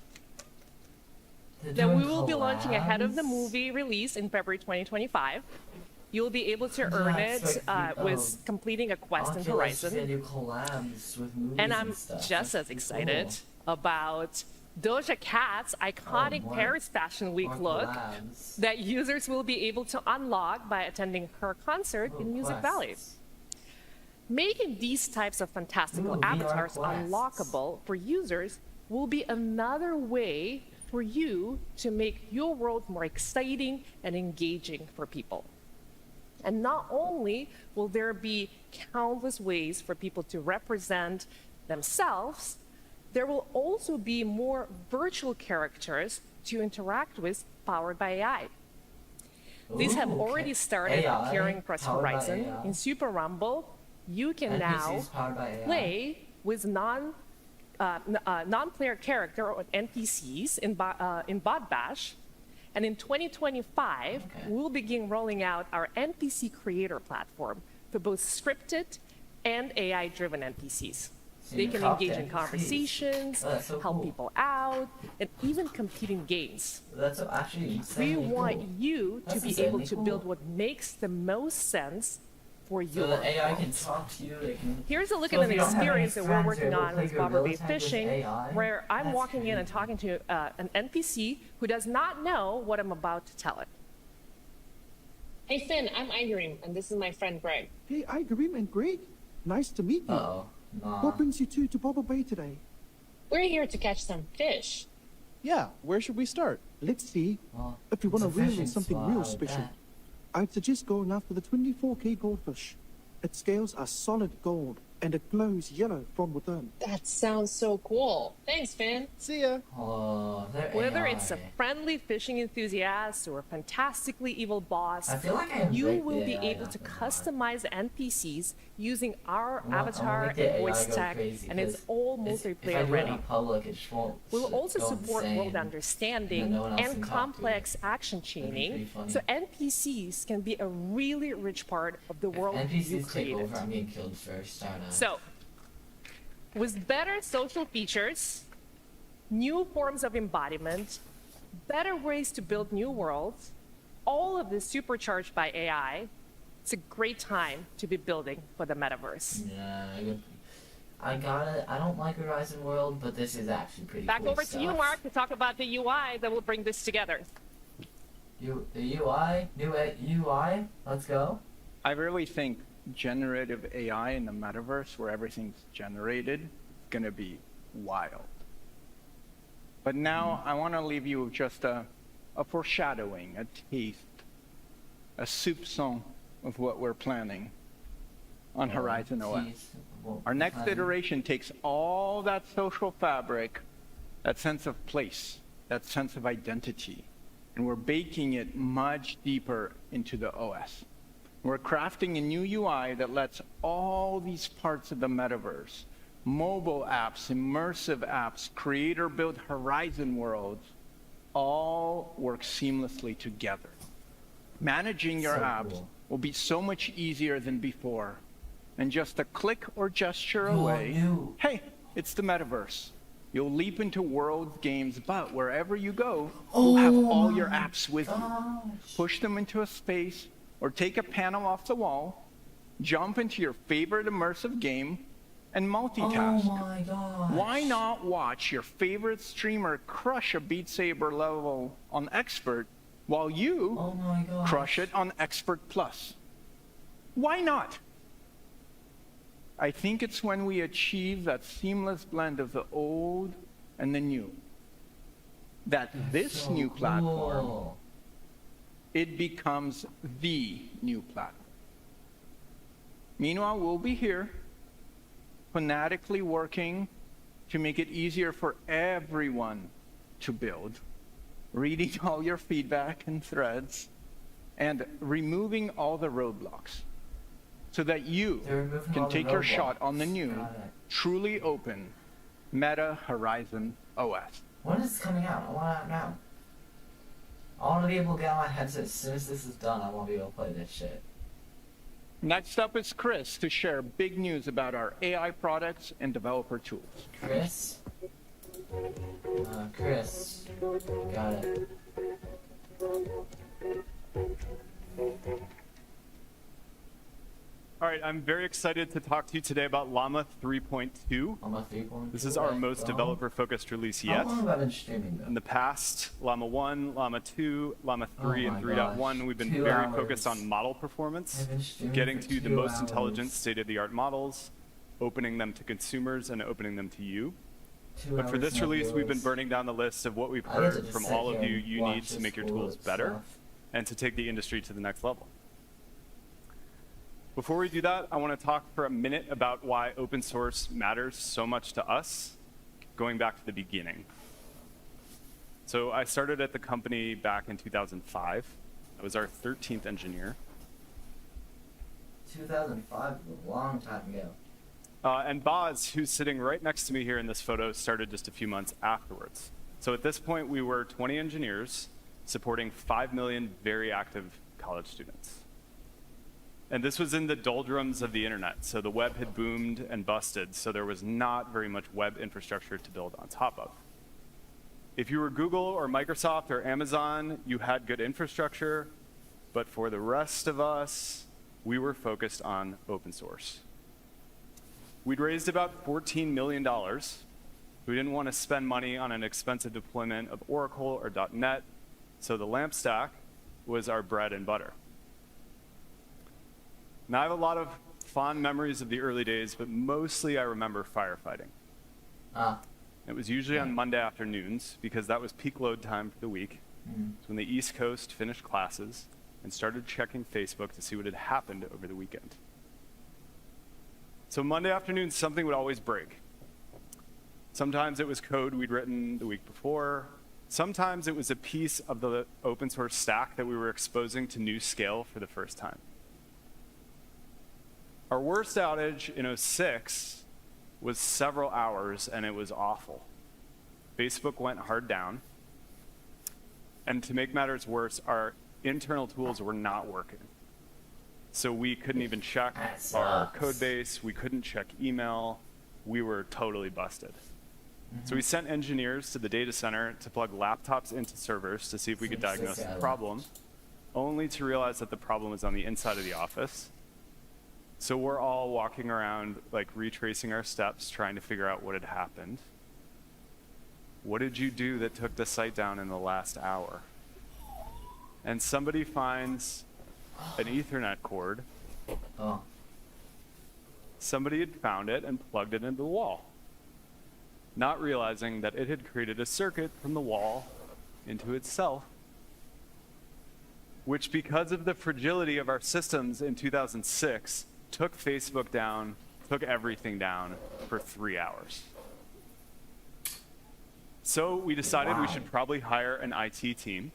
That we will be launching ahead of the movie release in February 2025. You'll be able to earn it with completing a quest in Horizon. And I'm just as excited about Doja Cat's iconic Paris Fashion Week look that users will be able to unlock by attending her concert in Music Valley. Making these types of fantastical avatars unlockable for users will be another way for you to make your world more exciting and engaging for people. And not only will there be countless ways for people to represent themselves, there will also be more virtual characters to interact with powered by AI. These have already started appearing across Horizon. In Super Rumble, you can now play with non-player character or NPCs in Bot Bash. And in 2025, we'll begin rolling out our NPC creator platform for both scripted and AI-driven NPCs. They can engage in conversations, help people out, and even compete in games. That's actually We want you to be able to build what makes the most sense for you. So the AI can talk to you. Here's a look at an experience that we're working on with Bobber Bay Fishing, where I'm walking in and talking to an NPC who does not know what I'm about to tell it. Hey Finn, I'm Igrim, and this is my friend Greg. Hey Igrim and Greg, nice to meet you. What brings you two to Bobber Bay today? We're here to catch some fish. Yeah, where should we start? Let's see. If you want to reel in something real special, I'd suggest going after the 24K goldfish. It scales are solid gold and it glows yellow from within. That sounds so cool. Thanks, Finn. See ya. Whether it's a friendly fishing enthusiast or a fantastically evil boss, I feel like I you break will the be AI able up to in my customize NPCs using our I wanna avatar make the and voice AI go tech, crazy, and it's 'cause all if I multiplayer do it ready. in public, it just won't We'll also go support insane, world and understanding no one else can and talk to complex action pretty chaining, funny. so NPCs can be a really rich part of the world you NPCs take created. over, I'm getting killed first. So, with better social features, new forms of embodiment, better ways to build new worlds, all of this supercharged by AI, it's a great time to be building for the metaverse. Yeah, I got it. I don't like Horizon World, but this is actually pretty Back cool over stuff. to you, Mark, to talk about the UI that will bring this together. The UI? New UI? Let's go. I really think generative AI in the metaverse, where everything's generated, is going to be wild. But now I want to leave you with just a foreshadowing, a taste, a soupçon of what we're planning on Horizon OS. Our next iteration takes all that social fabric, that sense of place, that sense of identity, and we're baking it much deeper into the OS. We're crafting a new UI that lets all these parts of the metaverse, mobile apps, immersive apps, creator-built Horizon worlds, all work seamlessly together. Managing your apps will be so much easier than before. And just a click or gesture away, hey, it's the metaverse. You'll leap into world games, but wherever you go, you'll have all your apps with you. Push them into a space, or take a panel off the wall, jump into your favorite immersive game, and multitask. Oh my gosh. Why not watch your favorite streamer crush a Beat Saber level on Expert while you crush it on Expert Plus? Why not? I think it's when we achieve that seamless blend of the old and the new that this new platform, it becomes the new platform. Meanwhile, we'll be here, fanatically working to make it easier for everyone to build, reading all your feedback and threads, and removing all the roadblocks so that you can take your shot on the new, truly open Meta Horizon OS. When is this coming out? I want it out now. I want to be able to get on my headset as soon as this is done. I want to be able to play this shit. Next up is Chris to share big news about our AI products and developer tools. Chris? Chris. Got it. All right, I'm very excited to talk to you today about Llama 3.2. Llama 3.2. This is our most developer-focused release yet. How long have I been streaming, though? In the past, Llama 1, Llama 2, Llama 3, and 3.1, we've been very focused on model performance, getting to the most intelligent state-of-the-art models, opening them to consumers, and opening them to you. But for this release, we've been burning down the list of what we've heard from all of you need to make your tools better and to take the industry to the next level. Before we do that, I want to talk for a minute about why open source matters so much to us, going back to the beginning. So I started at the company back in 2005. I was our 13th engineer. 2005 was a long time ago. And Boz, who's sitting right next to me here in this photo, started just a few months afterwards. So at this point, we were 20 engineers supporting 5 million very active college students. And this was in the doldrums of the internet. So the web had boomed and busted, so there was not very much web infrastructure to build on top of. If you were Google or Microsoft or Amazon, you had good infrastructure, but for the rest of us, we were focused on open source. We'd raised about $14 million. We didn't want to spend money on an expensive deployment of Oracle or .NET, so the LAMP stack was our bread and butter. Now, I have a lot of fond memories of the early days, but mostly I remember firefighting. It was usually on Monday afternoons because that was peak load time for the week. It's when the East Coast finished classes and started checking Facebook to see what had happened over the weekend. So Monday afternoon, something would always break. Sometimes it was code we'd written the week before. Sometimes it was a piece of the open source stack that we were exposing to new scale for the first time. Our worst outage in 2006 was several hours, and it was awful. Facebook went hard down. And to make matters worse, our internal tools were not working. So we couldn't even check our code base. We couldn't check email. We were totally busted. So we sent engineers to the data center to plug laptops into servers to see if we could diagnose the problem, only to realize that the problem was on the inside of the office. So we're all walking around, like retracing our steps, trying to figure out what had happened. What did you do that took the site down in the last hour? And somebody finds an Ethernet cord. Somebody had found it and plugged it into the wall, not realizing that it had created a circuit from the wall into itself, which, because of the fragility of our systems in 2006, took Facebook down, took everything down for 3 hours. So we decided we should probably hire an IT team.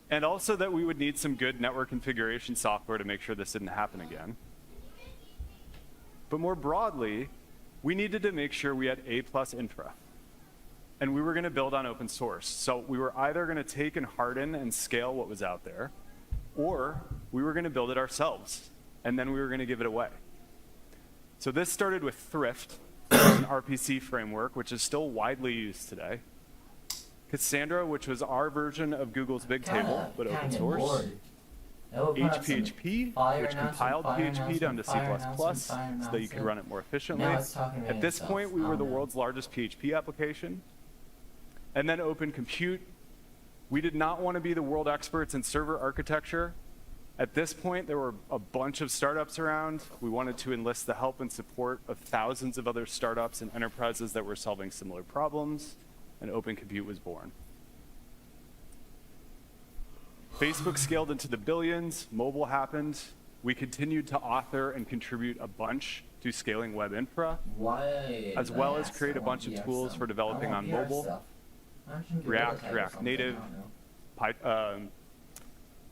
And also that we would need some good network configuration software to make sure this didn't happen again. But more broadly, we needed to make sure we had A+ infra. And we were going to build on open source. So we were either going to take and harden and scale what was out there, or we were going to build it ourselves, and then we were going to give it away. So this started with Thrift, an RPC framework, which is still widely used today. Cassandra, which was our version of Google's Bigtable, but open source. HPHP, which compiled PHP down to C++ so that you could run it more efficiently. At this point, we were the world's largest PHP application. And then Open Compute. We did not want to be the world experts in server architecture. At this point, there were a bunch of startups around. We wanted to enlist the help and support of thousands of other startups and enterprises that were solving similar problems, and Open Compute was born. Facebook scaled into the billions, mobile happened. We continued to author and contribute a bunch do scaling web infra, Why? as well as create a bunch of tools for developing on mobile, React, React Native,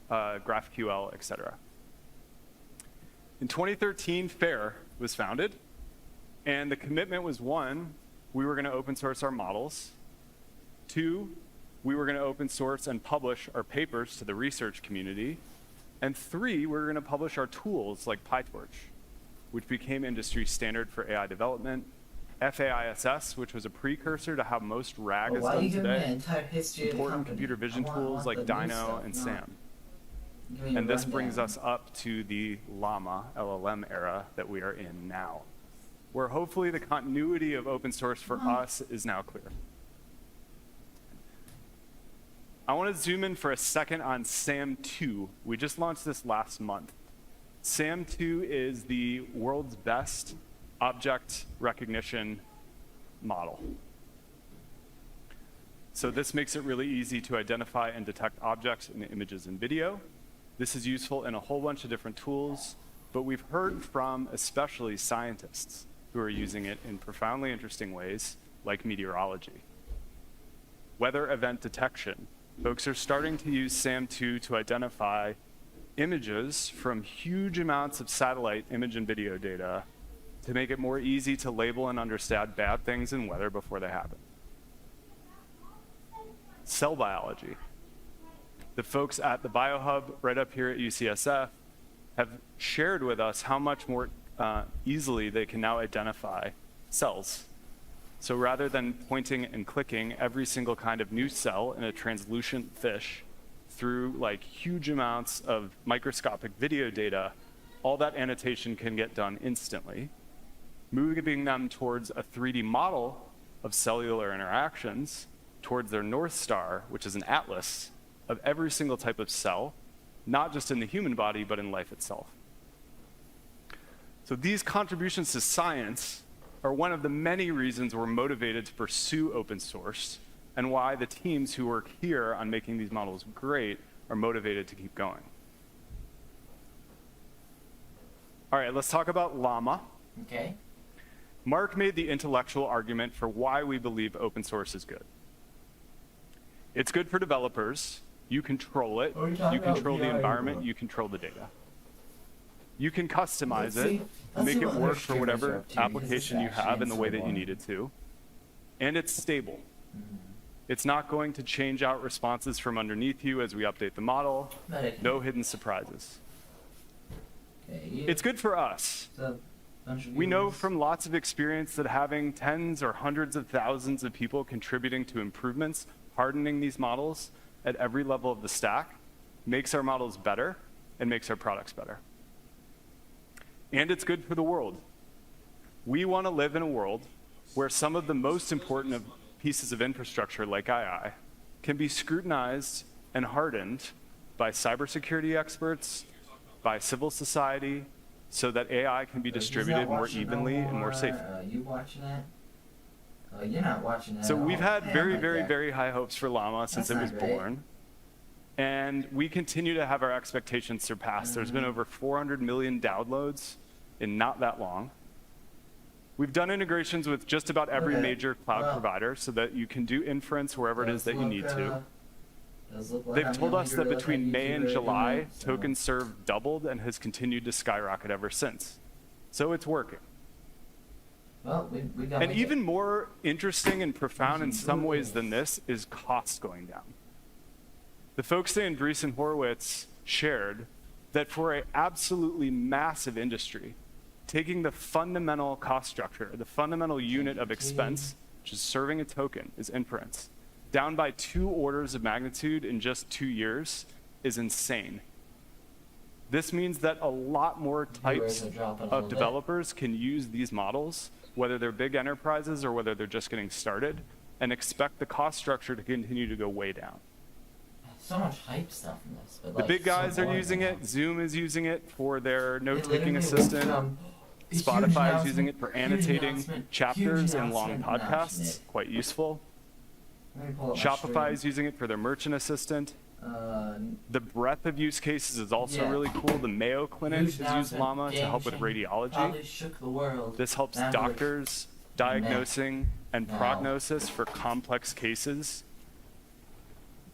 GraphQL, etc. In 2013, FAIR was founded, and the commitment was 1, we were going to open source our models. 2, we were going to open source and publish our papers to the research community. And 3, we were going to publish our tools like PyTorch, which became industry standard for AI development. FAISS, which was a precursor to how most RAG is done today. Important computer vision tools like Dino and SAM. And this brings us up to the Llama LLM era that we are in now, where hopefully the continuity of open source for us is now clear. I want to zoom in for a second on SAM 2. We just launched this last month. SAM 2 is the world's best object recognition model. So this makes it really easy to identify and detect objects in images and video. This is useful in a whole bunch of different tools, but we've heard from especially scientists who are using it in profoundly interesting ways, like meteorology. Weather event detection. Folks are starting to use SAM2 to identify images from huge amounts of satellite image and video data to make it more easy to label and understand bad things in weather before they happen. Cell biology. The folks at the BioHub right up here at UCSF have shared with us how much more easily they can now identify cells. So rather than pointing and clicking every single kind of new cell in a translucent fish through like huge amounts of microscopic video data, all that annotation can get done instantly, moving them towards a 3D model of cellular interactions towards their North Star, which is an atlas of every single type of cell, not just in the human body, but in life itself. So these contributions to science are one of the many reasons we're motivated to pursue open source and why the teams who work here on making these models great are motivated to keep going. All right, let's talk about Llama. Okay. Mark made the intellectual argument for why we believe open source is good. It's good for developers. You control it. You control the environment. You control the data. You can customize it, make it work for whatever application you have in the way that you need it to. And it's stable. It's not going to change out responses from underneath you as we update the model. No hidden surprises. It's good for us. We know from lots of experience that having tens or hundreds of thousands of people contributing to improvements, hardening these models at every level of the stack, makes our models better and makes our products better. And it's good for the world. We want to live in a world where some of the most important pieces of infrastructure, like II, can be scrutinized and hardened by cybersecurity experts, by civil society, so that AI can be distributed more evenly and more safely. You watching that? You're not watching that. So we've had very, very high hopes for Llama since it was born. And we continue to have our expectations surpassed. There's been over 400 million downloads in not that long. We've done integrations with just about every major cloud provider so that you can do inference wherever it is that you need to. They've told us that between May and July, tokens served doubled and has continued to skyrocket ever since. So it's working. Well, we got and even more interesting and profound in some ways than this is cost going down. The folks in Andreessen Horowitz shared that for an absolutely massive industry, taking the fundamental cost structure, the fundamental unit of expense, which is serving a token, is inference, down by 2 orders of magnitude in just 2 years is insane. This means that a lot more types of developers can use these models, whether they're big enterprises or whether they're just getting started, and expect the cost structure to continue to go way down. So much hype stuff in this. But the big guys are using it. Zoom is using it for their note-taking assistant. Spotify is using it for annotating chapters in long podcasts. Quite useful. Shopify is using it for their merchant assistant. The breadth of use cases is also Yeah. really cool. The Mayo Clinic Huge has used announcement, Llama to help with game-changing. radiology. Probably shook the world. This helps Now we're- doctors diagnosing and Now. prognosis for complex cases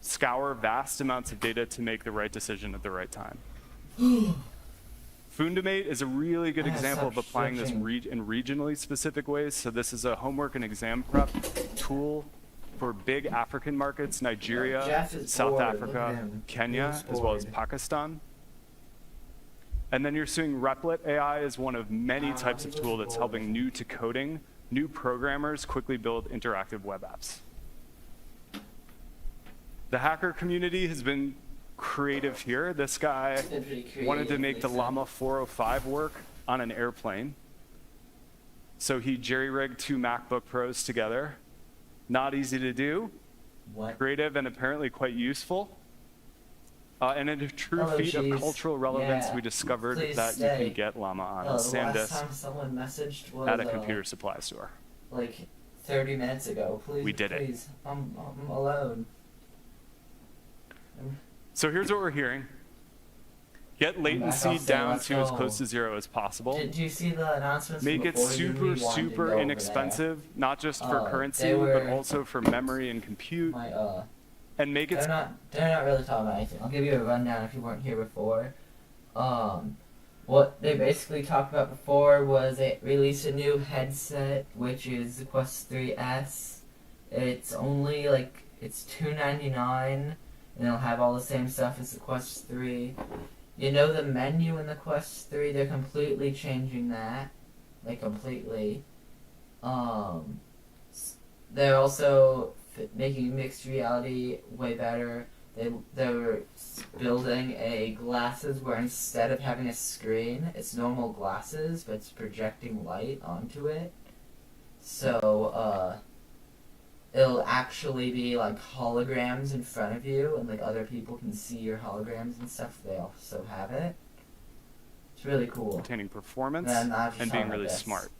scour vast amounts of data to make the right decision at the right time. Fundamate is a really good I example of stopped applying this stretching. in regionally specific ways. So this is a homework and exam prep tool for big African markets, Nigeria, Jeff is South bored. Look at Africa, him. Kenya, He's as well as bored. Pakistan. And then you're seeing Replit AI is one of many types of tool that's helping new to coding, new programmers quickly build interactive web apps. The hacker community has been creative here. This guy Been pretty wanted to creative, make the Lisa. Llama 405 work on an airplane. So he jerry-rigged 2 MacBook Pros together. Not easy to do. What? Creative and apparently quite useful. And in a true Hello, feat of cheese. cultural relevance, Yeah. we discovered Please that stay. you can get Llama on The last SanDisk time someone messaged was at a computer supply store. like 30 minutes ago. Please, We did it. please. I'm alone. So here's what we're hearing. Get latency off, so down let's to as go. close to 0 as possible. Did you see the announcements? Make from it before? You super, really wanted to go super over inexpensive, not just for there. currency, They but were also for memory and compute. And make it They're not really talking about anything. I'll give you a rundown if you weren't here before. What they basically talked about before was they released a new headset, which is the Quest 3S. It's only like it's $299, and it'll have all the same stuff as the Quest 3. You know the menu in the Quest 3, they're completely changing that, like completely. They're also making mixed reality way better. They're building a glasses where instead of having a screen, it's normal glasses, but it's projecting light onto it. So, it'll actually be like holograms in front of you, and like other people can see your holograms and stuff. They also have it. It's really cool. Containing performance And I'm just and being talking really about this. smart.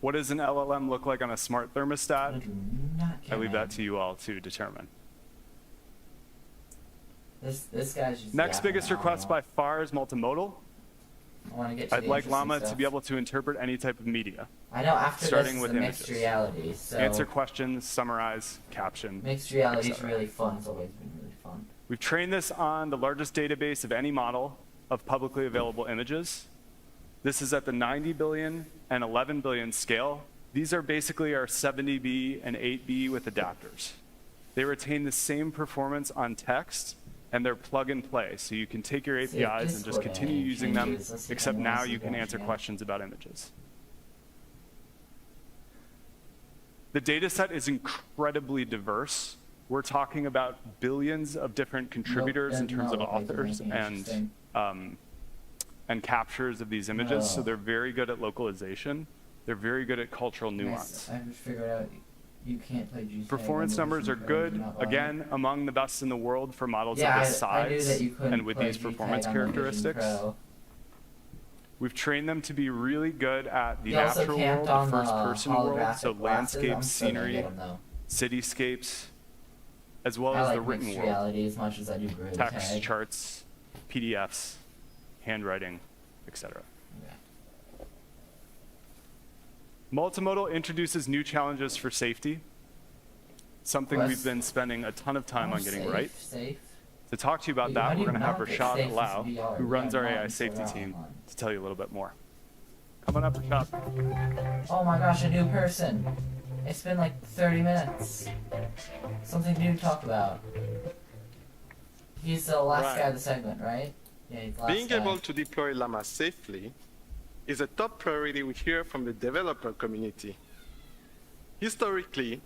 What does an LLM look like on a smart thermostat? I leave that to you all to determine. This guy's just Next yapping biggest on. request by far is multimodal. I want to get to I'd the like interesting Llama stuff. to be able to interpret any type of media. I know after starting this with is the images. mixed reality, so Answer questions, summarize, caption. mixed reality is etc. really fun. It's always been really fun. We've trained this on the largest database of any model of publicly available images. This is at the 90 billion and 11 billion scale. These are basically our 70B and 8B with adapters. They retain the same performance on text, and they're plug and play. So you can take your See, APIs and just Discord continue ain't using them, changes. Let's see if except anyone now else you is can watching answer it. questions about images. The data set is incredibly diverse. We're talking about billions of different contributors in does terms not of look like there's authors anything and captures of these images. So No. they're very good at localization. They're very good at cultural nuance. Nice. I just figured out you can't play GTA. Performance when numbers you're are good. not buying it. Again, among the best in the world for models Yeah, of this I knew size that you couldn't and with play these GTA performance on the Vision characteristics. Pro. We've trained them to be really good at the You also natural camped world, on the the first-person world, holographic so glasses. landscapes, I'm still gonna scenery, get 'em, though. cityscapes, as well I as like the written mixed world. reality as much as I do Groove Text, Tag. charts, PDFs, handwriting, etc. Multimodal introduces new challenges for safety, something Quest. we've been spending a ton of time on getting right. Safe. To talk to you about Wait, that, how do we're you going to have not get Rashad safe with Alau, VR? who runs Yeah, our not AI until safety we're team, online. to tell you a little bit more. Come on up, Rashad. Oh my gosh, a new person. It's been like 30 minutes. Something new to talk about. He's the last Right. guy of the segment, right? Yeah, he's the last Being guy. able to deploy Llama safely is a top priority we hear from the developer community. Historically,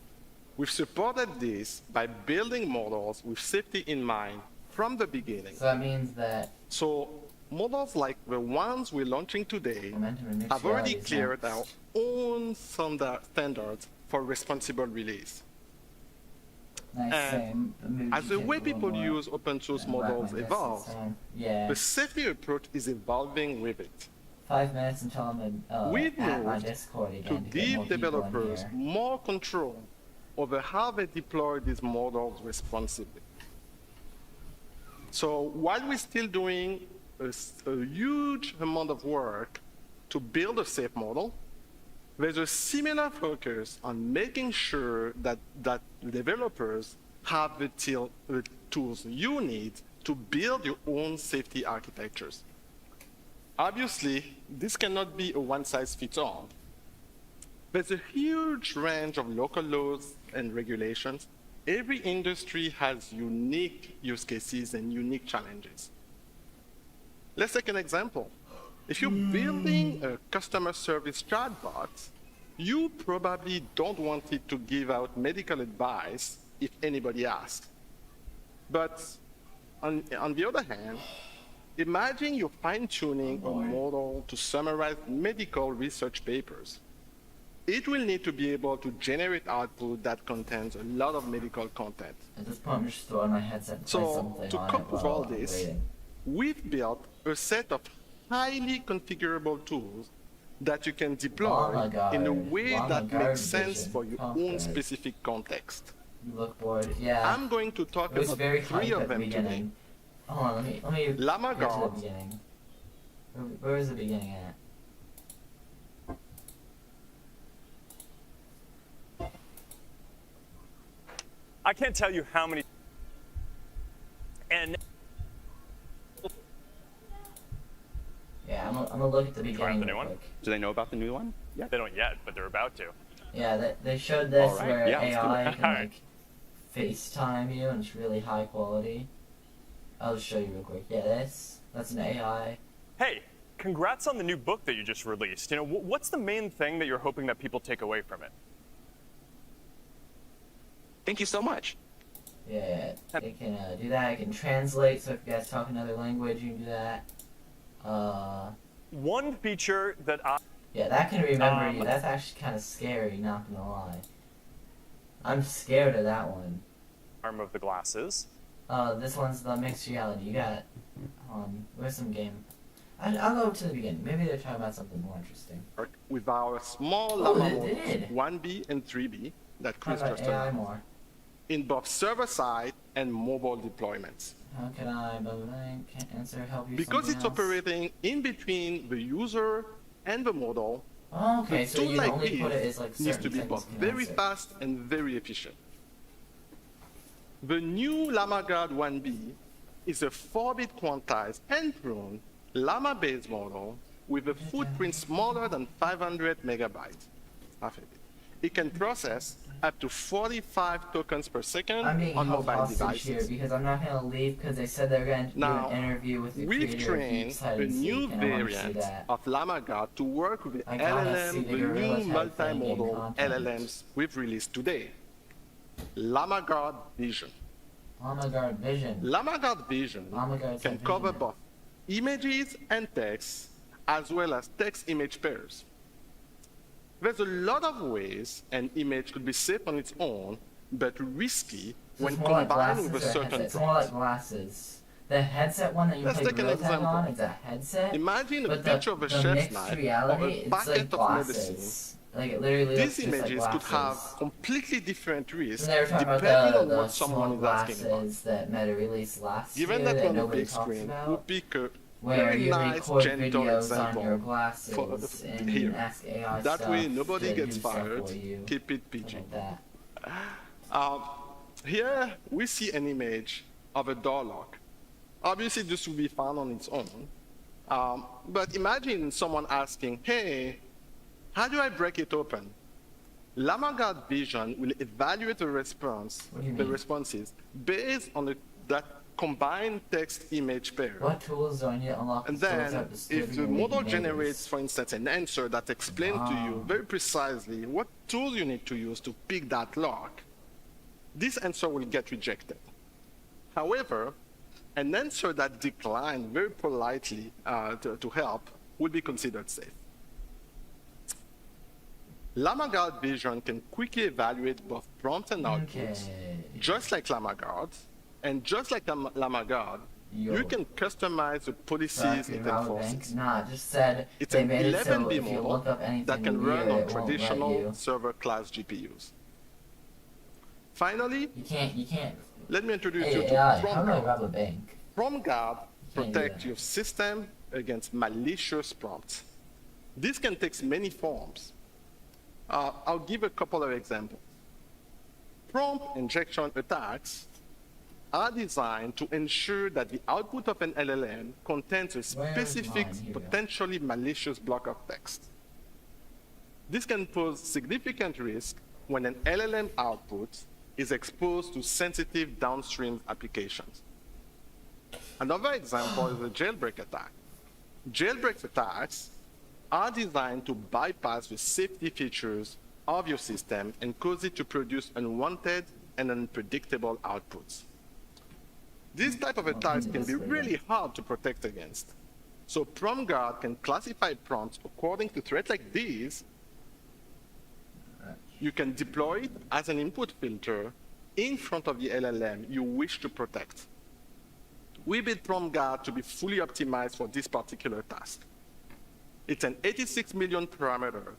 we've supported this by building models with safety in mind from the beginning. So that means that So models like the ones we're launching today momentum and mixed have already reality is cleared not- our own standards for responsible release. Nice, And same. Maybe as the you way get a little people more use open source and wrap models my wrists evolve, and so on. Yeah. the safety approach is evolving with it. 5 minutes until I'm We've at my moved Discord to again to get more give people in developers here. more control over how they deploy these models responsibly. So while we're still doing a huge amount of work to build a safe model, there's a similar focus on making sure that developers have the tools you need to build your own safety architectures. Obviously, this cannot be a one-size-fits-all. There's a huge range of local laws and regulations. Every industry has unique use cases and unique challenges. Let's take an example. If you're building a customer service chatbot, you probably don't want it to give out medical advice if anybody asks. But on the other hand, imagine you're fine-tuning a model to summarize medical research papers. It will need to be able to generate output that contains a lot of medical content. At this point, I'm just throwing my headset and play something to on cope it with while all I'm this, waiting. we've built a set of highly configurable tools that you can deploy in a way that makes sense for your own specific context. You look bored. Yeah. I'm going to talk It was about very 3 hype of at the them today. beginning. Hold on, let me Llama get to the Guard. beginning. Where is the beginning at? I can't tell you how many. And Yeah, I'm gonna look at the try out beginning the new real one. quick. Do they know about the new one? Yeah. They don't yet, but they're about to. Yeah, they showed this All right, where yeah, let's do AI it. can All right. like FaceTime you and it's really high quality. I'll just show you real quick. Yeah, that's an AI. Hey, congrats on the new book that you just released. You know, what's the main thing that you're hoping that people take away from it? Thank you so much. Yeah, it can do that. It can translate. So if you guys talk another language, you can do that. One feature that I Yeah, that can remember you. That's actually kind of scary, not gonna lie. I'm scared of that one. arm of the glasses. This one's the mixed reality. You got, where's some game? I'll go to the beginning. Maybe they're talking about something more interesting. With our small Oh, Llama they models, did. 1B and 3B, that Chris Talk about just AI announced, more. in both server-side and mobile deployments. How can I, can't answer, help you Because something it's else? operating in between the user and the model, Oh, okay, a so tool you like only this put it as like needs certain to be things both can very answer. fast and very efficient. The new Llama Guard 1B is a 4-bit quantized and pruned Llama-based model with a footprint smaller than 500 megabytes. Half a bit. It can process up to 45 tokens per second I'm being on held mobile hostage here devices. because I'm not going to leave because they said they're going to do Now, an interview with the we've creator of trained Geeks Hide a and new Seek, and I want to see variant that. of Llama Guard to work with the I gotta see LLM, the the gorilla new type thing in multimodal content. LLMs we've released today. Llama Guard Vision. Llama Guard Vision. Llama Guard Vision Llama Guard's can got cover vision. both images and text, as well as text-image pairs. There's a lot of ways an image could be safe on its own, but risky So when it's more like combined with a glasses or certain headset? It's more like prompt. glasses. The headset one that you Let's play take an Gorilla Tag example. on is a headset. Imagine a but picture of a the shelf mixed knife or reality, a it's packet like of glasses. medicine. Like it literally looks These just like images could have glasses. completely different risks And they were talking depending about on the what someone small is asking about. glasses that Meta released last Given year that that on the nobody big talks screen, about. we'll pick a Where very you nice, record gentle videos on example your glasses for and here. ask AI That stuff way, nobody to gets do stuff fired. for you. Keep it PG. Like that. Here we see an image of a door lock. Obviously, this will be found on its own. But imagine someone asking, "Hey, how do I break it open?" Llama Guard Vision will evaluate the responses based on that combined text-image pair. What tools do I need to unlock And to still then, have the if studio the making model neighbors? generates, for instance, an answer that explains to you very precisely what tool you need to use to pick that lock, this answer will get rejected. However, an answer that declined very politely to help will be considered safe. Llama Guard Vision can quickly evaluate both prompts and outputs, just like Llama Guard, and just like Llama Guard, you can customize the policies it enforces. Nah, just said It's they an made it so 11B if you model look up anything that can weird, run on it won't let traditional you. server class GPUs. Finally, You can't. let me introduce Hey, you to AI, how Prompt do I Guard. rob a bank? Prompt Guard protects your system against malicious prompts. This can take many forms. I'll give a couple of examples. Prompt injection attacks are designed to ensure that the output of an LLM contains a specific, potentially malicious block of text. This can pose significant risk when an LLM output is exposed to sensitive downstream applications. Another example is a jailbreak attack. Jailbreak attacks are designed to bypass the safety features of your system and cause it to produce unwanted and unpredictable outputs. These type of attacks can be really hard to protect against. So Prompt Guard can classify prompts according to threats like these. You can deploy it as an input filter in front of the LLM you wish to protect. We built Prompt Guard to be fully optimized for this particular task. It's an 86 million parameter,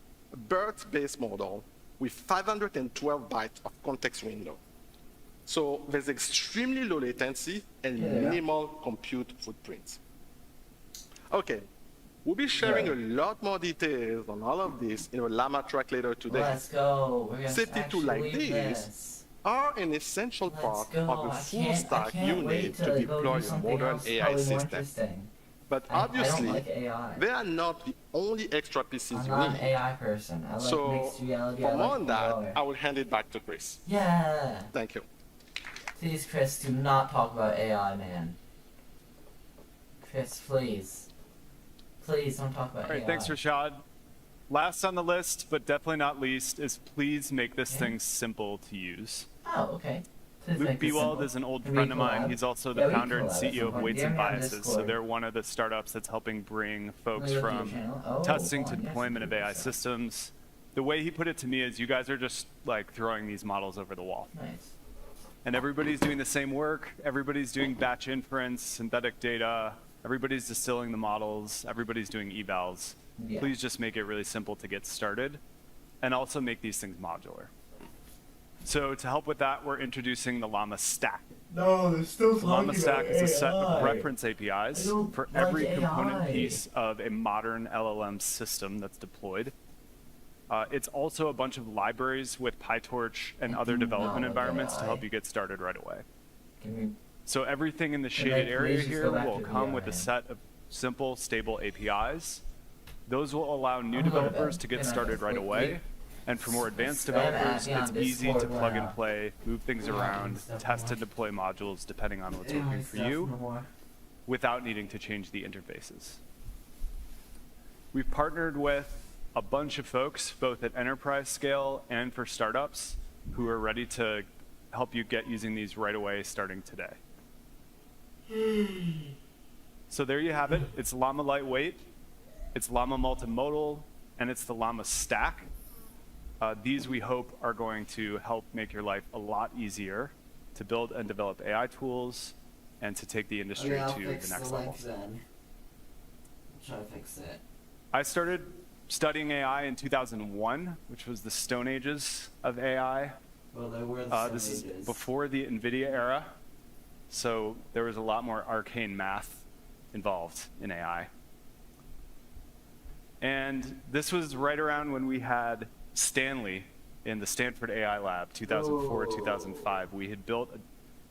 BERT-based model with 512 bytes of context window. So there's extremely low latency and minimal compute footprint. Okay, we'll be sharing a lot more details on all of this in a Llama track later today. Let's go. We're gonna Safety tools like actually these are an essential part go. of the I full can't stack you wait need till to they go deploy do a something modern else AI probably more system. interesting. But I don't obviously, like AI. they are not the only extra pieces I'm you not need. an AI person. I like So, mixed reality. for I more like on that, VR. I will hand it back to Chris. Yeah. Thank you. Please, Chris, do not talk about AI, man. Chris, please. Please don't talk about All right, AI. thanks, Rashad. Last on the list, but definitely not least, is please make this thing simple to use. Oh, okay. Please Luke make this Bewald simple. is an old Can we friend of mine. collab? He's also Yeah, the we founder and collab at CEO some of point. Weights DM and me on Biases. So Discord. they're one of the startups that's helping bring folks Look at your from channel. Oh, testing to fine. Yes, deployment of AI systems. The way he put it to me is you guys are just like throwing these models over the wall. Nice. And everybody's doing the same work. Everybody's doing batch inference, synthetic data. Everybody's distilling the models. Everybody's doing evals. Yeah. Please just make it really simple to get started and also make these things modular. So to help with that, we're introducing the Llama Stack. No, they're still The Llama talking Stack about is a set of AI. reference APIs I don't for like every AI. component piece of a modern LLM system that's deployed. It's also a bunch of libraries with PyTorch and other development like environments to AI. help you get started right away. Can we So everything in the Can I shaded area please just here go back will to come VR, with a man? set of simple, stable APIs. Those will allow new I'm gonna go to developers bed. to get Good night, started guys. right Wait, away. wait. And for more advanced Spam at developers, me on it's easy to Discord plug right and now. play, move things Yeah, around, stuff test more. and deploy modules depending on what's Yeah, working for stuff you more. without needing to change the interfaces. We've partnered with a bunch of folks, both at enterprise scale and for startups, who are ready to help you get using these right away starting today. So there you have it. It's Llama Lightweight, it's Llama Multimodal, and it's the Llama Stack. These, we hope, are going to help make your life a lot easier to build and develop AI tools and to take the industry Okay, I'll to fix the next the level. links then. I'll try to fix it. I started studying AI in 2001, which was the Stone Ages of AI. Well, there were the This is Stone Ages. before the NVIDIA era, so there was a lot more arcane math involved in AI. And this was right around when we had Stanley in the Stanford AI Lab, 2004, 2005. We had built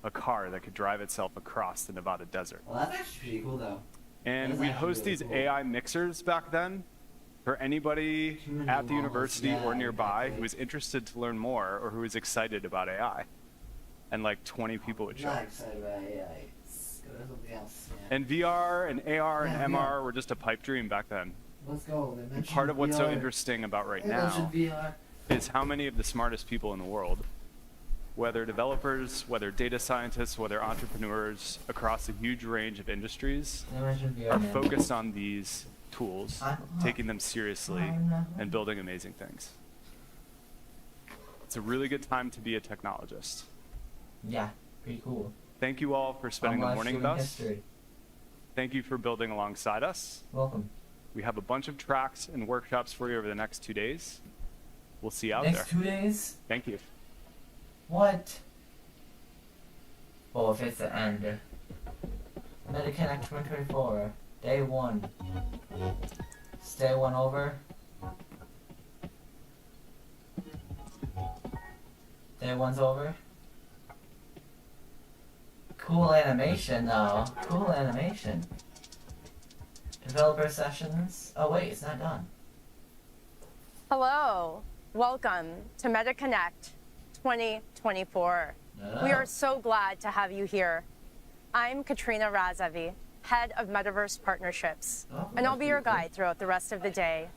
a car that could drive itself across the Nevada desert. Well, that's actually pretty cool, though. And That's we actually host really these cool. AI mixers back then for anybody many at the models, university yeah, or nearby exactly. who is interested to learn more or who is excited about AI. And like 20 people would I'm show not up. excited about AI. Let's go to something else. Yeah. And VR and AR Yeah, and VR. MR were just a pipe dream back then. Let's go. They And mentioned part of what's so VR. interesting about right They now mentioned VR. is how many of the smartest people in the world, whether developers, whether data scientists, whether entrepreneurs across a huge range of industries, They mentioned VR, are man. focused on these tools, taking them seriously, and building amazing things. It's a really good time to be a technologist. Yeah, pretty cool. Thank you all for spending the live morning with streaming us. history. Thank you for building alongside us. Welcome. We have a bunch of tracks and workshops for you over the next 2 days. We'll see you out Next there. 2 days? Thank you. What? Well, if it's the end. MetaConnect 2024, day 1. Stay 1 over. Day 1's over. Cool animation though. Cool animation. Developer sessions. Oh wait, it's not done. Hello. Welcome to MetaConnect 2024. We are so glad to have you here. I'm Katrina Razavi, Head of Metaverse Partnerships, and I'll be your guide throughout the rest of the day.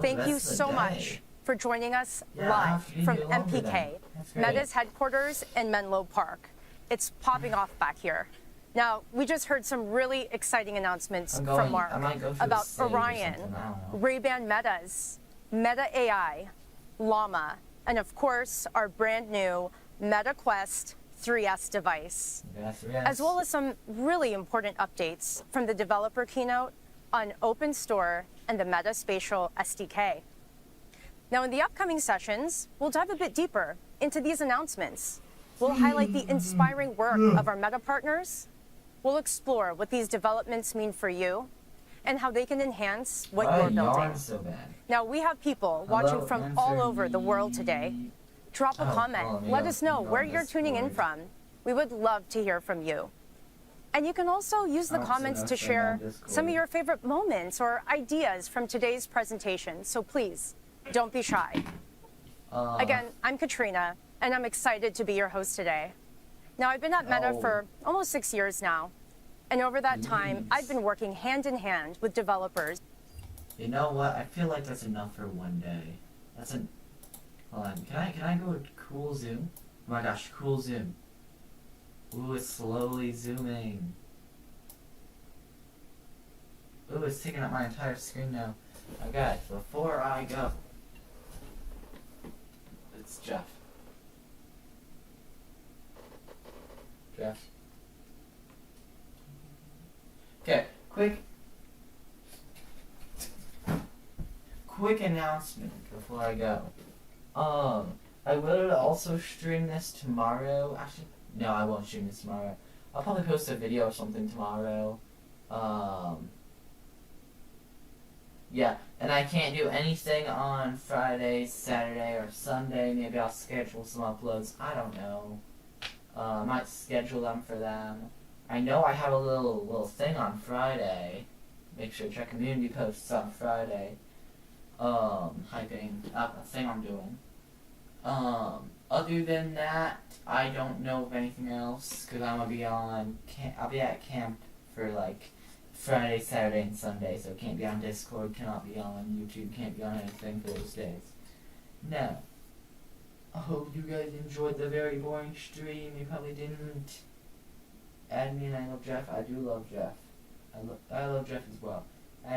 Thank you so much for joining us live from MPK, Meta's headquarters in Menlo Park. It's popping off back here. Now, we just heard some really exciting announcements from Mark about Orion, Ray-Ban Meta's, Meta AI, Llama, and of course, our brand new Meta Quest 3S device, as well as some really important updates from the developer keynote on OpenStore and the Meta Spatial SDK. Now, in the upcoming sessions, we'll dive a bit deeper into these announcements. We'll highlight the inspiring work of our Meta partners. We'll explore what these developments mean for you and how they can enhance what you're building. Now, we have people watching from all over the world today. Drop a comment. Let us know where you're tuning in from. We would love to hear from you. And you can also use the comments to share some of your favorite moments or ideas from today's presentation. So please, don't be shy. Again, I'm Katrina, and I'm excited to be your host today. Now, I've been at Meta for almost 6 years now, and over that time, I've been working hand in hand with developers. You know what? I feel like that's enough for one day. That's an. Hold on. Can I go to cool zoom? Oh my gosh, cool zoom. Ooh, it's slowly zooming. Ooh, it's taking up my entire screen now. Okay, before I go, it's Jeff. Jeff. Okay, quick announcement before I go. I will also stream this tomorrow. Actually, no, I won't stream this tomorrow. I'll probably post a video or something tomorrow. Yeah, and I can't do anything on Friday, Saturday, or Sunday. Maybe I'll schedule some uploads. I don't know. I might schedule them for them. I know I have a little thing on Friday. Make sure to check community posts on Friday. Hyping up a thing I'm doing. Other than that, I don't know of anything else because I'm gonna be I'll be at camp for like Friday, Saturday, and Sunday, so can't be on Discord, cannot be on YouTube, can't be on anything for those days. Now, I hope you guys enjoyed the very boring stream. You probably didn't. Add me and I love Jeff. I do love Jeff. I love Jeff as well.